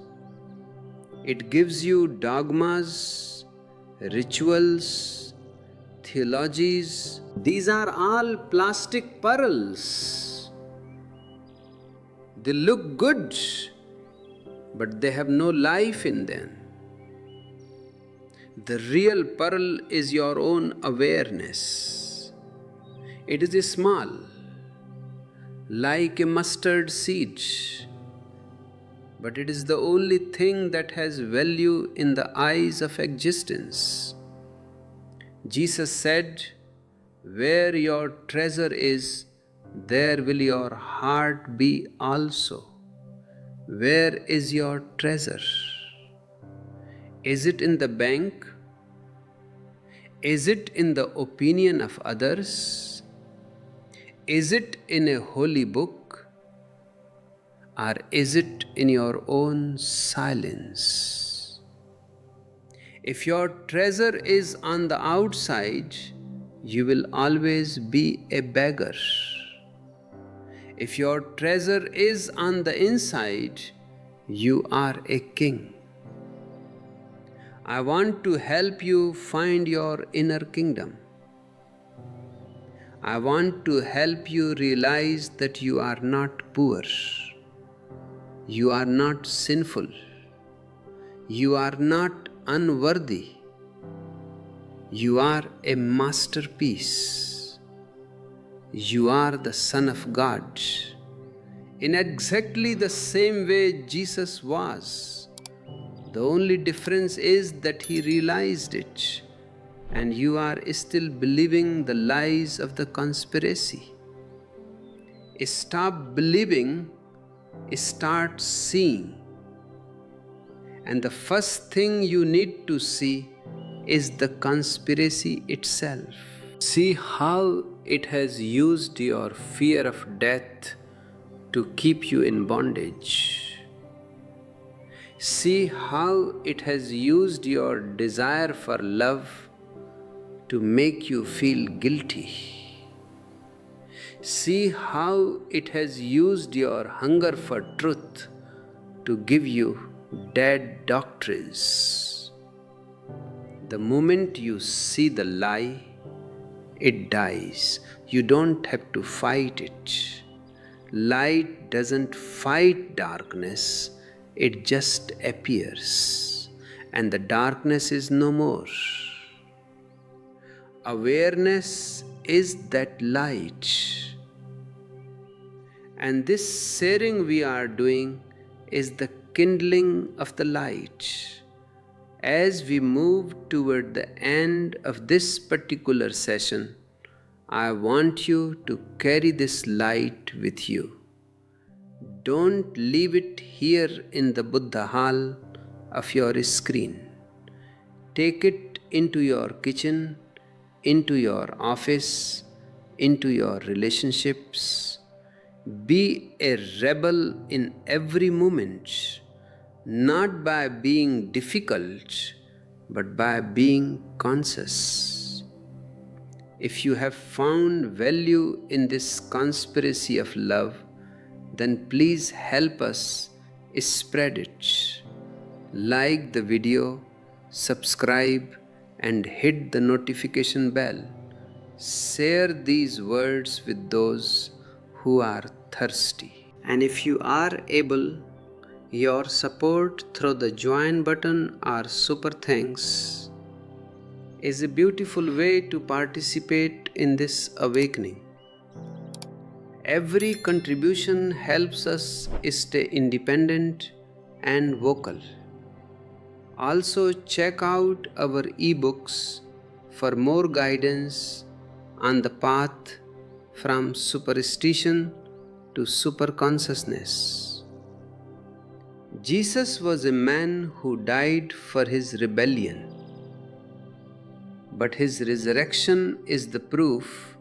It gives you dogmas, rituals, theologies. These are all plastic pearls. They look good, but they have no life in them. The real pearl is your own awareness. It is small, like a mustard seed, but it is the only thing that has value in the eyes of existence. Jesus said, where your treasure is, there will your heart be also. Where is your treasure? Is it in the bank? Is it in the opinion of others? Is it in a holy book? Or is it in your own silence? If your treasure is on the outside, you will always be a beggar. If your treasure is on the inside, you are a king. I want to help you find your inner kingdom. I want to help you realize that you are not poor. You are not sinful. You are not unworthy. You are a masterpiece. You are the Son of God. In exactly the same way Jesus was. The only difference is that he realized it, and you are still believing the lies of the conspiracy. Stop believing, start seeing. And the first thing you need to see is the conspiracy itself. See how it has used your fear of death to keep you in bondage. See how it has used your desire for love to make you feel guilty. See how it has used your hunger for truth to give you dead doctrines. The moment you see the lie, it dies. You don't have to fight it. Light doesn't fight darkness, it just appears, and the darkness is no more. Awareness is that light. And this sharing we are doing is the kindling of the light. As we move toward the end of this particular session, I want you to carry this light with you. Don't leave it here in the Buddha hall of your screen. Take it into your kitchen, into your office, into your relationships. Be a rebel in every moment, not by being difficult, but by being conscious. If you have found value in this conspiracy of love, then please help us spread it. Like the video, subscribe, and hit the notification bell. Share these words with those who are thirsty. And if you are able, your support through the join button or super thanks is a beautiful way to participate in this awakening. Every contribution helps us stay independent and vocal. Also, check out our ebooks for more guidance on the path from superstition to super consciousness. Jesus was a man who died for his rebellion, but his resurrection is the proof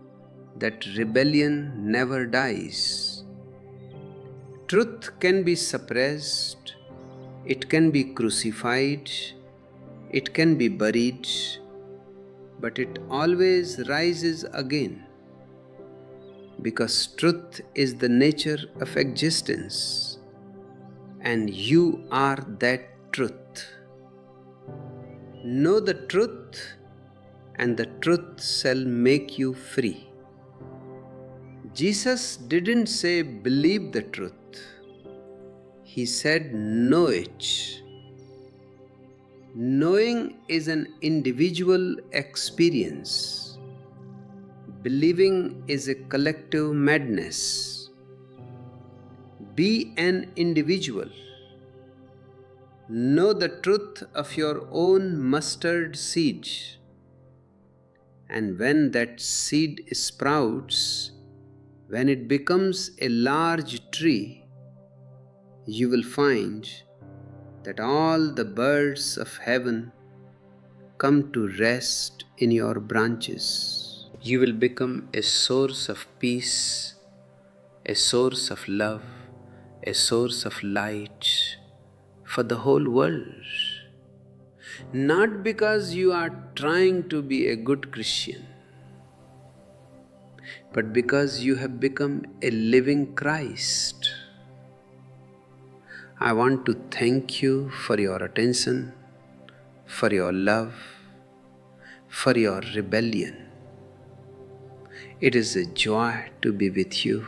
that rebellion never dies. Truth can be suppressed, it can be crucified, it can be buried, but it always rises again, because truth is the nature of existence, and you are that truth. Know the truth, and the truth shall make you free. Jesus didn't say believe the truth. He said know it. Knowing is an individual experience. Believing is a collective madness. Be an individual. Know the truth of your own mustard seed. And when that seed sprouts, when it becomes a large tree, you will find that all the birds of heaven come to rest in your branches. You will become a source of peace, a source of love, a source of light for the whole world. not because you are trying to be a good Christian, but because you have become a living Christ. I want to thank you for your attention, for your love, for your rebellion. It is a joy to be with you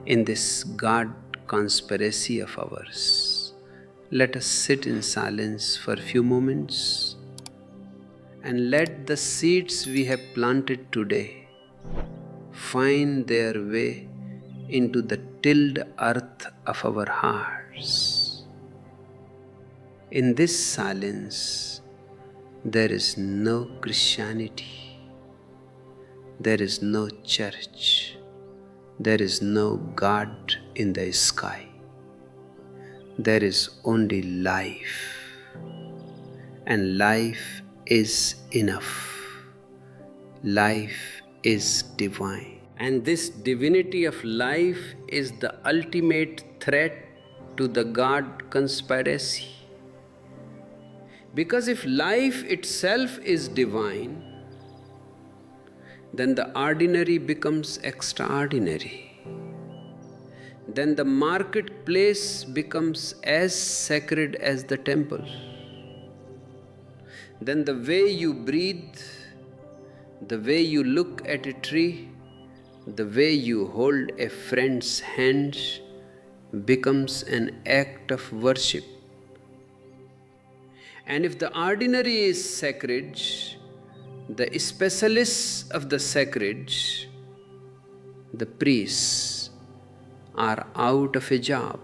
in this God conspiracy of ours. Let us sit in silence for a few moments and let the seeds we have planted today find their way into the tilled earth of our hearts. In this silence, there is no Christianity, there is no church, there is no God in the sky. There is only life, and life is enough. Life is divine. And this divinity of life is the ultimate threat to the God conspiracy. Because if life itself is divine, then the ordinary becomes extraordinary. Then the marketplace becomes as sacred as the temple. Then the way you breathe, the way you look at a tree, the way you hold a friend's hand becomes an act of worship. And if the ordinary is sacred, the specialists of the sacred, the priests, are out of a job.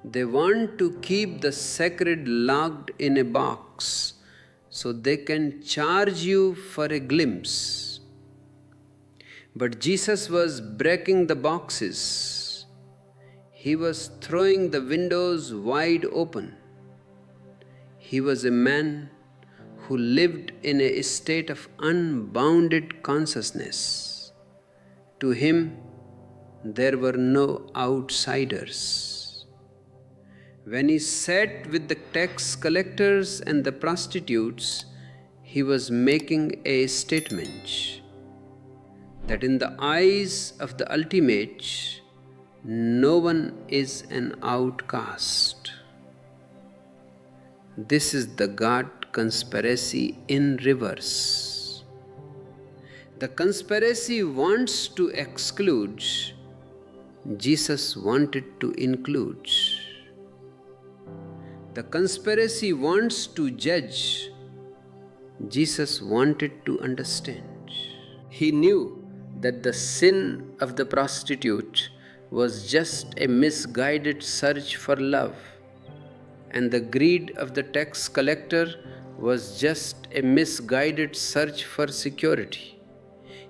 They want to keep the sacred locked in a box so they can charge you for a glimpse. But Jesus was breaking the boxes. He was throwing the windows wide open. He was a man who lived in a state of unbounded consciousness. To him, there were no outsiders. When he sat with the tax collectors and the prostitutes, he was making a statement that in the eyes of the ultimate, no one is an outcast. This is the God conspiracy in reverse. The conspiracy wants to exclude, Jesus wanted to include. The conspiracy wants to judge, Jesus wanted to understand. He knew that the sin of the prostitute was just a misguided search for love, and the greed of the tax collector was just a misguided search for security.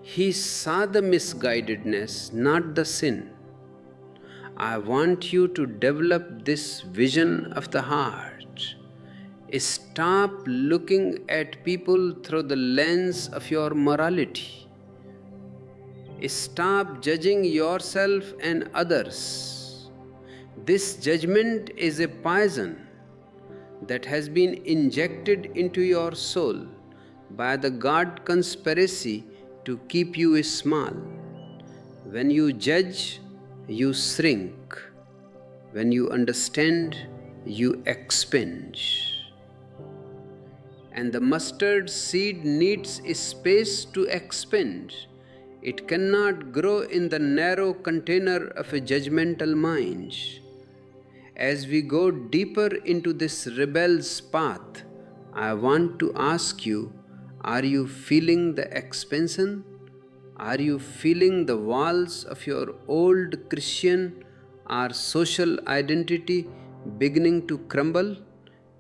He saw the misguidedness, not the sin. I want you to develop this vision of the heart. Stop looking at people through the lens of your morality. Stop judging yourself and others. This judgment is a poison that has been injected into your soul by the God conspiracy to keep you small. When you judge, you shrink. When you understand, you expand. And the mustard seed needs space to expand. It cannot grow in the narrow container of a judgmental mind. As we go deeper into this rebel's path, I want to ask you, are you feeling the expansion? Are you feeling the walls of your old Christian or social identity beginning to crumble?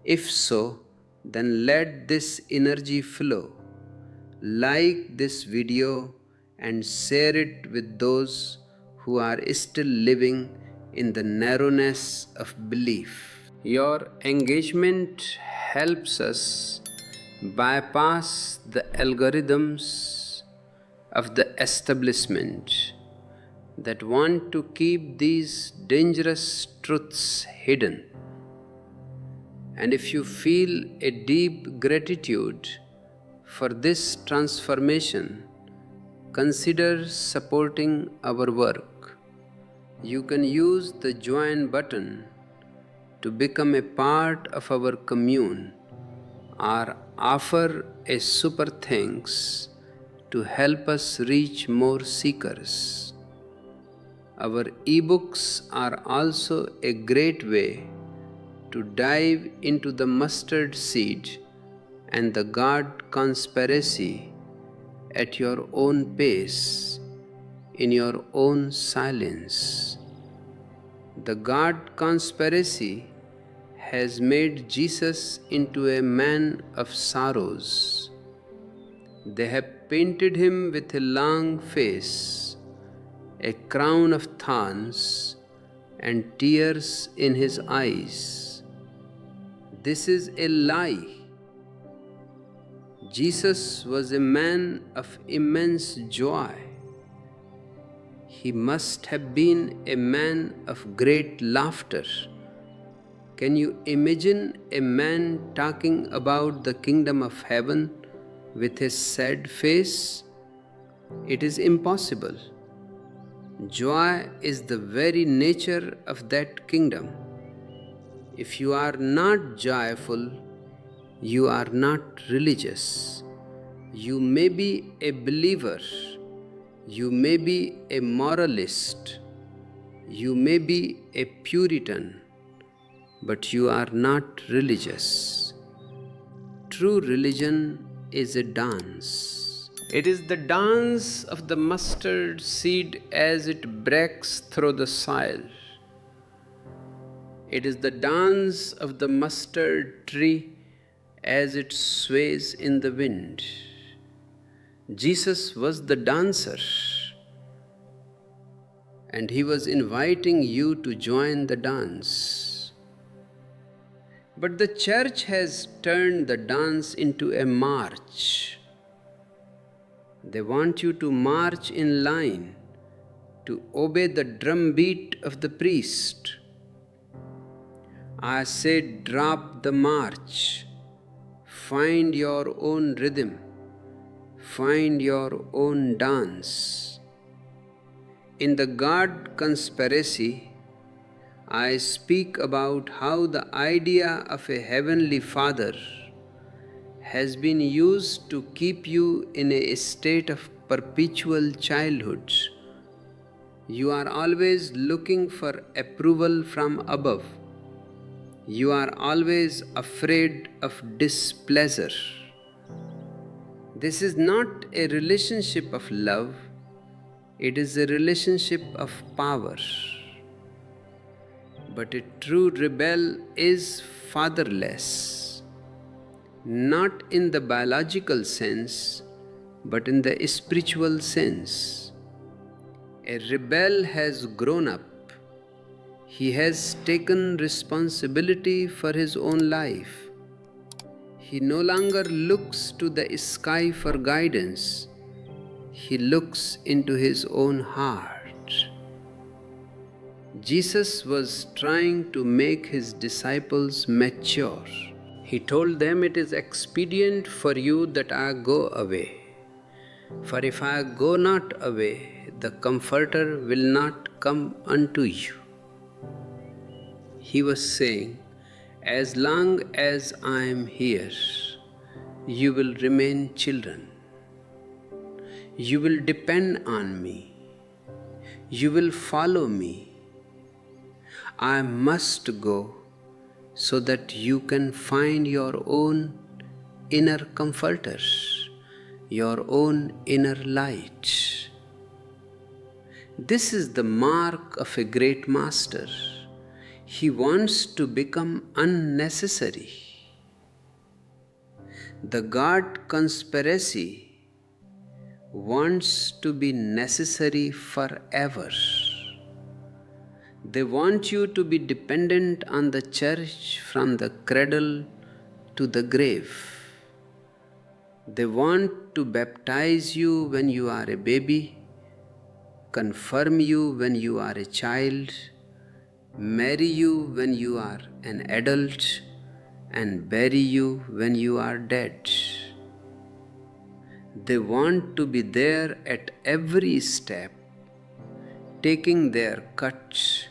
If so, then let this energy flow. Like this video and share it with those who are still living in the narrowness of belief. Your engagement helps us bypass the algorithms of the establishment that want to keep these dangerous truths hidden. And if you feel a deep gratitude for this transformation, consider supporting our work. You can use the join button to become a part of our commune or offer a super thanks to help us reach more seekers. Our ebooks are also a great way to dive into the mustard seed and the God conspiracy at your own pace, in your own silence. The God conspiracy has made Jesus into a man of sorrows. They have painted him with a long face, a crown of thorns, and tears in his eyes. This is a lie. Jesus was a man of immense joy. He must have been a man of great laughter. Can you imagine a man talking about the kingdom of heaven with a sad face? It is impossible. Joy is the very nature of that kingdom. If you are not joyful, you are not religious. You may be a believer. You may be a moralist. You may be a Puritan, but you are not religious. True religion is a dance. It is the dance of the mustard seed as it breaks through the soil. It is the dance of the mustard tree as it sways in the wind. Jesus was the dancer, and he was inviting you to join the dance. But the church has turned the dance into a march. They want you to march in line, to obey the drumbeat of the priest. I say, drop the march. Find your own rhythm. Find your own dance. In the God conspiracy, I speak about how the idea of a heavenly Father has been used to keep you in a state of perpetual childhood. You are always looking for approval from above. You are always afraid of displeasure. This is not a relationship of love, it is a relationship of power. But a true rebel is fatherless, not in the biological sense, but in the spiritual sense. A rebel has grown up. He has taken responsibility for his own life. He no longer looks to the sky for guidance. He looks into his own heart. Jesus was trying to make his disciples mature. He told them, it is expedient for you that I go away. For if I go not away, the Comforter will not come unto you. He was saying, as long as I am here, you will remain children. You will depend on me. You will follow me. I must go so that you can find your own inner comforter, your own inner light. This is the mark of a great master. He wants to become unnecessary. The God conspiracy wants to be necessary forever. They want you to be dependent on the church from the cradle to the grave. They want to baptize you when you are a baby, confirm you when you are a child, marry you when you are an adult, and bury you when you are dead. They want to be there at every step, taking their cuts,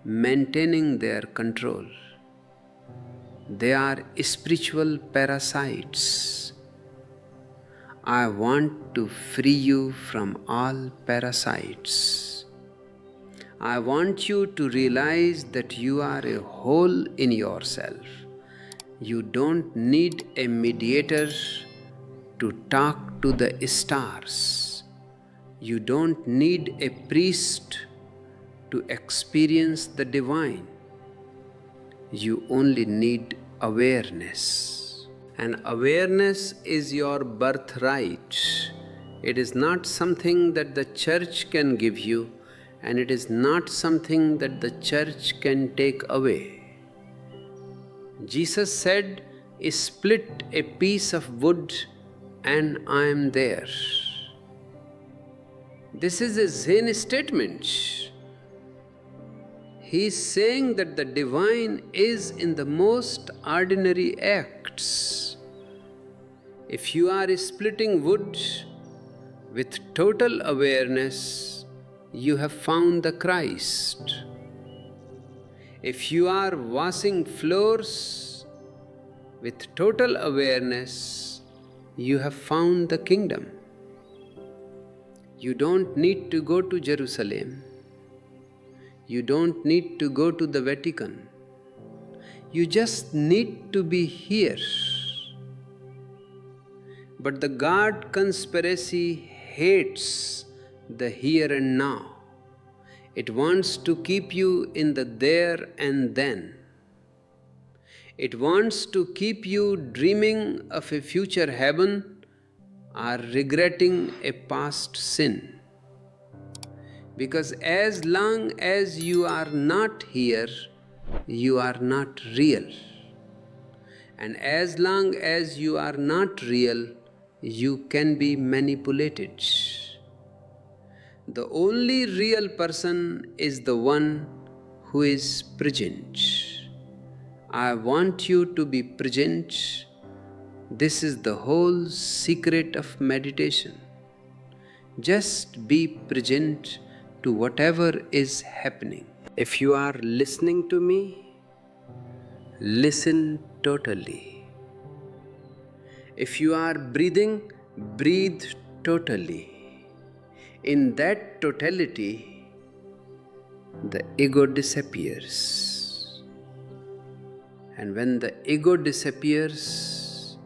maintaining their control. They are spiritual parasites. I want to free you from all parasites. I want you to realize that you are a whole in yourself. You don't need a mediator to talk to the stars. You don't need a priest to experience the divine. You only need awareness. And awareness is your birthright. It is not something that the church can give you, and it is not something that the church can take away. Jesus said, "Split a piece of wood and I am there." This is a Zen statement. He is saying that the divine is in the most ordinary acts. If you are splitting wood with total awareness, you have found the Christ. If you are washing floors with total awareness, you have found the kingdom. You don't need to go to Jerusalem. You don't need to go to the Vatican. You just need to be here. But the God conspiracy hates the here and now. It wants to keep you in the there and then. It wants to keep you dreaming of a future heaven or regretting a past sin. Because as long as you are not here, you are not real. And as long as you are not real, you can be manipulated. The only real person is the one who is present. I want you to be present. This is the whole secret of meditation. Just be present to whatever is happening. If you are listening to me, listen totally. If you are breathing, breathe totally. In that totality, the ego disappears. And when the ego disappears,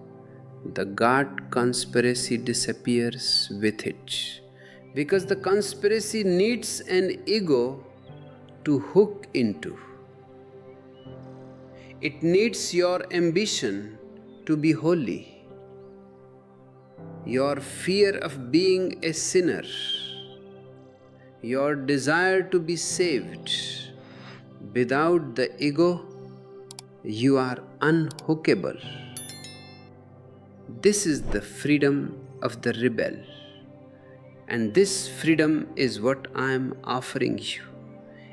the God conspiracy disappears with it. Because the conspiracy needs an ego to hook into. It needs your ambition to be holy, your fear of being a sinner, your desire to be saved. Without the ego, you are unhookable. This is the freedom of the rebel. And this freedom is what I am offering you.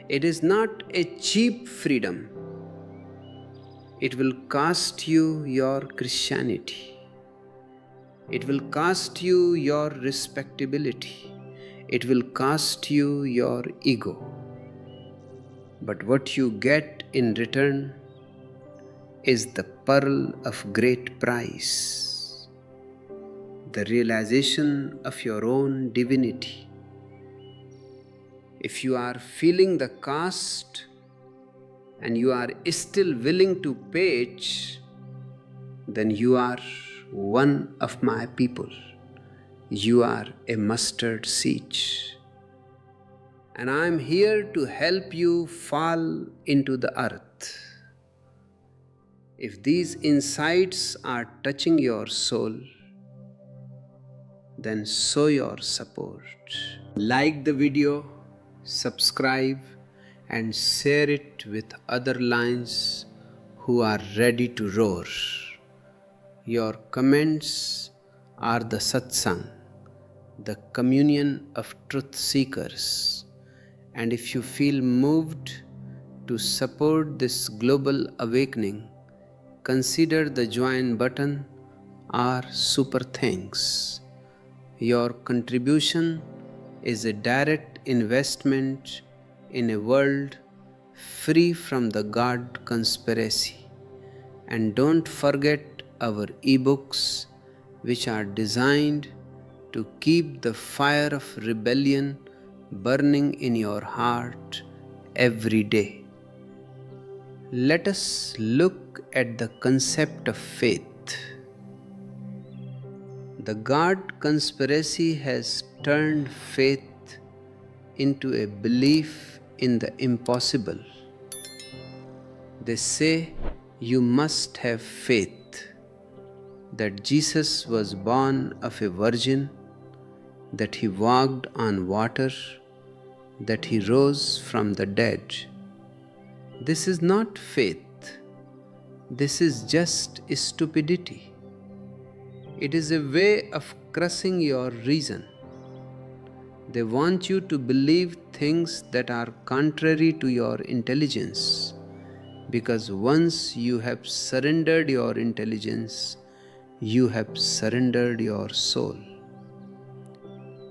It is not a cheap freedom. It will cost you your Christianity. It will cost you your respectability. It will cost you your ego. But what you get in return is the pearl of great price, the realization of your own divinity. If you are feeling the cost and you are still willing to pay it, then you are one of my people. You are a mustard seed. And I am here to help you fall into the earth. If these insights are touching your soul, then show your support. Like the video, subscribe, and share it with other lions who are ready to roar. Your comments are the satsang, the communion of truth seekers. And if you feel moved to support this global awakening, consider the join button or super thanks. Your contribution is a direct investment in a world free from the God conspiracy. And don't forget our ebooks, which are designed to keep the fire of rebellion burning in your heart every day. Let us look at the concept of faith. The God conspiracy has turned faith into a belief in the impossible. They say you must have faith that Jesus was born of a virgin, that he walked on water, that he rose from the dead. This is not faith. This is just stupidity. It is a way of crushing your reason. They want you to believe things that are contrary to your intelligence, because once you have surrendered your intelligence, you have surrendered your soul.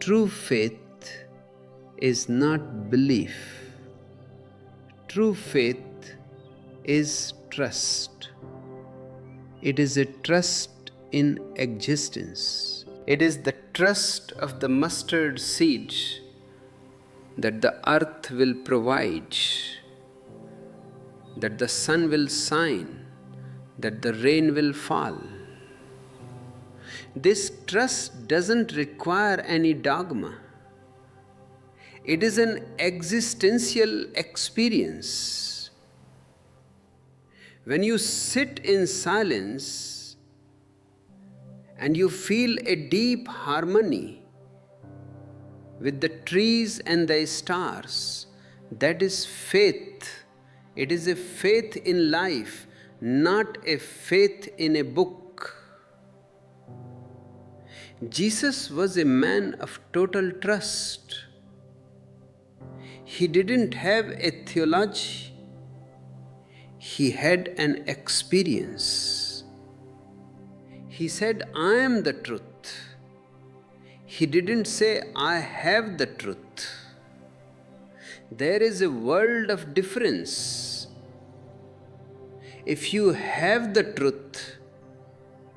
True faith is not belief. True faith is trust. It is a trust in existence. It is the trust of the mustard seed that the earth will provide, that the sun will shine, that the rain will fall. This trust doesn't require any dogma. It is an existential experience. When you sit in silence and you feel a deep harmony with the trees and the stars, that is faith. It is a faith in life, not a faith in a book. Jesus was a man of total trust. He didn't have a theology. He had an experience. He said, I am the truth. He didn't say, I have the truth. There is a world of difference. If you have the truth,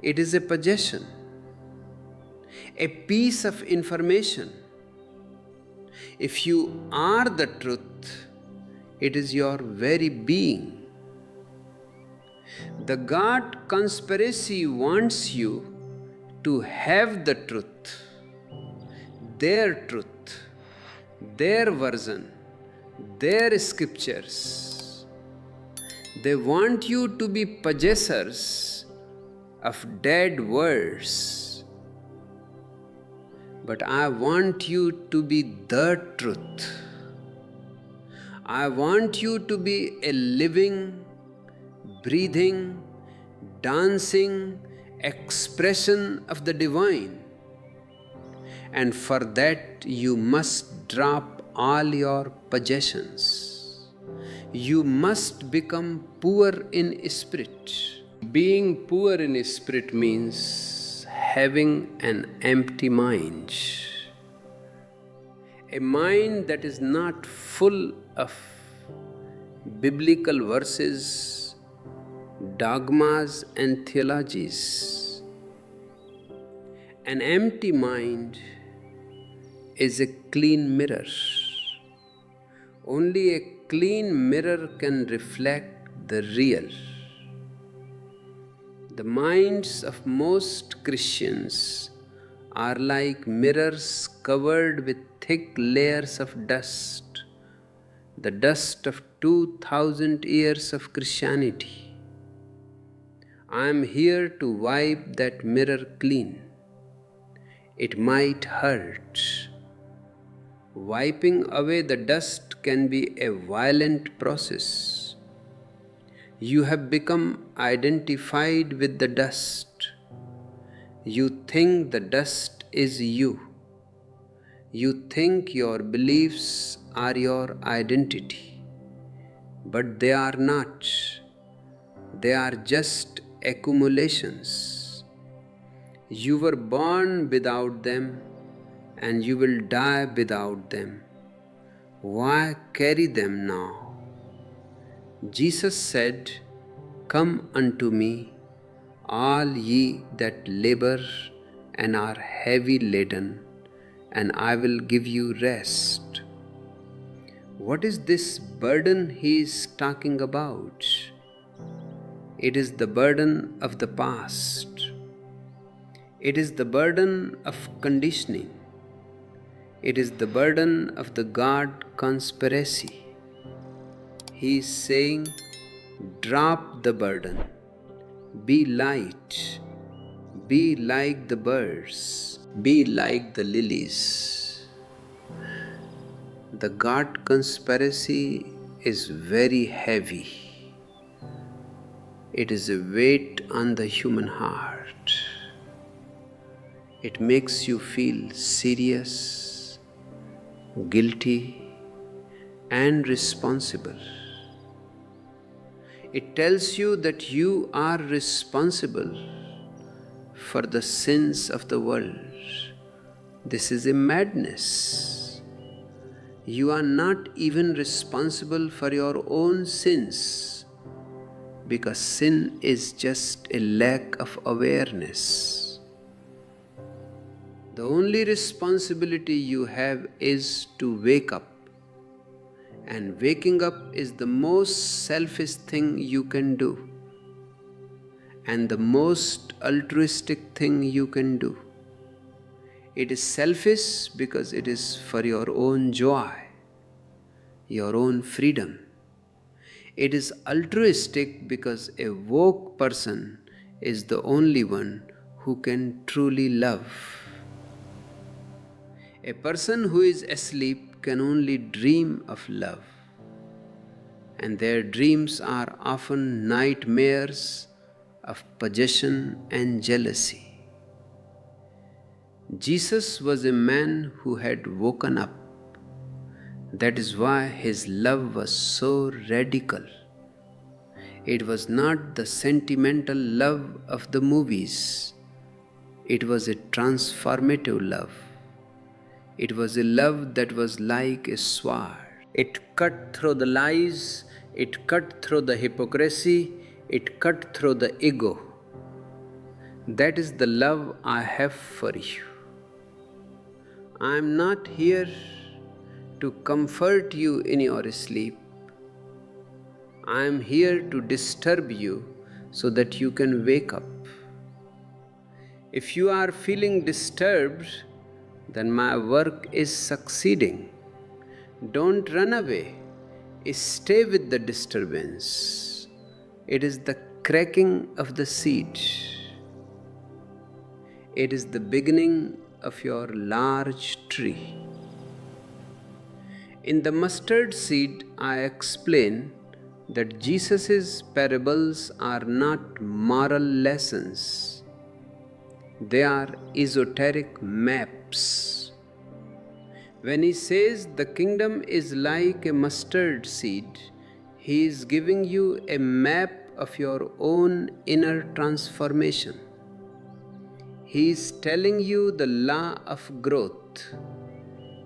it is a possession, a piece of information. If you are the truth, it is your very being. The God conspiracy wants you to have the truth, their version, their scriptures. They want you to be possessors of dead words. But I want you to be the truth. I want you to be a living, breathing, dancing expression of the divine. And for that, you must drop all your possessions. You must become poor in spirit. Being poor in spirit means having an empty mind. A mind that is not full of biblical verses, dogmas, and theologies. An empty mind is a clean mirror. Only a clean mirror can reflect the real. The minds of most Christians are like mirrors covered with thick layers of dust, the dust of 2000 years of Christianity. I am here to wipe that mirror clean. It might hurt. Wiping away the dust can be a violent process. You have become identified with the dust. You think the dust is you. You think your beliefs are your identity. But they are not. They are just accumulations. You were born without them, and you will die without them. Why carry them now? Jesus said, "Come unto me, all ye that labor and are heavy laden, and I will give you rest." What is this burden he is talking about? It is the burden of the past. It is the burden of conditioning. It is the burden of the God conspiracy. He is saying, drop the burden. Be light. Be like the birds. Be like the lilies. The God conspiracy is very heavy. It is a weight on the human heart. It makes you feel serious, guilty, and responsible. It tells you that you are responsible for the sins of the world. This is a madness. You are not even responsible for your own sins, because sin is just a lack of awareness. The only responsibility you have is to wake up. And waking up is the most selfish thing you can do, and the most altruistic thing you can do. It is selfish because it is for your own joy, your own freedom. It is altruistic because a woke person is the only one who can truly love. A person who is asleep can only dream of love, and their dreams are often nightmares of possession and jealousy. Jesus was a man who had woken up. That is why his love was so radical. It was not the sentimental love of the movies. It was a transformative love. It was a love that was like a sword. It cut through the lies, it cut through the hypocrisy, it cut through the ego. That is the love I have for you. I am not here to comfort you in your sleep. I am here to disturb you so that you can wake up. If you are feeling disturbed, then my work is succeeding. Don't run away. Stay with the disturbance. It is the cracking of the seed. It is the beginning of your large tree. In the mustard seed, I explain that Jesus' parables are not moral lessons. They are esoteric maps. When he says the kingdom is like a mustard seed, he is giving you a map of your own inner transformation. He is telling you the law of growth.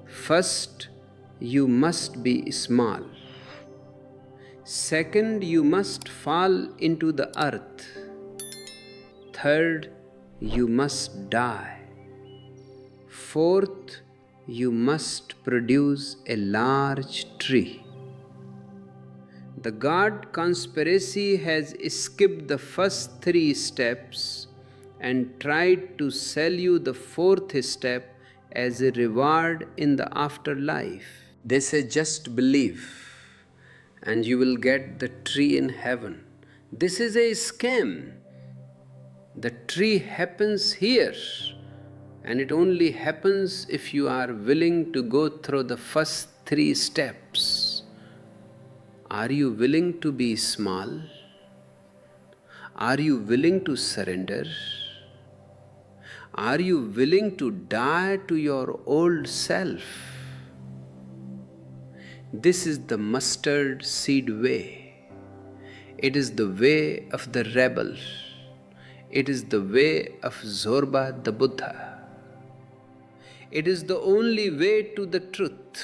First, you must be small. Second, you must fall into the earth. Third, you must die. Fourth, you must produce a large tree. The God conspiracy has skipped the first 3 steps and tried to sell you the 4th step as a reward in the afterlife. They say just believe and you will get the tree in heaven. This is a scam. The tree happens here, and it only happens if you are willing to go through the first 3 steps. Are you willing to be small? Are you willing to surrender? Are you willing to die to your old self? This is the mustard seed way. It is the way of the rebel. It is the way of Zorba the Buddha. It is the only way to the truth.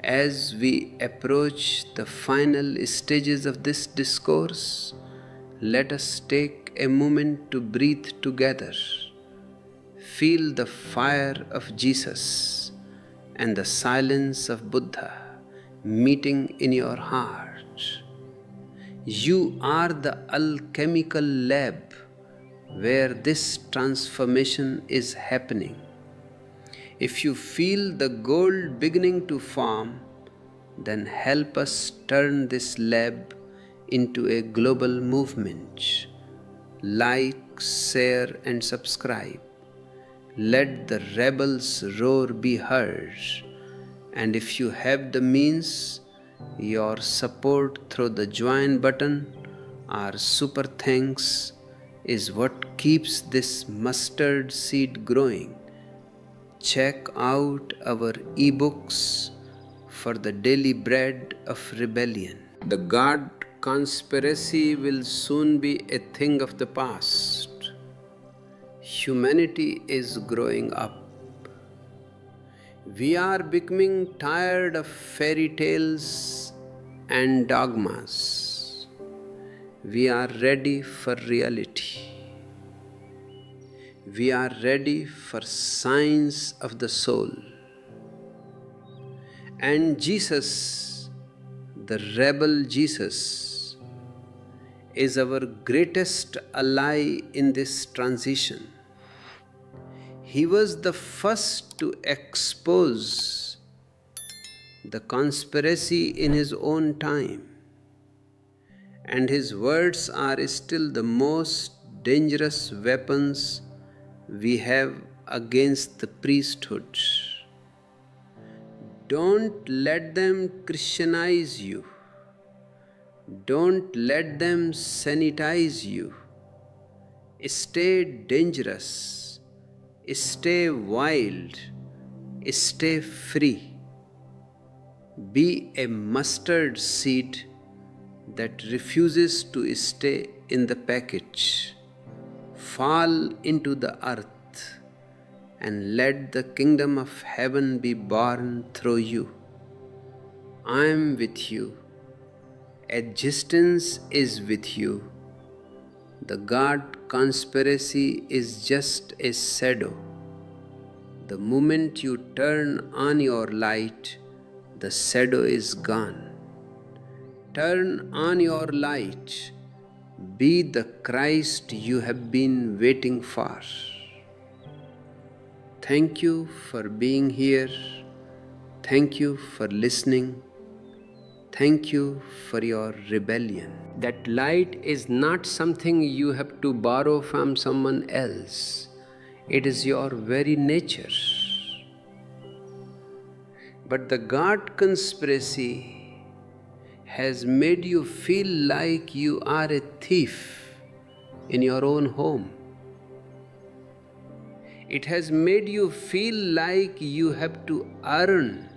As we approach the final stages of this discourse, let us take a moment to breathe together. Feel the fire of Jesus and the silence of Buddha meeting in your heart. You are the alchemical lab where this transformation is happening. If you feel the gold beginning to form, then help us turn this lab into a global movement. Like, share, and subscribe. Let the rebels' roar be heard. And if you have the means, your support through the join button or super thanks is what keeps this mustard seed growing. Check out our ebooks for the daily bread of rebellion. The God conspiracy will soon be a thing of the past. Humanity is growing up. We are becoming tired of fairy tales and dogmas. We are ready for reality. We are ready for science of the soul. And Jesus, the rebel Jesus, is our greatest ally in this transition. He was the first to expose the conspiracy in his own time, and his words are still the most dangerous weapons we have against the priesthood. Don't let them Christianize you. Don't let them sanitize you. Stay dangerous. Stay wild. Stay free. Be a mustard seed that refuses to stay in the package. Fall into the earth and let the kingdom of heaven be born through you. I am with you. Existence is with you. The God conspiracy is just a shadow. The moment you turn on your light, the shadow is gone. Turn on your light. Be the Christ you have been waiting for. Thank you for being here. Thank you for listening. Thank you for your rebellion. That light is not something you have to borrow from someone else. It is your very nature. But the God conspiracy has made you feel like you are a thief in your own home. It has made you feel like you have to earn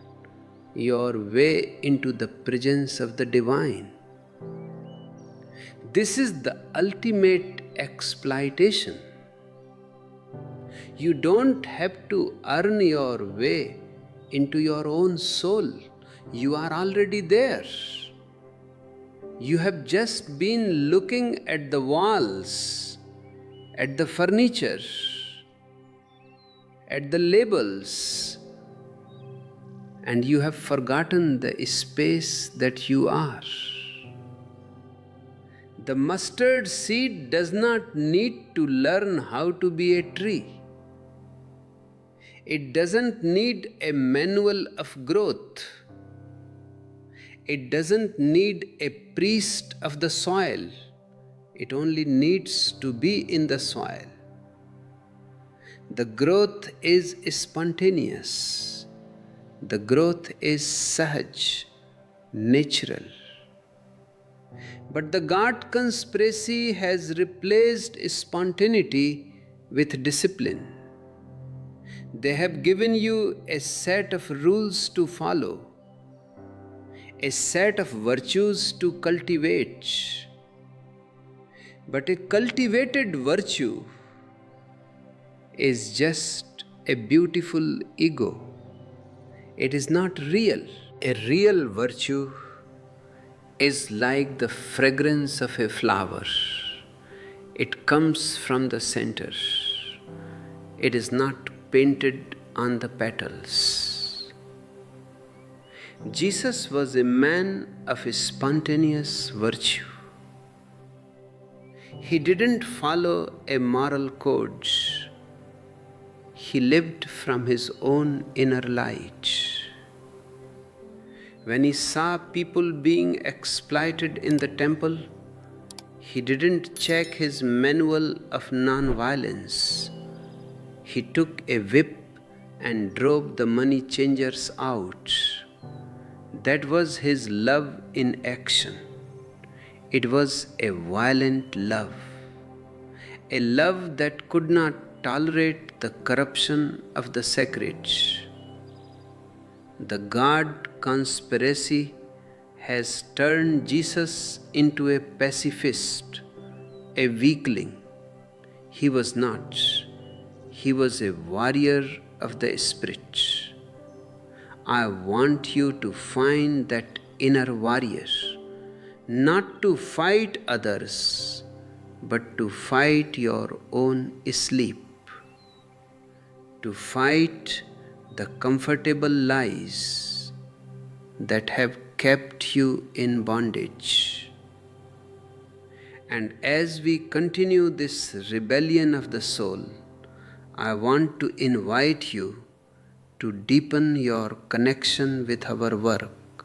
your way into the presence of the divine. This is the ultimate exploitation. You don't have to earn your way into your own soul. You are already there. You have just been looking at the walls, at the furniture, at the labels, and you have forgotten the space that you are. The mustard seed does not need to learn how to be a tree. It doesn't need a manual of growth. It doesn't need a priest of the soil. It only needs to be in the soil. The growth is spontaneous. The growth is sahaj, natural. But the God conspiracy has replaced spontaneity with discipline. They have given you a set of rules to follow, a set of virtues to cultivate. But a cultivated virtue is just a beautiful ego. It is not real. A real virtue is like the fragrance of a flower. It comes from the center. It is not painted on the petals. Jesus was a man of a spontaneous virtue. He didn't follow a moral code. He lived from his own inner light. When he saw people being exploited in the temple, he didn't check his manual of non-violence. He took a whip and drove the money changers out. That was his love in action. It was a violent love, a love that could not tolerate the corruption of the sacred. The God conspiracy has turned Jesus into a pacifist, a weakling. He was not. He was a warrior of the Spirit. I want you to find that inner warrior, not to fight others, but to fight your own sleep, to fight the comfortable lies that have kept you in bondage. And as we continue this rebellion of the soul, I want to invite you to deepen your connection with our work.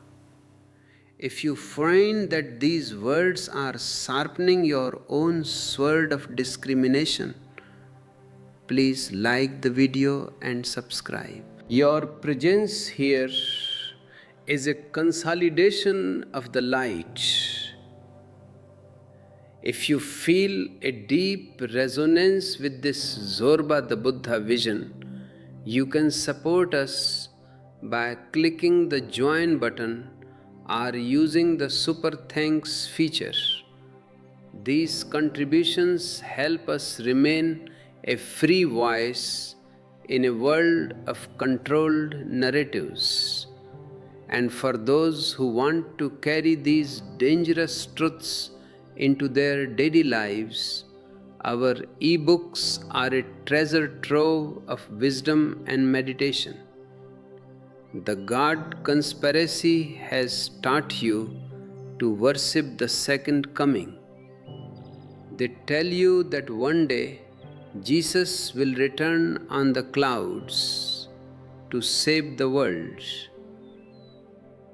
If you find that these words are sharpening your own sword of discrimination, please like the video and subscribe. Your presence here is a consolidation of the light. If you feel a deep resonance with this Zorba the Buddha vision, you can support us by clicking the join button or using the super thanks feature. These contributions help us remain a free voice in a world of controlled narratives. And for those who want to carry these dangerous truths into their daily lives, our e-books are a treasure trove of wisdom and meditation. The God conspiracy has taught you to worship the second coming. They tell you that one day Jesus will return on the clouds to save the world.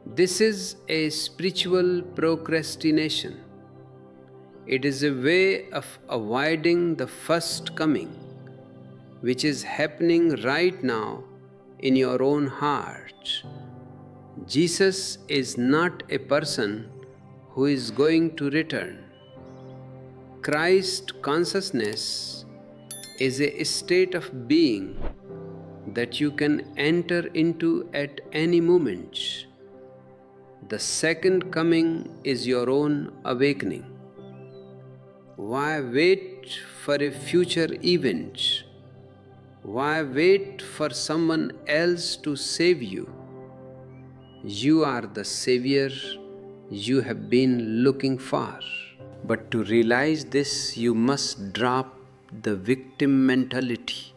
This is a spiritual procrastination. It is a way of avoiding the first coming, which is happening right now in your own heart. Jesus is not a person who is going to return. Christ consciousness is a state of being that you can enter into at any moment. The second coming is your own awakening. Why wait for a future event? Why wait for someone else to save you? You are the Savior you have been looking for. But to realize this, you must drop the victim mentality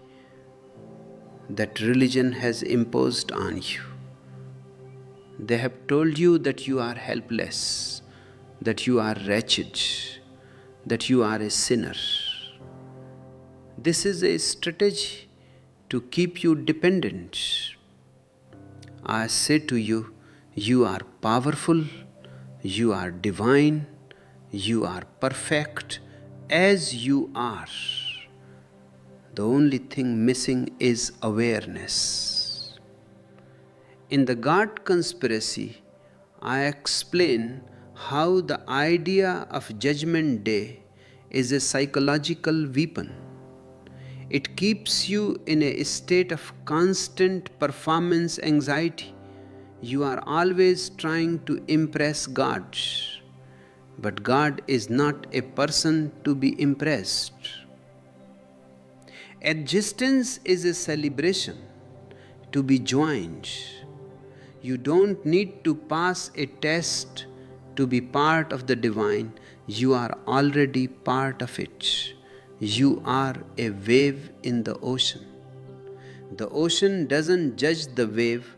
that religion has imposed on you. They have told you that you are helpless, that you are wretched, that you are a sinner. This is a strategy to keep you dependent. I say to you, you are powerful, you are divine, you are perfect as you are. The only thing missing is awareness. In the God conspiracy, I explain how the idea of Judgment Day is a psychological weapon. It keeps you in a state of constant performance anxiety. You are always trying to impress God. But God is not a person to be impressed. Existence is a celebration to be joined. You don't need to pass a test to be part of the divine. You are already part of it. You are a wave in the ocean. The ocean doesn't judge the wave,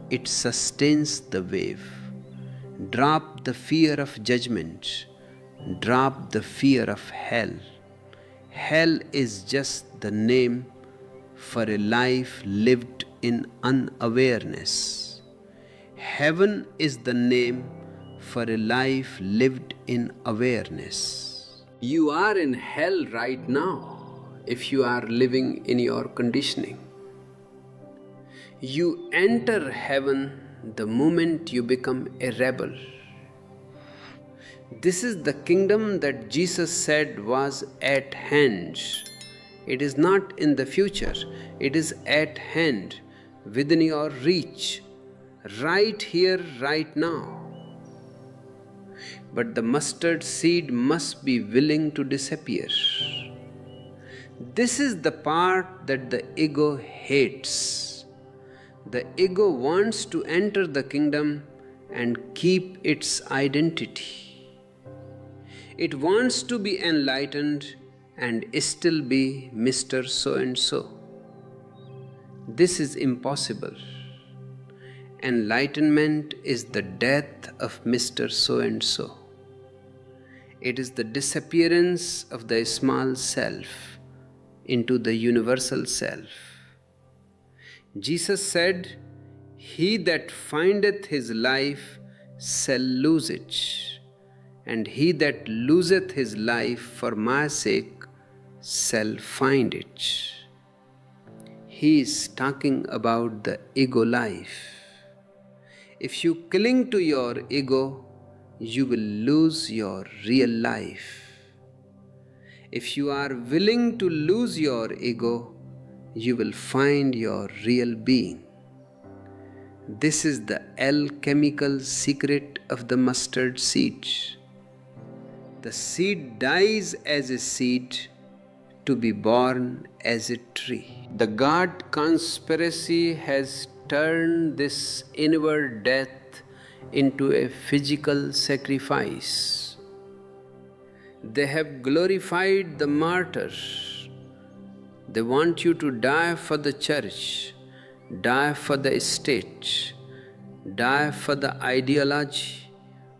it sustains the wave. Drop the fear of judgment. Drop the fear of hell. Hell is just the name for a life lived in unawareness. Heaven is the name for a life lived in awareness. You are in hell right now if you are living in your conditioning. You enter heaven the moment you become a rebel. This is the kingdom that Jesus said was at hand. It is not in the future, it is at hand, within your reach, right here, right now. But the mustard seed must be willing to disappear. This is the part that the ego hates. The ego wants to enter the kingdom and keep its identity. It wants to be enlightened and still be Mr. So-and-so. This is impossible. Enlightenment is the death of Mr. So-and-so. It is the disappearance of the small self into the universal self. Jesus said, "He that findeth his life shall lose it, and he that loseth his life for my sake shall find it." He is talking about the ego life. If you cling to your ego, you will lose your real life. If you are willing to lose your ego, you will find your real being. This is the alchemical secret of the mustard seed. The seed dies as a seed to be born as a tree. The God conspiracy has turned this inward death into a physical sacrifice. They have glorified the martyr. They want you to die for the church, die for the state, die for the ideology.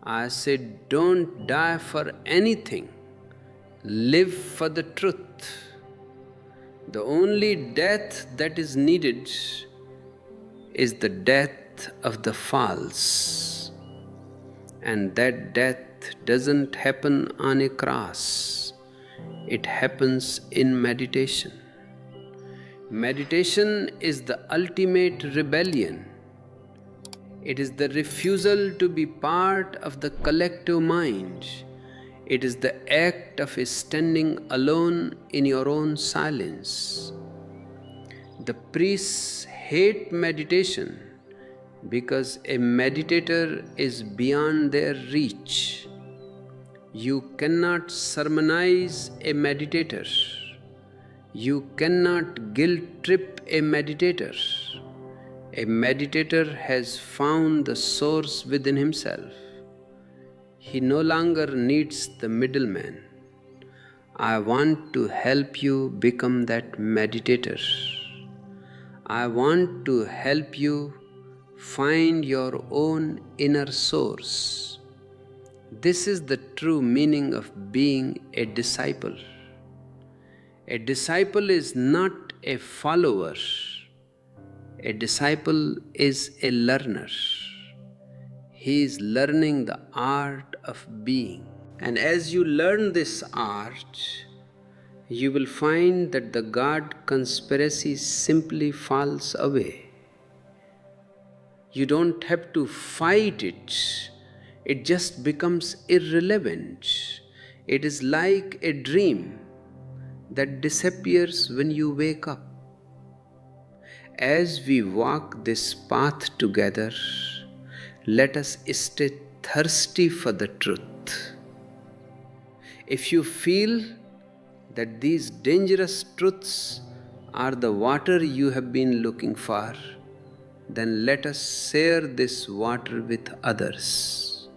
I said, don't die for anything. Live for the truth. The only death that is needed is the death of the false. And that death doesn't happen on a cross. It happens in meditation. Meditation is the ultimate rebellion. It is the refusal to be part of the collective mind. It is the act of standing alone in your own silence. The priests hate meditation because a meditator is beyond their reach. You cannot sermonize a meditator. You cannot guilt trip a meditator. A meditator has found the source within himself. He no longer needs the middleman. I want to help you become that meditator. I want to help you find your own inner source. This is the true meaning of being a disciple. A disciple is not a follower. A disciple is a learner. He is learning the art of being. And as you learn this art, you will find that the God conspiracy simply falls away. You don't have to fight it. It just becomes irrelevant. It is like a dream that disappears when you wake up. As we walk this path together, let us stay thirsty for the truth. If you feel that these dangerous truths are the water you have been looking for, then let us share this water with others.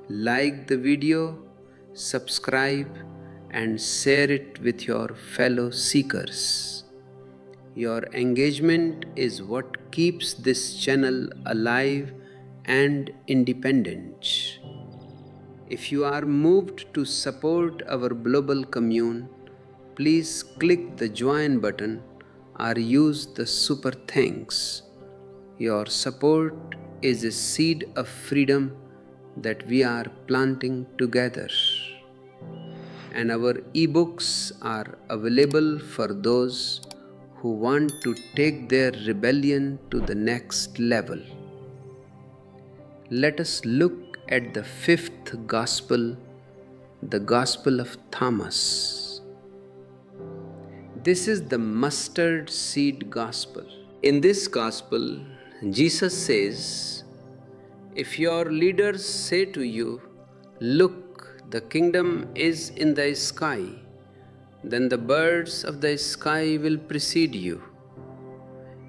Like the video, subscribe, and share it with your fellow seekers. Your engagement is what keeps this channel alive and independent. If you are moved to support our global commune, please click the join button or use the super thanks. Your support is a seed of freedom that we are planting together. And our ebooks are available for those who want to take their rebellion to the next level. Let us look at the fifth gospel, the Gospel of Thomas. This is the mustard seed gospel. In this gospel, Jesus says, if your leaders say to you, look, the kingdom is in the sky, then the birds of the sky will precede you.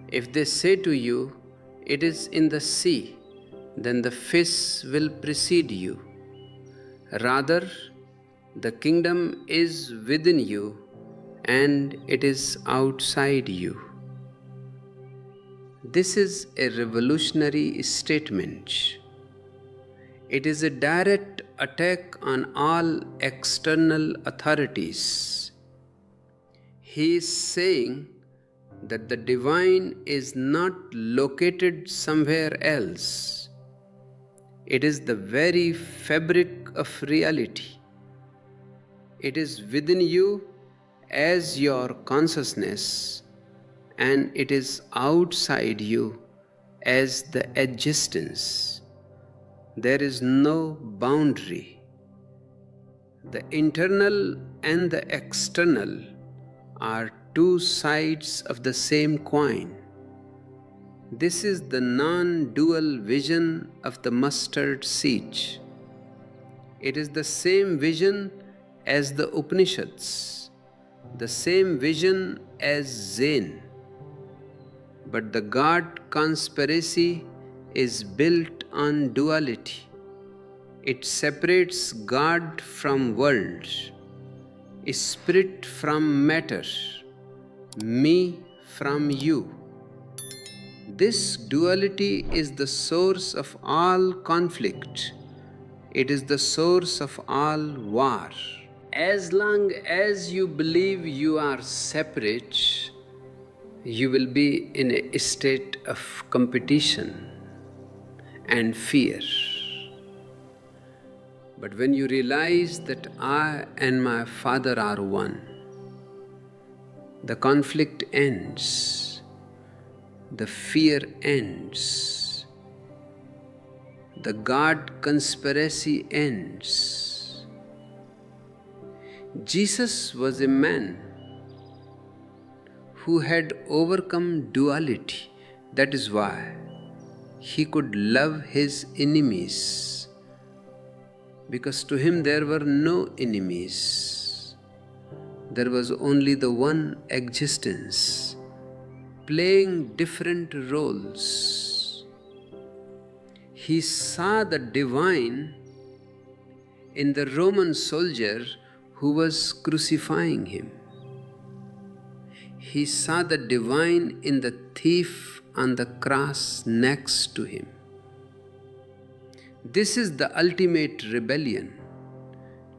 If they say to you, it is in the sea, then the fish will precede you. Rather, the kingdom is within you and it is outside you. This is a revolutionary statement. It is a direct attack on all external authorities. He is saying that the divine is not located somewhere else. It is the very fabric of reality. It is within you as your consciousness, and it is outside you as the existence. There is no boundary. The internal and the external are two sides of the same coin. This is the non-dual vision of the mustard seed. It is the same vision as the Upanishads, the same vision as Zen. But the God conspiracy is built on duality. It separates God from world, spirit from matter, me from you. This duality is the source of all conflict. It is the source of all war. As long as you believe you are separate, you will be in a state of competition and fear. But when you realize that I and my Father are one, the conflict ends, the fear ends, the God conspiracy ends. Jesus was a man who had overcome duality. That is why he could love his enemies, because to him there were no enemies. There was only the one existence, playing different roles. He saw the divine in the Roman soldier who was crucifying him. He saw the divine in the thief on the cross next to him. This is the ultimate rebellion,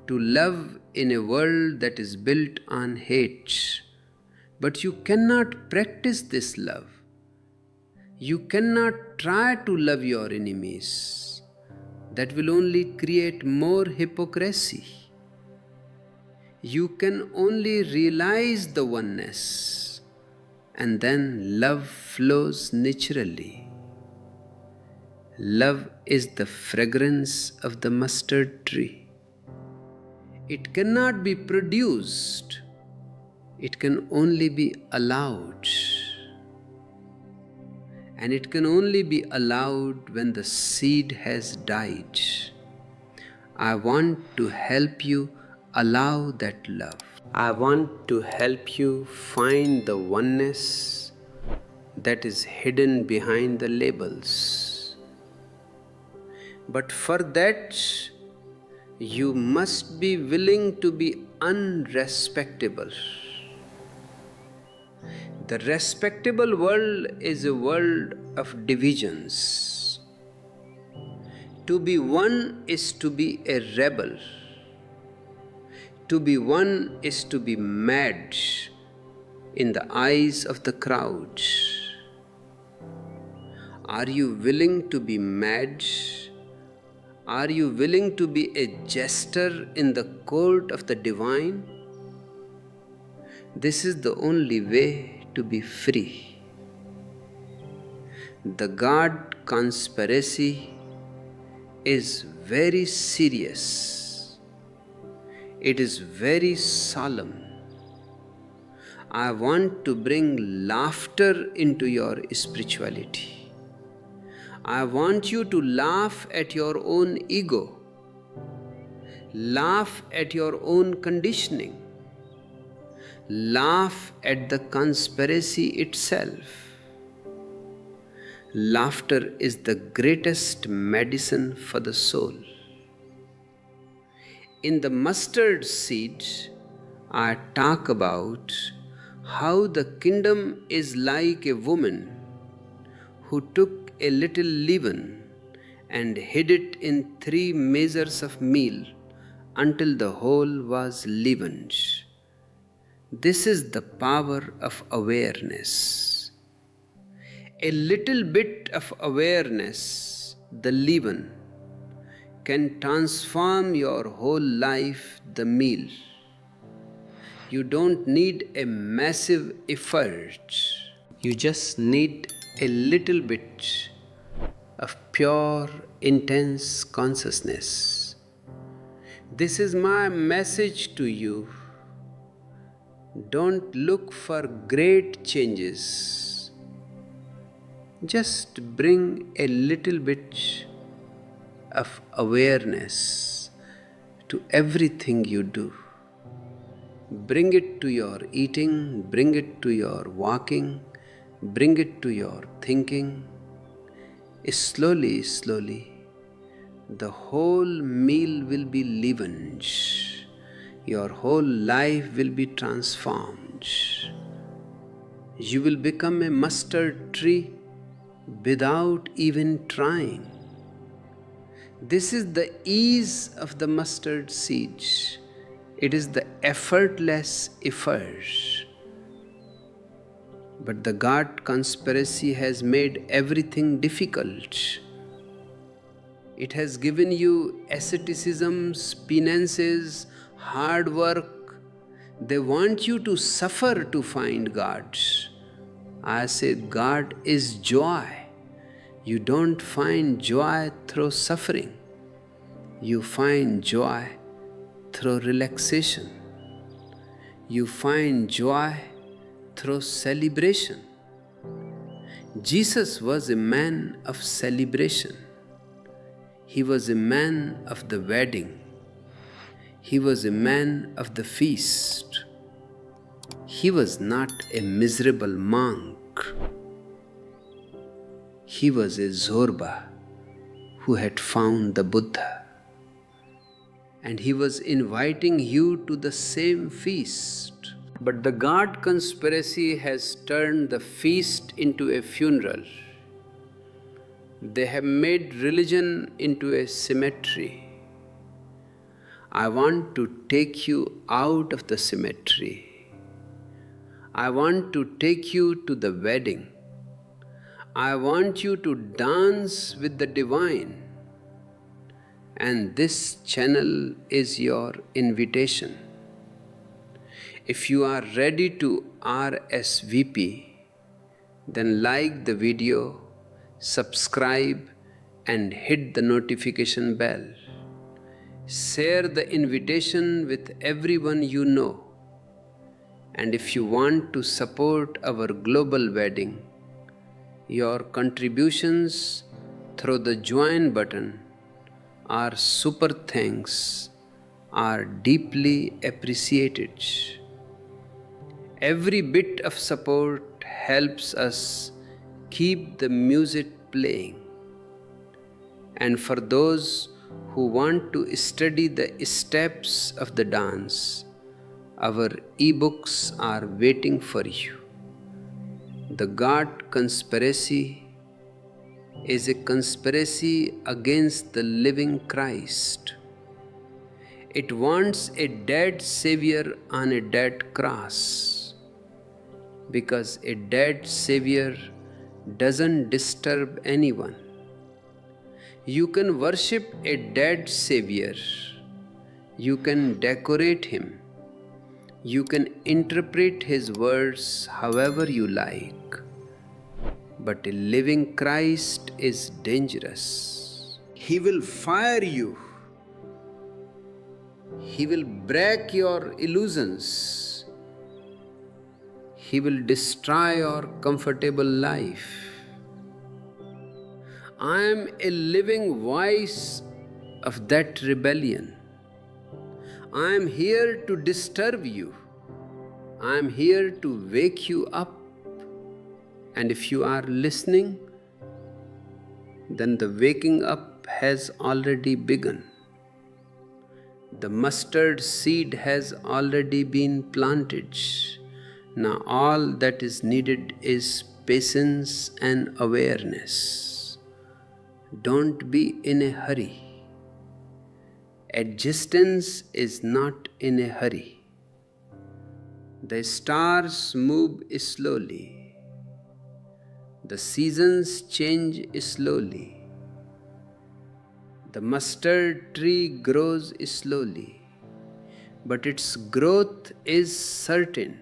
to love in a world that is built on hate. But you cannot practice this love. You cannot try to love your enemies. That will only create more hypocrisy. You can only realize the oneness, and then love flows naturally. Love is the fragrance of the mustard tree. It cannot be produced. It can only be allowed. And it can only be allowed when the seed has died. I want to help you allow that love. I want to help you find the oneness that is hidden behind the labels. But for that, you must be willing to be unrespectable. The respectable world is a world of divisions. To be one is to be a rebel. To be one is to be mad in the eyes of the crowd. Are you willing to be mad? Are you willing to be a jester in the court of the divine? This is the only way to be free. The God conspiracy is very serious. It is very solemn. I want to bring laughter into your spirituality. I want you to laugh at your own ego, laugh at your own conditioning, laugh at the conspiracy itself. Laughter is the greatest medicine for the soul. In the mustard seed, I talk about how the kingdom is like a woman who took a little leaven and hid it in 3 measures of meal until the whole was leavened. This is the power of awareness. A little bit of awareness, the leaven, can transform your whole life, the meal. You don't need a massive effort. You just need a little bit of pure, intense consciousness. This is my message to you. Don't look for great changes. Just bring a little bit of awareness to everything you do. Bring it to your eating, bring it to your walking, bring it to your thinking. Slowly, slowly, the whole meal will be leavened. Your whole life will be transformed. You will become a mustard tree without even trying. This is the ease of the mustard seed. It is the effortless effort. But the God conspiracy has made everything difficult. It has given you asceticisms, penances, hard work. They want you to suffer to find God. I say God is joy. You don't find joy through suffering. You find joy through relaxation. You find joy through celebration. Jesus was a man of celebration. He was a man of the wedding. He was a man of the feast. He was not a miserable monk. He was a Zorba who had found the Buddha. And he was inviting you to the same feast. But the God conspiracy has turned the feast into a funeral. They have made religion into a cemetery. I want to take you out of the cemetery. I want to take you to the wedding. I want you to dance with the divine. And this channel is your invitation. If you are ready to RSVP, then like the video, subscribe, and hit the notification bell. Share the invitation with everyone you know. And if you want to support our global wedding, your contributions through the join button our super thanks are deeply appreciated. Every bit of support helps us keep the music playing. And for those who want to study the steps of the dance, our ebooks are waiting for you. The God Conspiracy is a conspiracy against the living Christ. It wants a dead Savior on a dead cross, because a dead Savior doesn't disturb anyone. You can worship a dead Savior. You can decorate him. You can interpret his words however you like. But a living Christ is dangerous. He will fire you. He will break your illusions. He will destroy your comfortable life. I am a living voice of that rebellion. I am here to disturb you. I am here to wake you up. And if you are listening, then the waking up has already begun. The mustard seed has already been planted. Now all that is needed is patience and awareness. Don't be in a hurry. Existence is not in a hurry. The stars move slowly. The seasons change slowly. The mustard tree grows slowly, but its growth is certain.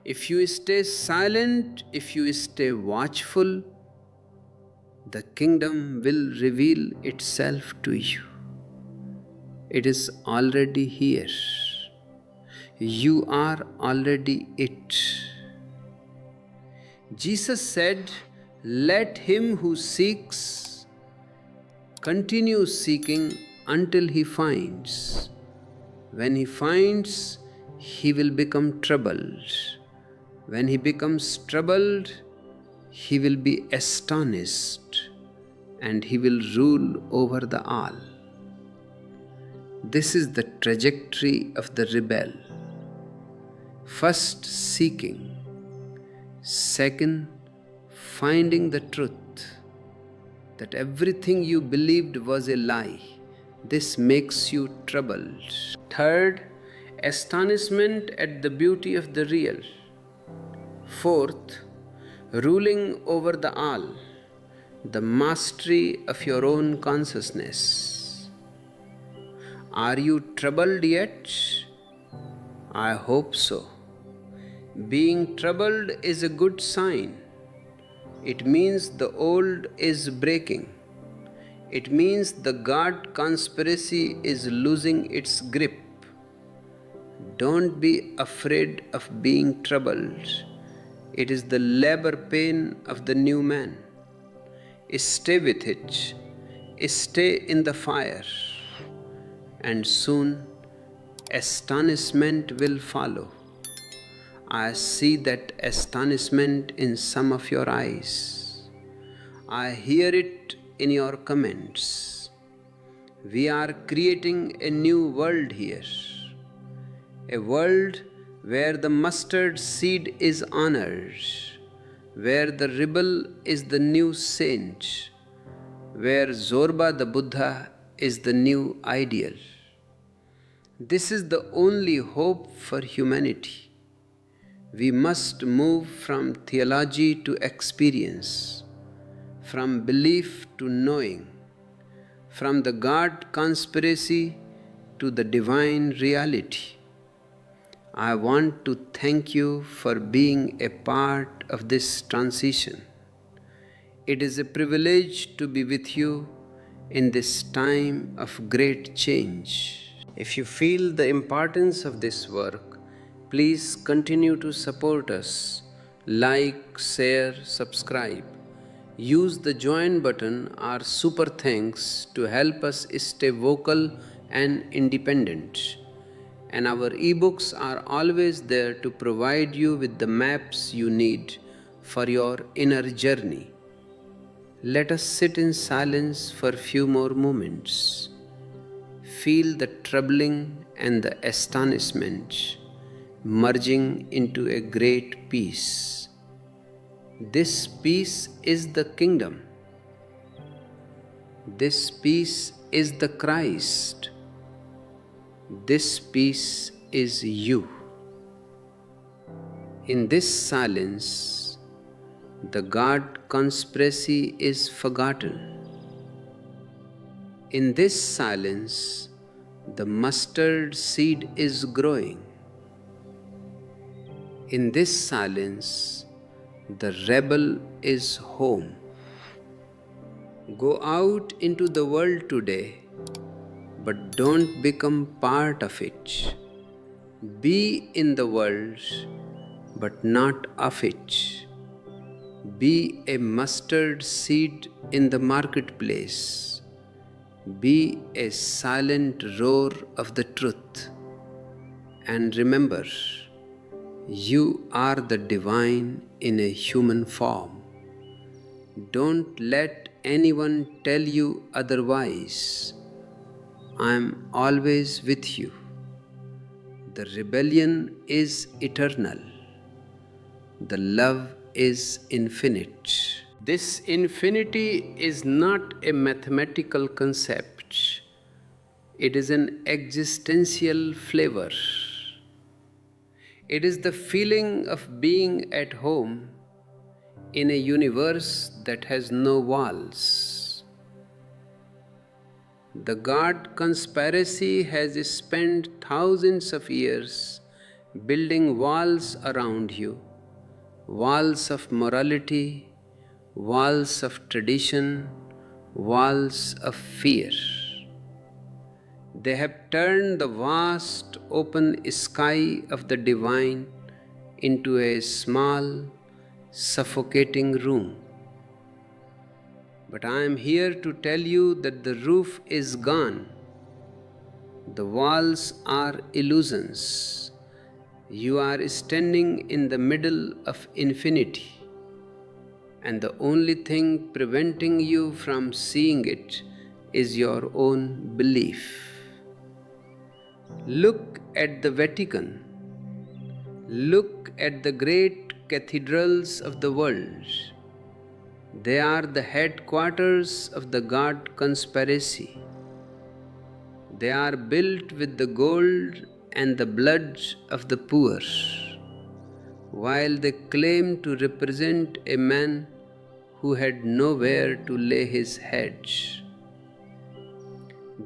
If you stay silent, if you stay watchful, the kingdom will reveal itself to you. It is already here. You are already it. Jesus said, "Let him who seeks continue seeking until he finds. When he finds, he will become troubled. When he becomes troubled, he will be astonished, and he will rule over the all." This is the trajectory of the rebel. First, seeking. Second, finding the truth, that everything you believed was a lie. This makes you troubled. Third, astonishment at the beauty of the real. Fourth, ruling over the all, the mastery of your own consciousness. Are you troubled yet? I hope so. Being troubled is a good sign. It means the old is breaking. It means the God conspiracy is losing its grip. Don't be afraid of being troubled. It is the labor pain of the new man. Stay with it. Stay in the fire. And soon astonishment will follow. I see that astonishment in some of your eyes. I hear it in your comments. We are creating a new world here. A world where the mustard seed is honored, where the rebel is the new saint, where Zorba the Buddha is the new ideal. This is the only hope for humanity. We must move from theology to experience, from belief to knowing, from the God conspiracy to the divine reality. I want to thank you for being a part of this transition. It is a privilege to be with you in this time of great change. If you feel the importance of this work, please continue to support us. Like, share, subscribe. use the join button or super thanks to help us stay vocal and independent. And our ebooks are always there to provide you with the maps you need for your inner journey. Let us sit in silence for a few more moments. Feel the troubling and the astonishment merging into a great peace. This peace is the kingdom. This peace is the Christ. This peace is you. In this silence, the God conspiracy is forgotten. In this silence, the mustard seed is growing. In this silence, the rebel is home. Go out into the world today, but don't become part of it. Be in the world, but not of it. Be a mustard seed in the marketplace. Be a silent roar of the truth. And remember, you are the divine in a human form. Don't let anyone tell you otherwise. I am always with you. The rebellion is eternal. The love is infinite. This infinity is not a mathematical concept. It is an existential flavor. It is the feeling of being at home in a universe that has no walls. The God conspiracy has spent thousands of years building walls around you, walls of morality, walls of tradition, walls of fear. They have turned the vast open sky of the divine into a small, suffocating room. But I am here to tell you that the roof is gone. The walls are illusions. You are standing in the middle of infinity, and the only thing preventing you from seeing it is your own belief. Look at the Vatican. Look at the great cathedrals of the world. They are the headquarters of the God conspiracy. They are built with the gold and the blood of the poor, while they claim to represent a man who had nowhere to lay his head.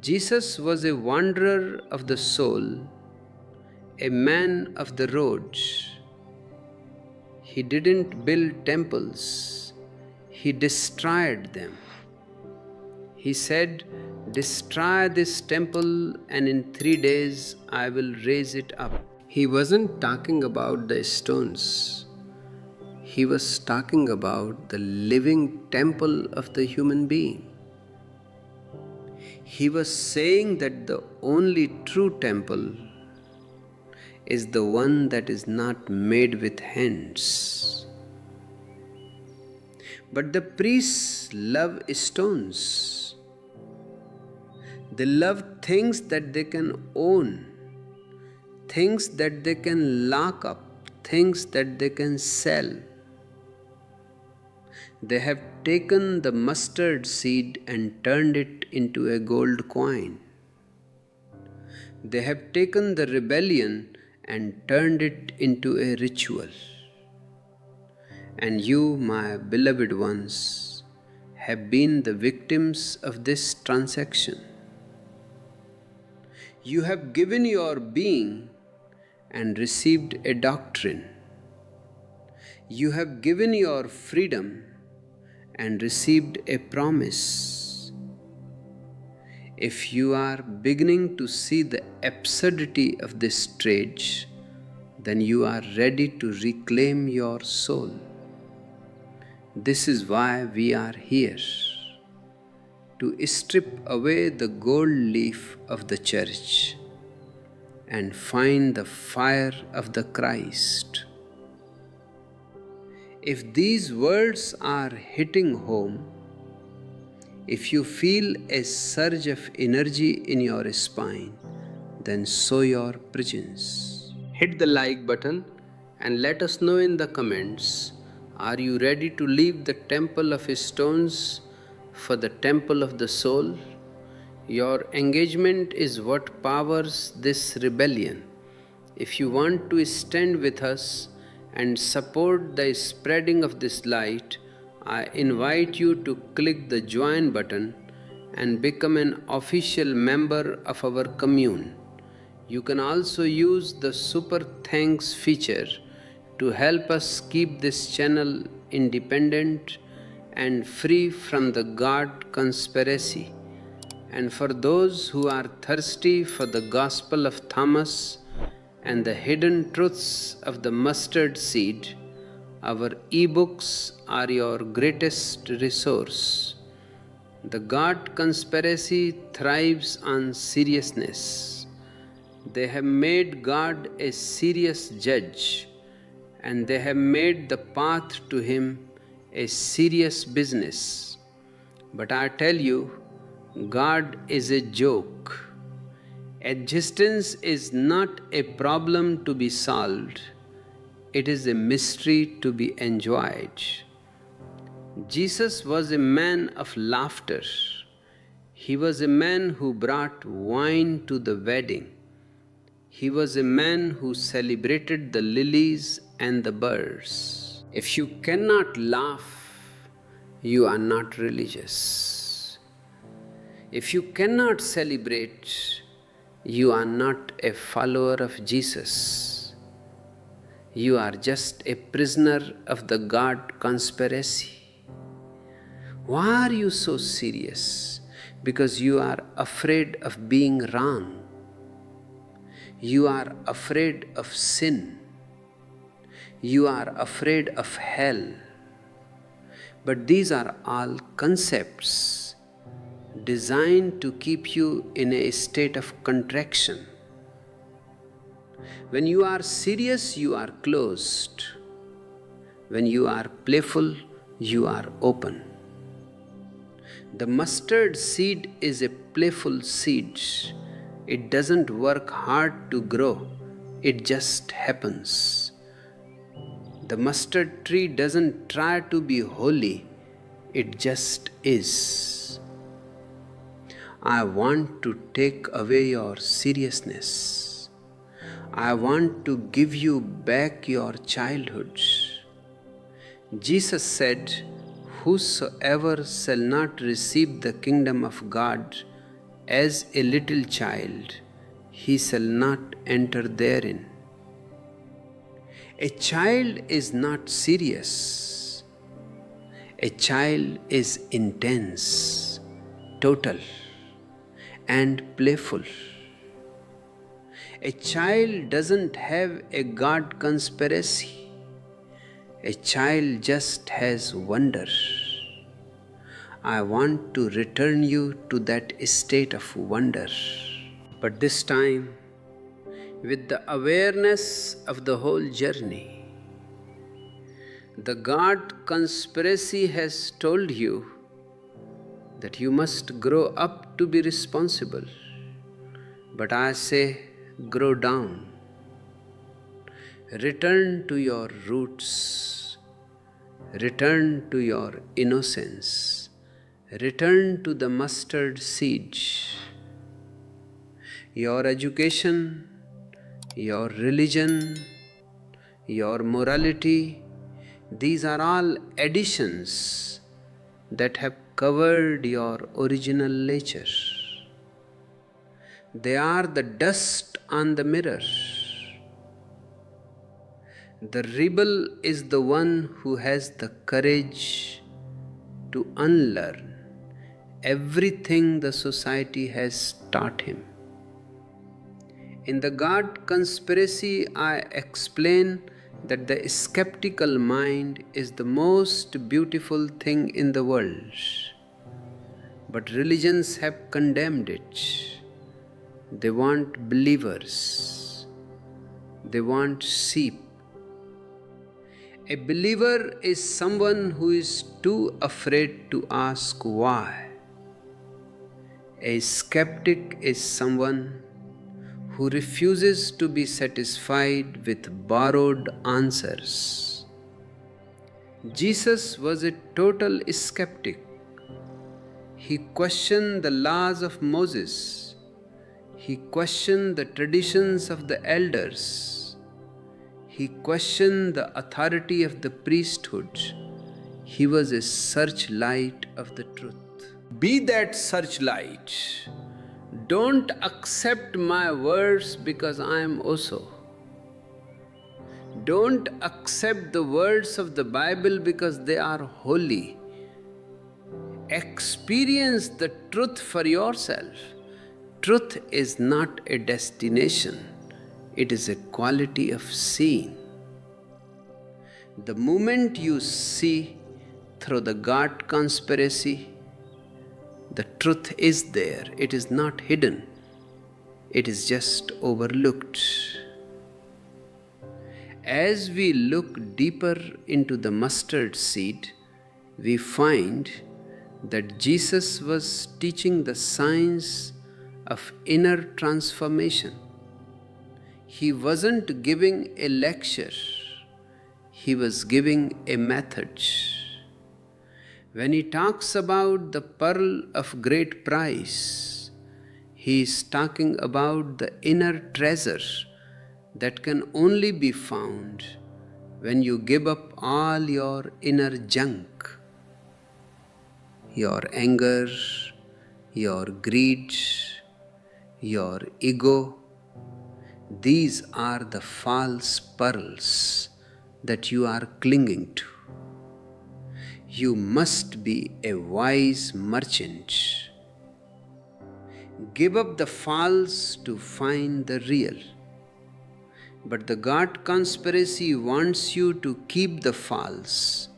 Jesus was a wanderer of the soul, a man of the road. He didn't build temples, he destroyed them. He said, "Destroy this temple, and in 3 days I will raise it up." He wasn't talking about the stones. He was talking about the living temple of the human being. He was saying that the only true temple is the one that is not made with hands. But the priests love stones. They love things that they can own, things that they can lock up, things that they can sell. They have taken the mustard seed and turned it into a gold coin. They have taken the rebellion and turned it into a ritual. And you, my beloved ones, have been the victims of this transaction. You have given your being and received a doctrine. You have given your freedom and received a promise. If you are beginning to see the absurdity of this trade, then you are ready to reclaim your soul. This is why we are here, to strip away the gold leaf of the church and find the fire of the Christ. If these words are hitting home, if you feel a surge of energy in your spine, then show your presence. Hit the like button and let us know in the comments, are you ready to leave the temple of stones for the temple of the soul? Your engagement is what powers this rebellion. If you want to stand with us and support the spreading of this light, I invite you to click the join button and become an official member of our commune. You can also use the super thanks feature to help us keep this channel independent and free from the God conspiracy. And for those who are thirsty for the Gospel of Thomas and the hidden truths of the mustard seed, our ebooks are your greatest resource. The God conspiracy thrives on seriousness. They have made God a serious judge, and they have made the path to Him a serious business. But I tell you, God is a joke. Existence is not a problem to be solved, it is a mystery to be enjoyed. Jesus was a man of laughter. He was a man who brought wine to the wedding. He was a man who celebrated the lilies and the birds. If you cannot laugh, you are not religious. If you cannot celebrate, you are not a follower of Jesus. You are just a prisoner of the God conspiracy. Why are you so serious? Because you are afraid of being wrong. You are afraid of sin. You are afraid of hell. But these are all concepts designed to keep you in a state of contraction. When you are serious, you are closed. When you are playful, you are open. The mustard seed is a playful seed. It doesn't work hard to grow, it just happens. The mustard tree doesn't try to be holy, it just is. I want to take away your seriousness. I want to give you back your childhood. Jesus said, "Whosoever shall not receive the kingdom of God as a little child, he shall not enter therein." A child is not serious. A child is intense, total, and playful. A child doesn't have a God conspiracy. A child just has wonder. I want to return you to that state of wonder. But this time, with the awareness of the whole journey. The God conspiracy has told you that you must grow up to be responsible. But I say, grow down. Return to your roots. Return to your innocence. Return to the mustard seed. Your education, your religion, your morality, these are all additions that have covered your original nature. They are the dust on the mirror. The rebel is the one who has the courage to unlearn everything the society has taught him. In the God conspiracy, I explain that the skeptical mind is the most beautiful thing in the world, but religions have condemned it. They want believers. They want sheep. A believer is someone who is too afraid to ask why. A skeptic is someone who refuses to be satisfied with borrowed answers. Jesus was a total skeptic. He questioned the laws of Moses. He questioned the traditions of the elders. He questioned the authority of the priesthood. He was a searchlight of the truth. Be that searchlight. Don't accept my words because I am Osho. Don't accept the words of the Bible because they are holy. Experience the truth for yourself. Truth is not a destination. It is a quality of seeing. The moment you see through the God conspiracy, the truth is there. It is not hidden. It is just overlooked. As we look deeper into the mustard seed, we find that Jesus was teaching the science of inner transformation. He wasn't giving a lecture. He was giving a method. When he talks about the pearl of great price, he is talking about the inner treasure that can only be found when you give up all your inner junk, your anger, your greed, your ego. These are the false pearls that you are clinging to. You must be a wise merchant. Give up the false to find the real. But the God conspiracy wants you to keep the false.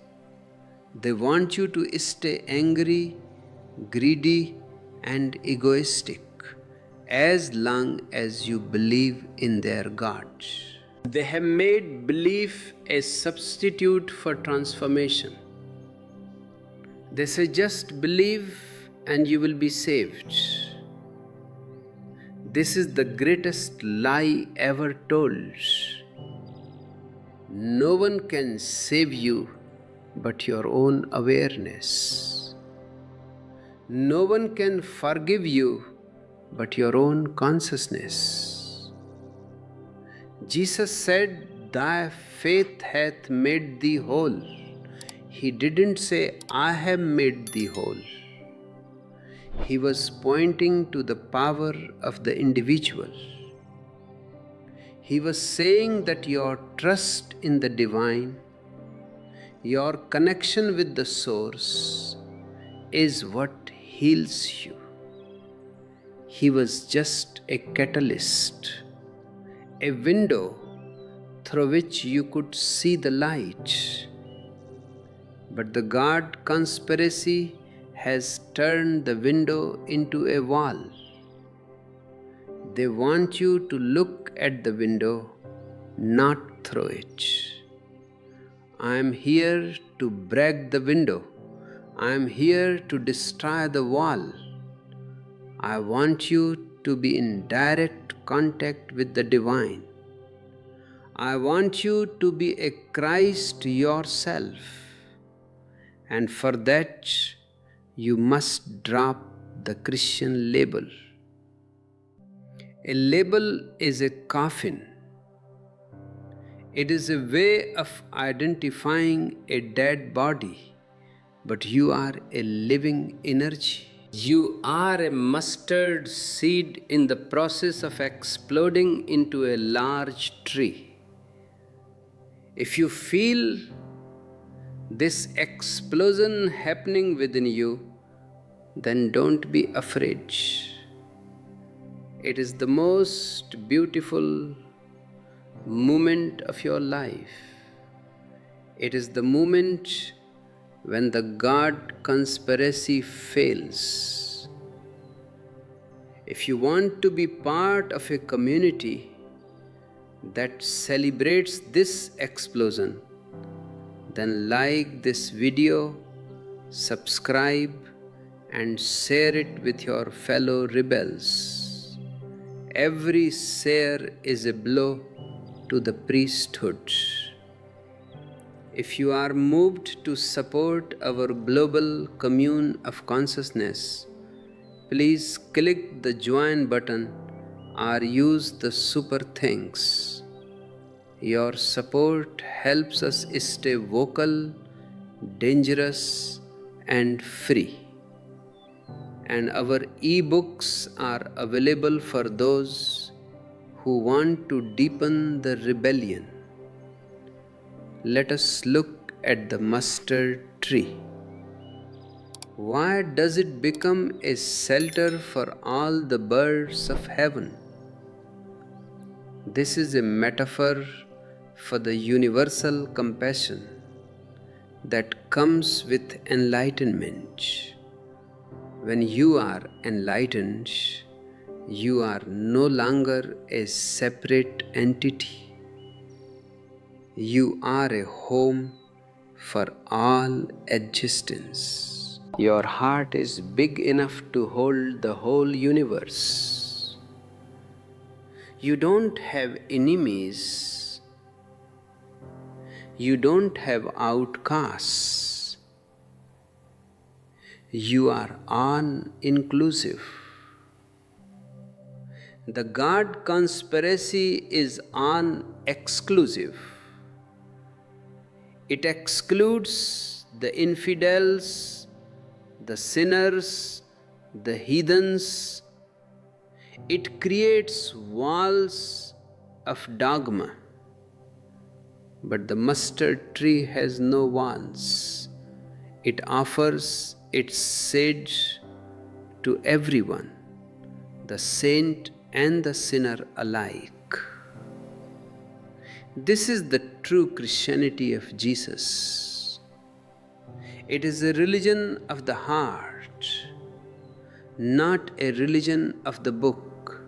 They want you to stay angry, greedy, and egoistic as long as you believe in their God. They have made belief a substitute for transformation. They say just believe and you will be saved. This is the greatest lie ever told. No one can save you but your own awareness. No one can forgive you but your own consciousness. Jesus said, "Thy faith hath made thee whole." He didn't say, "I have made thee whole." He was pointing to the power of the individual. He was saying that your trust in the divine, your connection with the source, is what heals you. He was just a catalyst, a window through which you could see the light. But the God conspiracy has turned the window into a wall. They want you to look at the window, not through it. I am here to break the window. I am here to destroy the wall. I want you to be in direct contact with the divine. I want you to be a Christ yourself. And for that, you must drop the Christian label. A label is a coffin. It is a way of identifying a dead body, but you are a living energy. You are a mustard seed in the process of exploding into a large tree. If you feel this explosion happening within you, then don't be afraid. It is the most beautiful moment of your life. It is the moment when the God conspiracy fails. If you want to be part of a community that celebrates this explosion, then like this video, subscribe, and share it with your fellow rebels. Every share is a blow to the priesthood. If you are moved to support our global commune of consciousness, please click the join button or use the super thanks. Your support helps us stay vocal, dangerous, and free. And our ebooks are available for those who want to deepen the rebellion. Let us look at the mustard tree. Why does it become a shelter for all the birds of heaven? This is a metaphor for the universal compassion that comes with enlightenment. When you are enlightened, you are no longer a separate entity. You are a home for all existence. Your heart is big enough to hold the whole universe. You don't have enemies. You don't have outcasts. You are all-inclusive. The God conspiracy is exclusive. It excludes the infidels, the sinners, the heathens. It creates walls of dogma. But the mustard tree has no walls. It offers its seed to everyone, the saint and the sinner alike. This is the true Christianity of Jesus. It is a religion of the heart, not a religion of the book.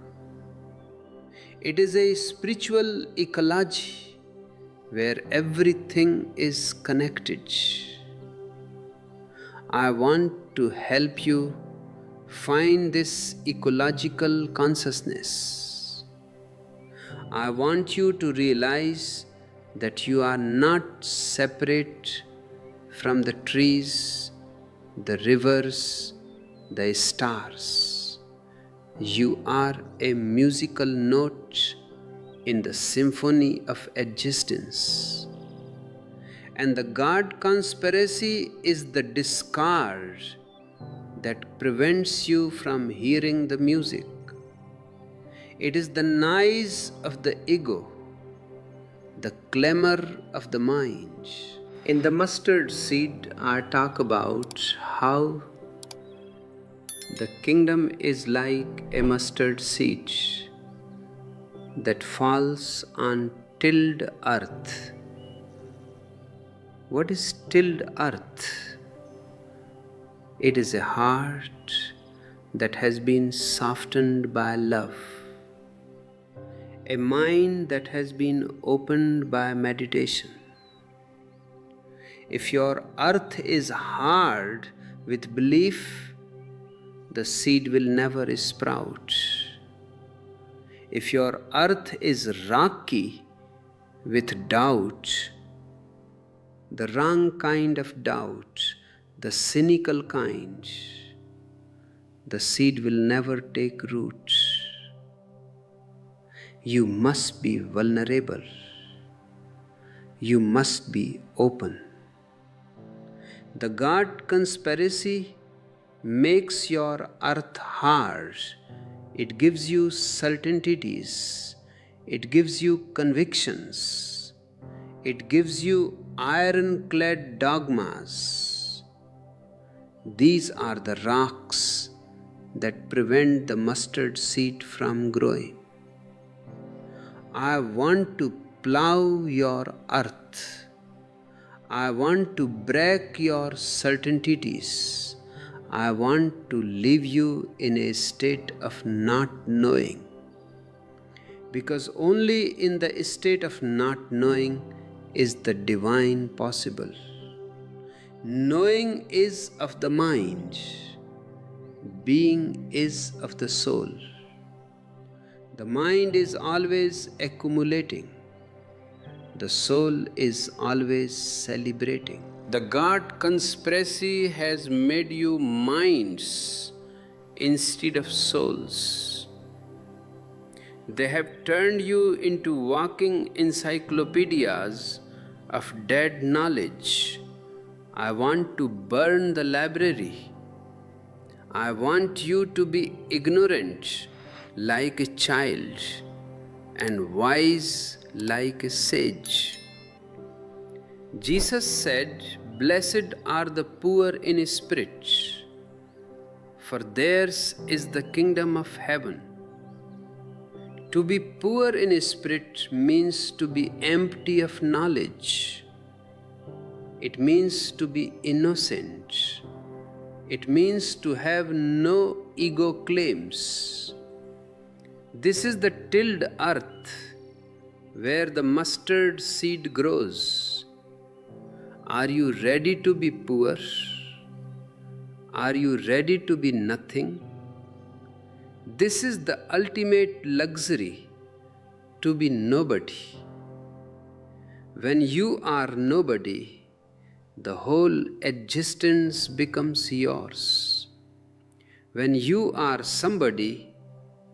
It is a spiritual ecology where everything is connected. I want to help you find this ecological consciousness. I want you to realize that you are not separate from the trees, the rivers, the stars. You are a musical note in the symphony of existence. And the God conspiracy is the discord that prevents you from hearing the music. It is the noise of the ego, the clamor of the mind. In the mustard seed, I talk about how the kingdom is like a mustard seed that falls on tilled earth. What is tilled earth? It is a heart that has been softened by love, a mind that has been opened by meditation. If your earth is hard with belief, the seed will never sprout. If your earth is rocky with doubt, the wrong kind of doubt, the cynical kind, the seed will never take root. You must be vulnerable. You must be open. The God conspiracy makes your earth hard. It gives you certainties. It gives you convictions. It gives you ironclad dogmas. These are the rocks that prevent the mustard seed from growing. I want to plow your earth. I want to break your certainties. I want to leave you in a state of not knowing. Because only in the state of not knowing is the divine possible. Knowing is of the mind, being is of the soul. The mind is always accumulating, the soul is always celebrating. The God conspiracy has made you minds instead of souls. They have turned you into walking encyclopedias of dead knowledge. I want to burn the library. I want you to be ignorant like a child and wise like a sage. Jesus said, "Blessed are the poor in spirit, for theirs is the kingdom of heaven." To be poor in spirit means to be empty of knowledge. It means to be innocent. It means to have no ego claims. This is the tilled earth where the mustard seed grows. Are you ready to be poor? Are you ready to be nothing? This is the ultimate luxury, to be nobody. When you are nobody, the whole existence becomes yours. When you are somebody,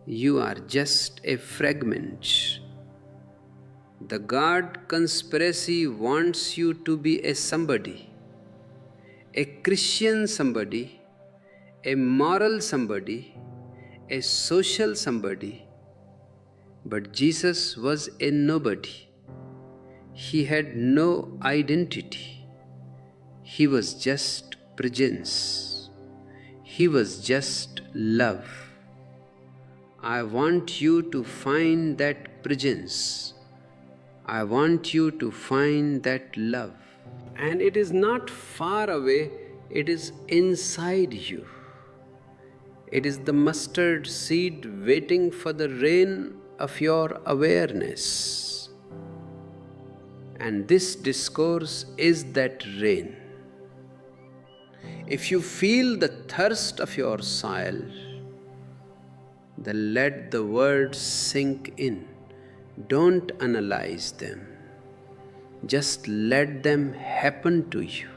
you are just a fragment. The God conspiracy wants you to be a somebody, a Christian somebody, a moral somebody, a social somebody. But Jesus was a nobody. He had no identity. He was just presence. He was just love. I want you to find that presence. I want you to find that love. And it is not far away, it is inside you. It is the mustard seed waiting for the rain of your awareness. And this discourse is that rain. If you feel the thirst of your soil, then let the words sink in. Don't analyze them. Just let them happen to you.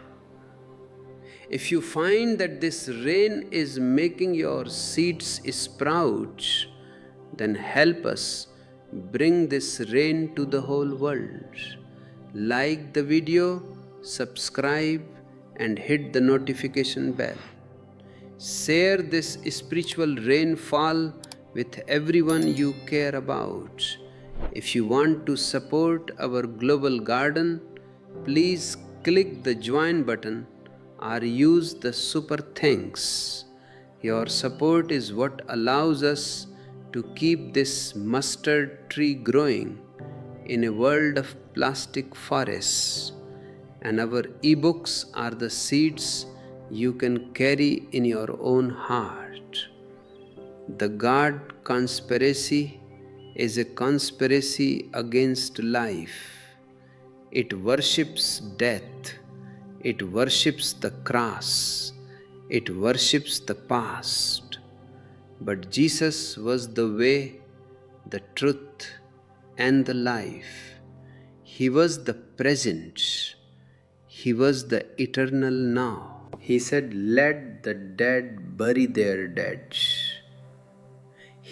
If you find that this rain is making your seeds sprout, then help us bring this rain to the whole world. Like the video, subscribe, and hit the notification bell. Share this spiritual rainfall with everyone you care about. If you want to support our global garden, please click the join button or use the super thanks. Your support is what allows us to keep this mustard tree growing in a world of plastic forests. And our ebooks are the seeds you can carry in your own heart. The God conspiracy is a conspiracy against life. It worships death. It worships the cross. It worships the past. But Jesus was the way, the truth, and the life. He was the present. He was the eternal now. He said, "Let the dead bury their dead."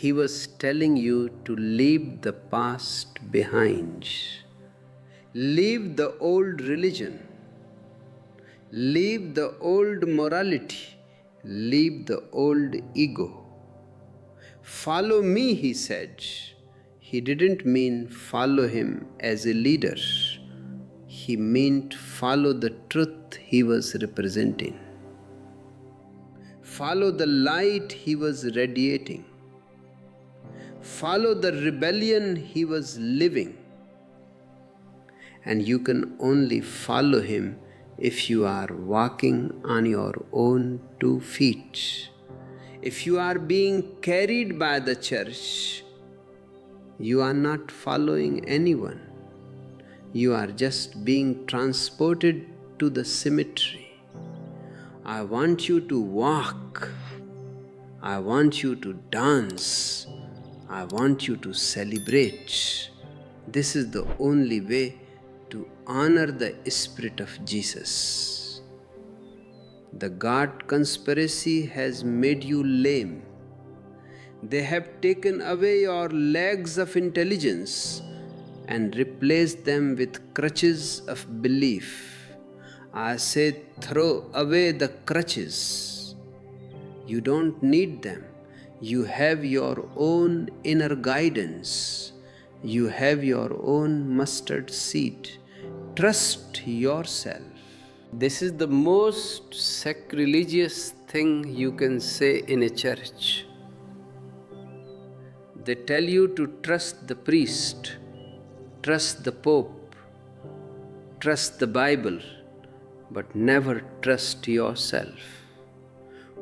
He was telling you to leave the past behind. Leave the old religion. Leave the old morality. Leave the old ego. Follow me, he said. He didn't mean follow him as a leader. He meant follow the truth he was representing. Follow the light he was radiating. Follow the rebellion he was living. and you can only follow Him if you are walking on your own 2 feet. If you are being carried by the church, you are not following anyone. You are just being transported to the cemetery. I want you to walk. I want you to dance. I want you to celebrate. This is the only way to honor the Spirit of Jesus. The God conspiracy has made you lame. They have taken away your legs of intelligence and replaced them with crutches of belief. I say, throw away the crutches. You don't need them. You have your own inner guidance. You have your own mustard seed. Trust yourself. This is the most sacrilegious thing you can say in a church. They tell you to trust the priest, trust the Pope, trust the Bible, but never trust yourself.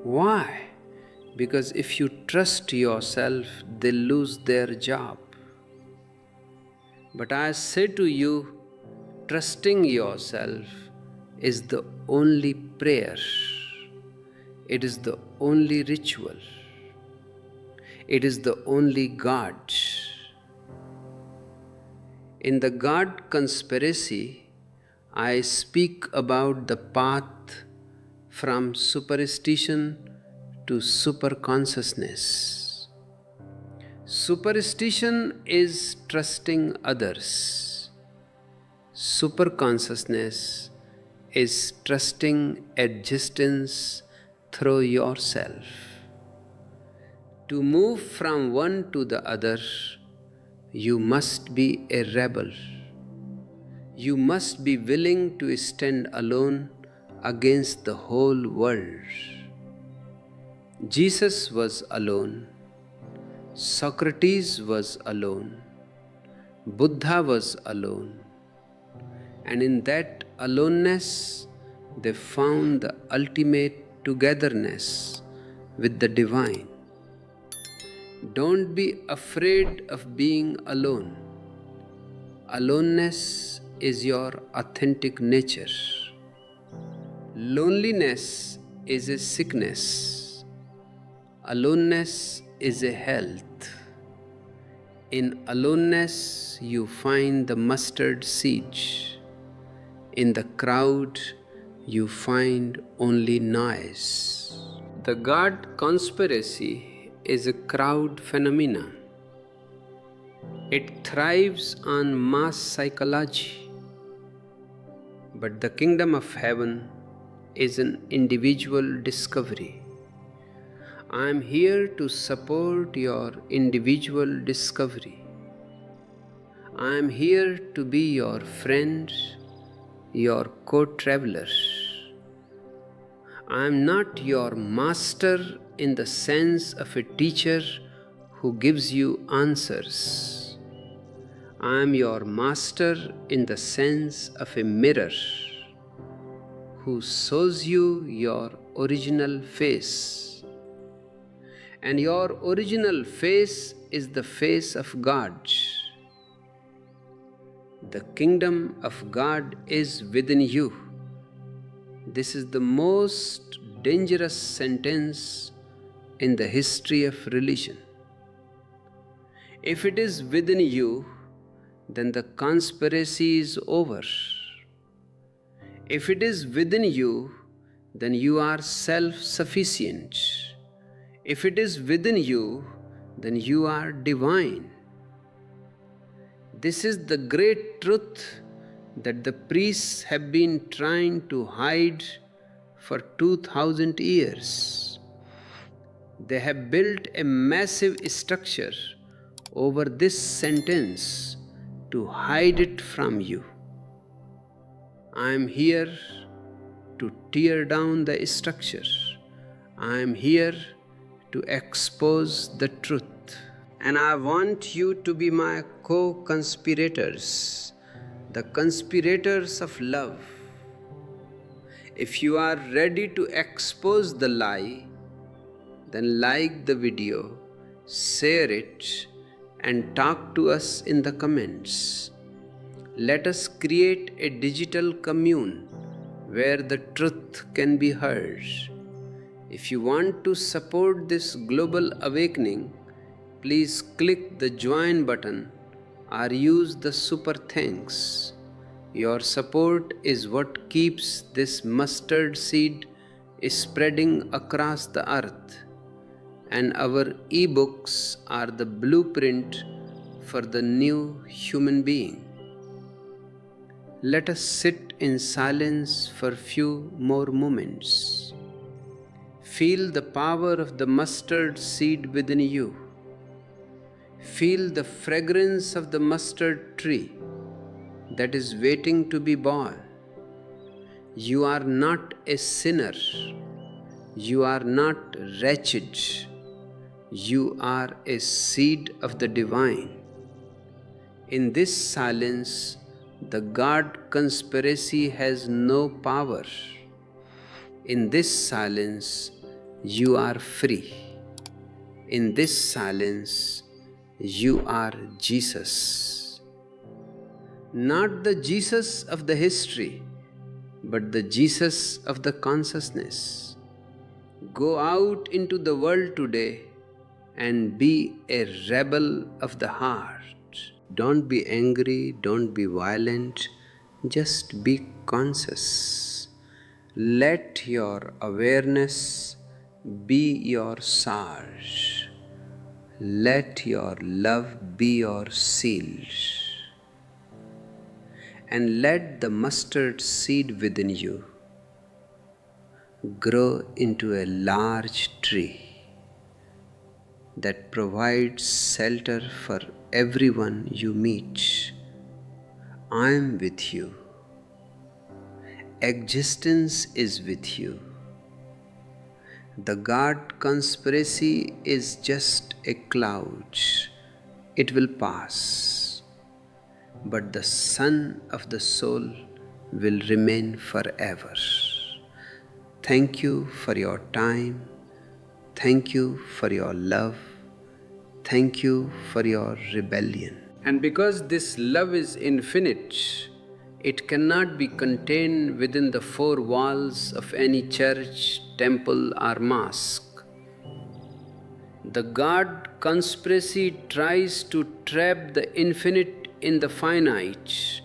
Why? Because if you trust yourself, they'll lose their job. But I say to you, trusting yourself is the only prayer. It is the only ritual. It is the only God. In the God conspiracy, I speak about the path from superstition to superconsciousness. Superstition is trusting others. Superconsciousness is trusting existence through yourself. To move from one to the other, you must be a rebel. You must be willing to stand alone against the whole world. Jesus was alone. Socrates was alone. Buddha was alone. And in that aloneness, they found the ultimate togetherness with the divine. Don't be afraid of being alone. Aloneness is your authentic nature. Loneliness is a sickness. Aloneness is a health. In aloneness, you find the mustard seed. In the crowd, you find only noise. The God conspiracy is a crowd phenomenon. It thrives on mass psychology. But the kingdom of heaven is an individual discovery. I am here to support your individual discovery. I am here to be your friend, your co-traveler. I am not your master in the sense of a teacher who gives you answers. I am your master in the sense of a mirror who shows you your original face. And your original face is the face of God. The kingdom of God is within you. This is the most dangerous sentence in the history of religion. If it is within you, then the conspiracy is over. If it is within you, then you are self-sufficient. If it is within you, then you are divine. This is the great truth that the priests have been trying to hide for 2000 years. They have built a massive structure over this sentence to hide it from you. I am here to tear down the structure. I am here to expose the truth. And I want you to be my co-conspirators. the conspirators of love. If you are ready to expose the lie, then like the video, share it, and talk to us in the comments. Let us create a digital commune where the truth can be heard. If you want to support this global awakening, please click the join button or use the super thanks. Your support is what keeps this mustard seed spreading across the earth, and our ebooks are the blueprint for the new human being. Let us sit in silence for few more moments. Feel the power of the mustard seed within you. Feel the fragrance of the mustard tree that is waiting to be born. You are not a sinner. You are not wretched. You are a seed of the divine. In this silence, the God conspiracy has no power. In this silence, you are free. In this silence, you are Jesus. Not the Jesus of the history, but the Jesus of the consciousness. Go out into the world today and be a rebel of the heart. Don't be angry, don't be violent, just be conscious. Let your awareness be your sword. Let your love be your shield. And let the mustard seed within you grow into a large tree that provides shelter for everyone you meet. I am with you. Existence is with you. The God conspiracy is just a cloud. It will pass. But the sun of the soul will remain forever. Thank you for your time. Thank you for your love. Thank you for your rebellion. And because this love is infinite, it cannot be contained within the four walls of any church, temple, or mosque. The God conspiracy tries to trap the infinite in the finite,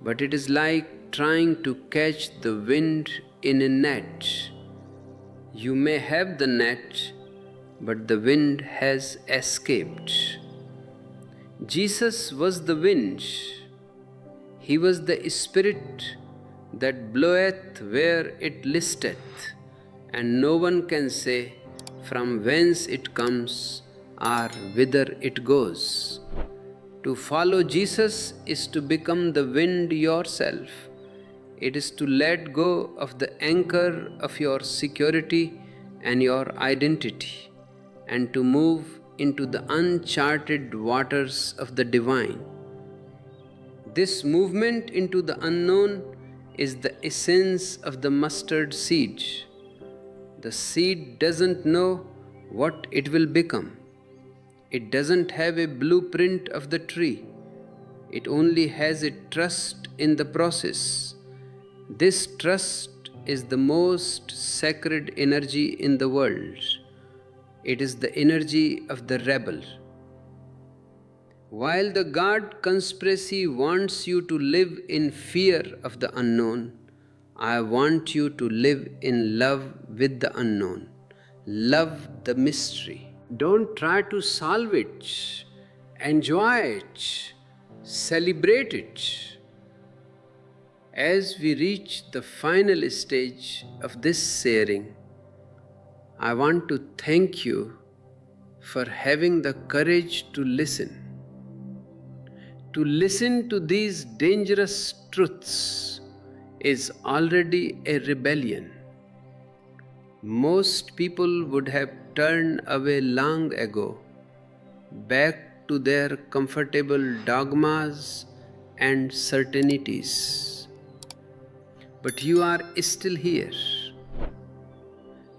but it is like trying to catch the wind in a net. You may have the net, but the wind has escaped. Jesus was the wind. He was the spirit that bloweth where it listeth, and no one can say from whence it comes or whither it goes. To follow Jesus is to become the wind yourself. It is to let go of the anchor of your security and your identity, and to move into the uncharted waters of the divine. This movement into the unknown is the essence of the mustard seed. The seed doesn't know what it will become. It doesn't have a blueprint of the tree. It only has a trust in the process. This trust is the most sacred energy in the world. It is the energy of the rebel. While the God conspiracy wants you to live in fear of the unknown, I want you to live in love with the unknown. Love the mystery. Don't try to solve it. Enjoy it. Celebrate it. As we reach the final stage of this sharing, I want to thank you for having the courage to listen. To listen to these dangerous truths is already a rebellion. Most people would have turned away long ago, back to their comfortable dogmas and certainties. But you are still here.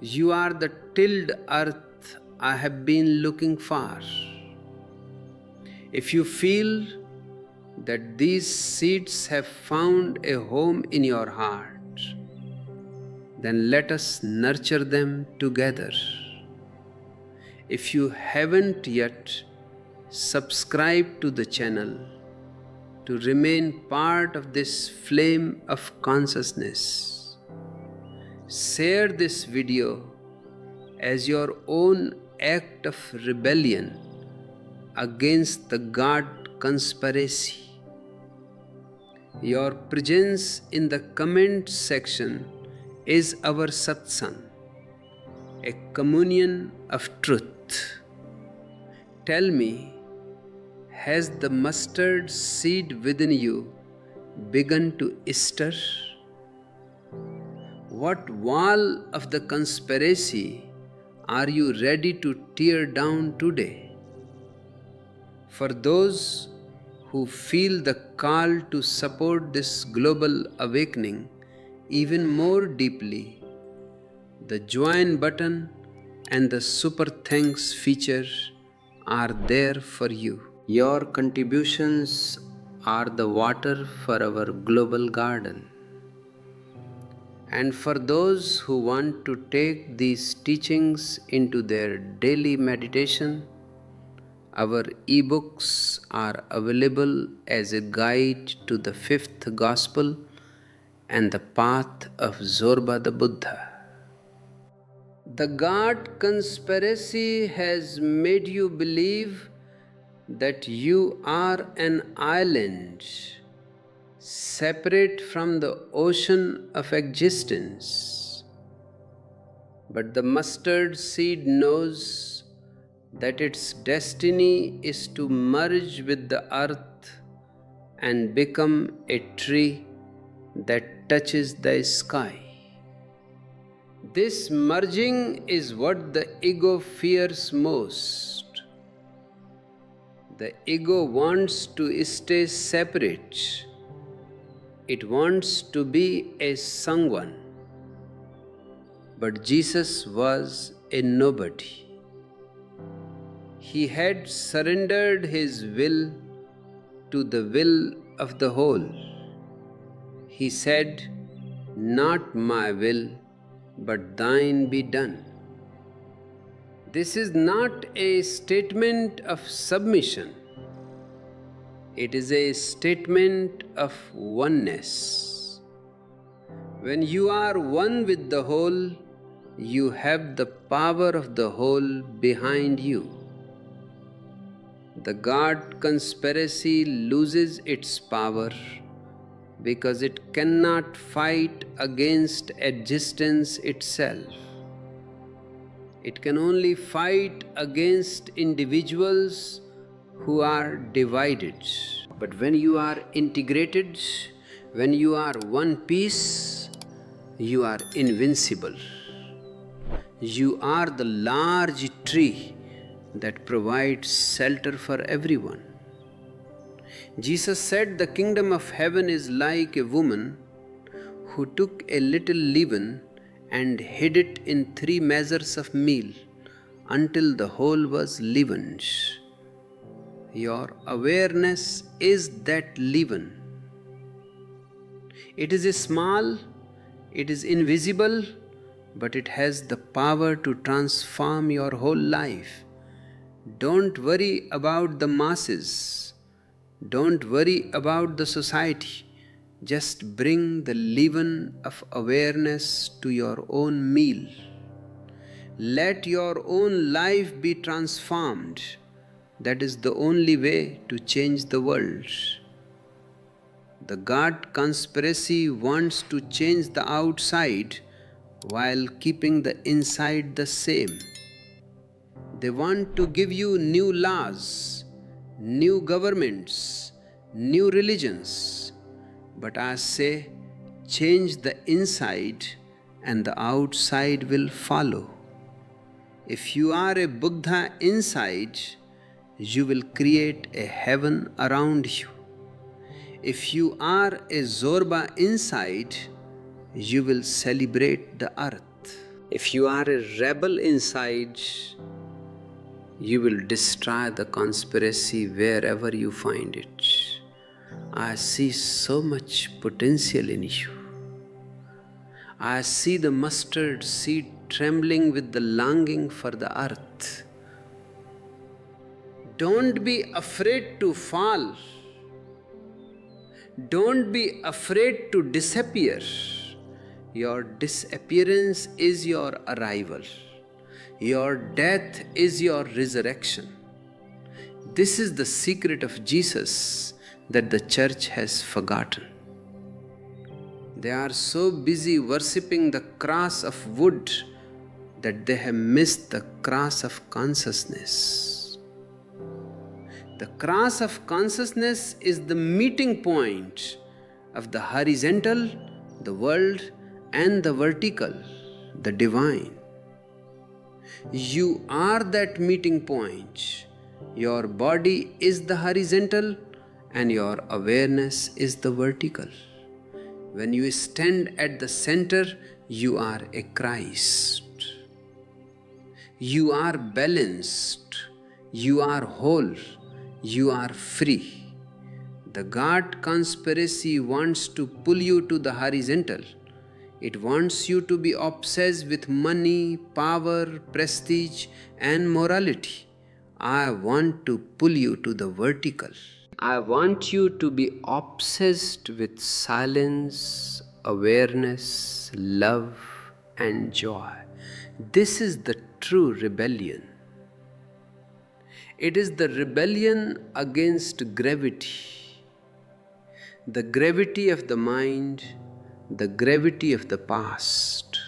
You are the tilled earth I have been looking for. If you feel that these seeds have found a home in your heart, then let us nurture them together. If you haven't yet subscribed to the channel to remain part of this flame of consciousness, share this video as your own act of rebellion against the God conspiracy. Your presence in the comment section is our satsang, a communion of truth. Tell me, has the mustard seed within you begun to stir? What wall of the conspiracy are you ready to tear down today? For those who feel the call to support this global awakening even more deeply, the join button and the super thanks feature are there for you. Your contributions are the water for our global garden. And for those who want to take these teachings into their daily meditation, our ebooks are available as a guide to the fifth gospel and the path of Zorba the Buddha. The God conspiracy has made you believe that you are an island separate from the ocean of existence. But the mustard seed knows that its destiny is to merge with the earth and become a tree that touches the sky. This merging is what the ego fears most. The ego wants to stay separate. It wants to be a someone. But Jesus was a nobody. He had surrendered his will to the will of the whole. He said, "Not my will, but thine be done." This is not a statement of submission. It is a statement of oneness. When you are one with the whole, you have the power of the whole behind you. The God conspiracy loses its power because it cannot fight against existence itself. It can only fight against individuals who are divided. But when you are integrated, when you are one piece, you are invincible. You are the large tree that provides shelter for everyone. Jesus said the kingdom of heaven is like a woman who took a little leaven and hid it in 3 measures of meal until the whole was leavened. Your awareness is that leaven. It is small, it is invisible, but it has the power to transform your whole life. Don't worry about the masses. Don't worry about the society. Just bring the leaven of awareness to your own meal. Let your own life be transformed. That is the only way to change the world. The God conspiracy wants to change the outside while keeping the inside the same. They want to give you new laws, new governments, new religions. But I say, change the inside and the outside will follow. If you are a Buddha inside, you will create a heaven around you. If you are a Zorba inside, you will celebrate the earth. If you are a rebel inside, you will destroy the conspiracy wherever you find it. I see so much potential in you. I see the mustard seed trembling with the longing for the earth. Don't be afraid to fall. Don't be afraid to disappear. Your disappearance is your arrival. Your death is your resurrection. This is the secret of Jesus that the church has forgotten. They are so busy worshipping the cross of wood that they have missed the cross of consciousness. The cross of consciousness is the meeting point of the horizontal, the world, and the vertical, the divine. You are that meeting point. Your body is the horizontal and your awareness is the vertical. When you stand at the center, you are a Christ. You are balanced. You are whole. You are free. The God conspiracy wants to pull you to the horizontal. It wants you to be obsessed with money, power, prestige, and morality. I want to pull you to the vertical. I want you to be obsessed with silence, awareness, love, and joy. This is the true rebellion. It is the rebellion against gravity. The gravity of the mind, the gravity of the past.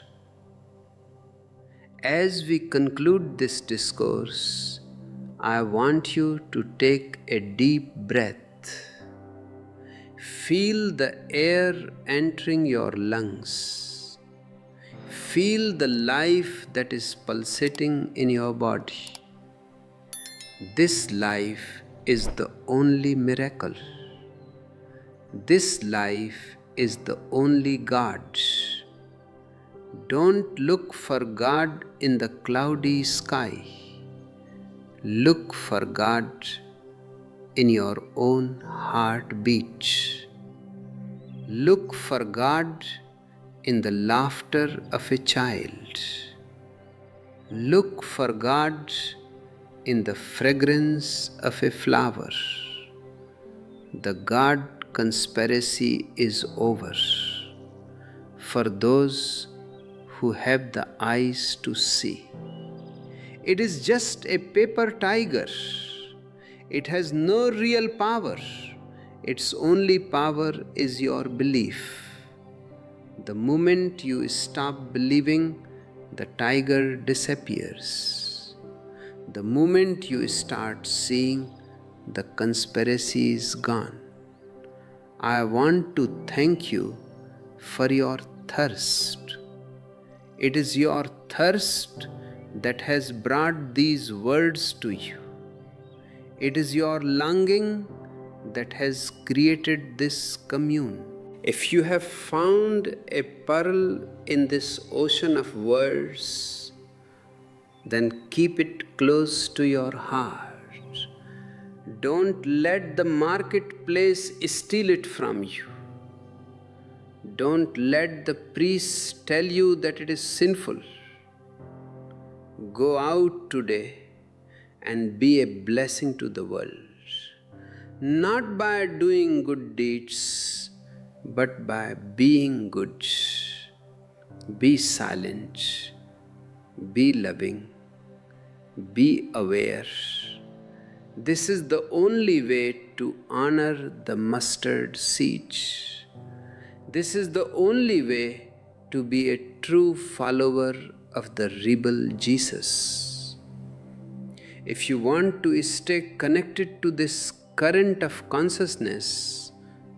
As we conclude this discourse, I want you to take a deep breath. Feel the air entering your lungs. Feel the life that is pulsating in your body. This life is the only miracle. This life is the only God. Don't look for God in the cloudy sky. Look for God in your own heartbeat. Look for God in the laughter of a child. Look for God in the fragrance of a flower. The God conspiracy is over. For those who have the eyes to see. It is just a paper tiger. It has no real power. Its only power is your belief. The moment you stop believing, the tiger disappears. The moment you start seeing, the conspiracy is gone. I want to thank you for your thirst. It is your thirst that has brought these words to you. It is your longing that has created this commune. If you have found a pearl in this ocean of words, then keep it close to your heart. Don't let the marketplace steal it from you. Don't let the priests tell you that it is sinful. Go out today and be a blessing to the world. Not by doing good deeds, but by being good. Be silent. Be loving. Be aware. This is the only way to honor the mustard seed. This is the only way to be a true follower of the rebel Jesus. If you want to stay connected to this current of consciousness,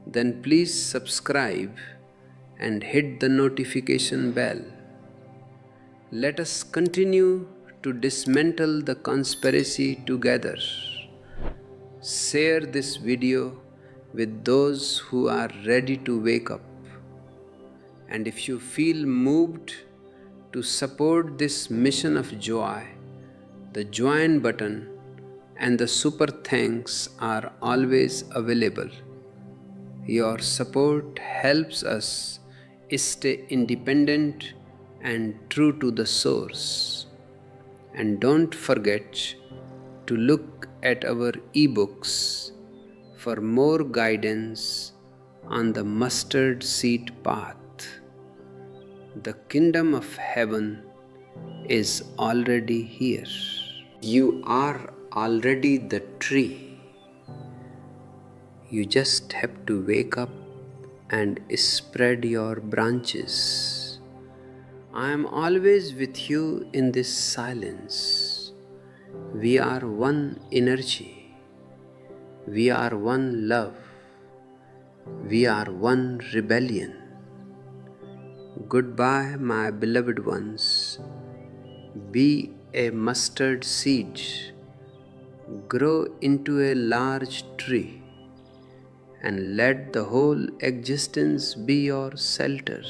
then please subscribe and hit the notification bell. Let us continue to dismantle the conspiracy together. Share this video with those who are ready to wake up. And if you feel moved to support this mission of joy, the join button and the super thanks are always available. Your support helps us stay independent and true to the source. And don't forget to look at our ebooks for more guidance on the mustard seed path. The kingdom of heaven is already here. You are already the tree. You just have to wake up and spread your branches. I am always with you in this silence. We are one energy. We are one love. We are one rebellion. Goodbye, my beloved ones. Be a mustard seed. Grow into a large tree, and let the whole existence be your shelter.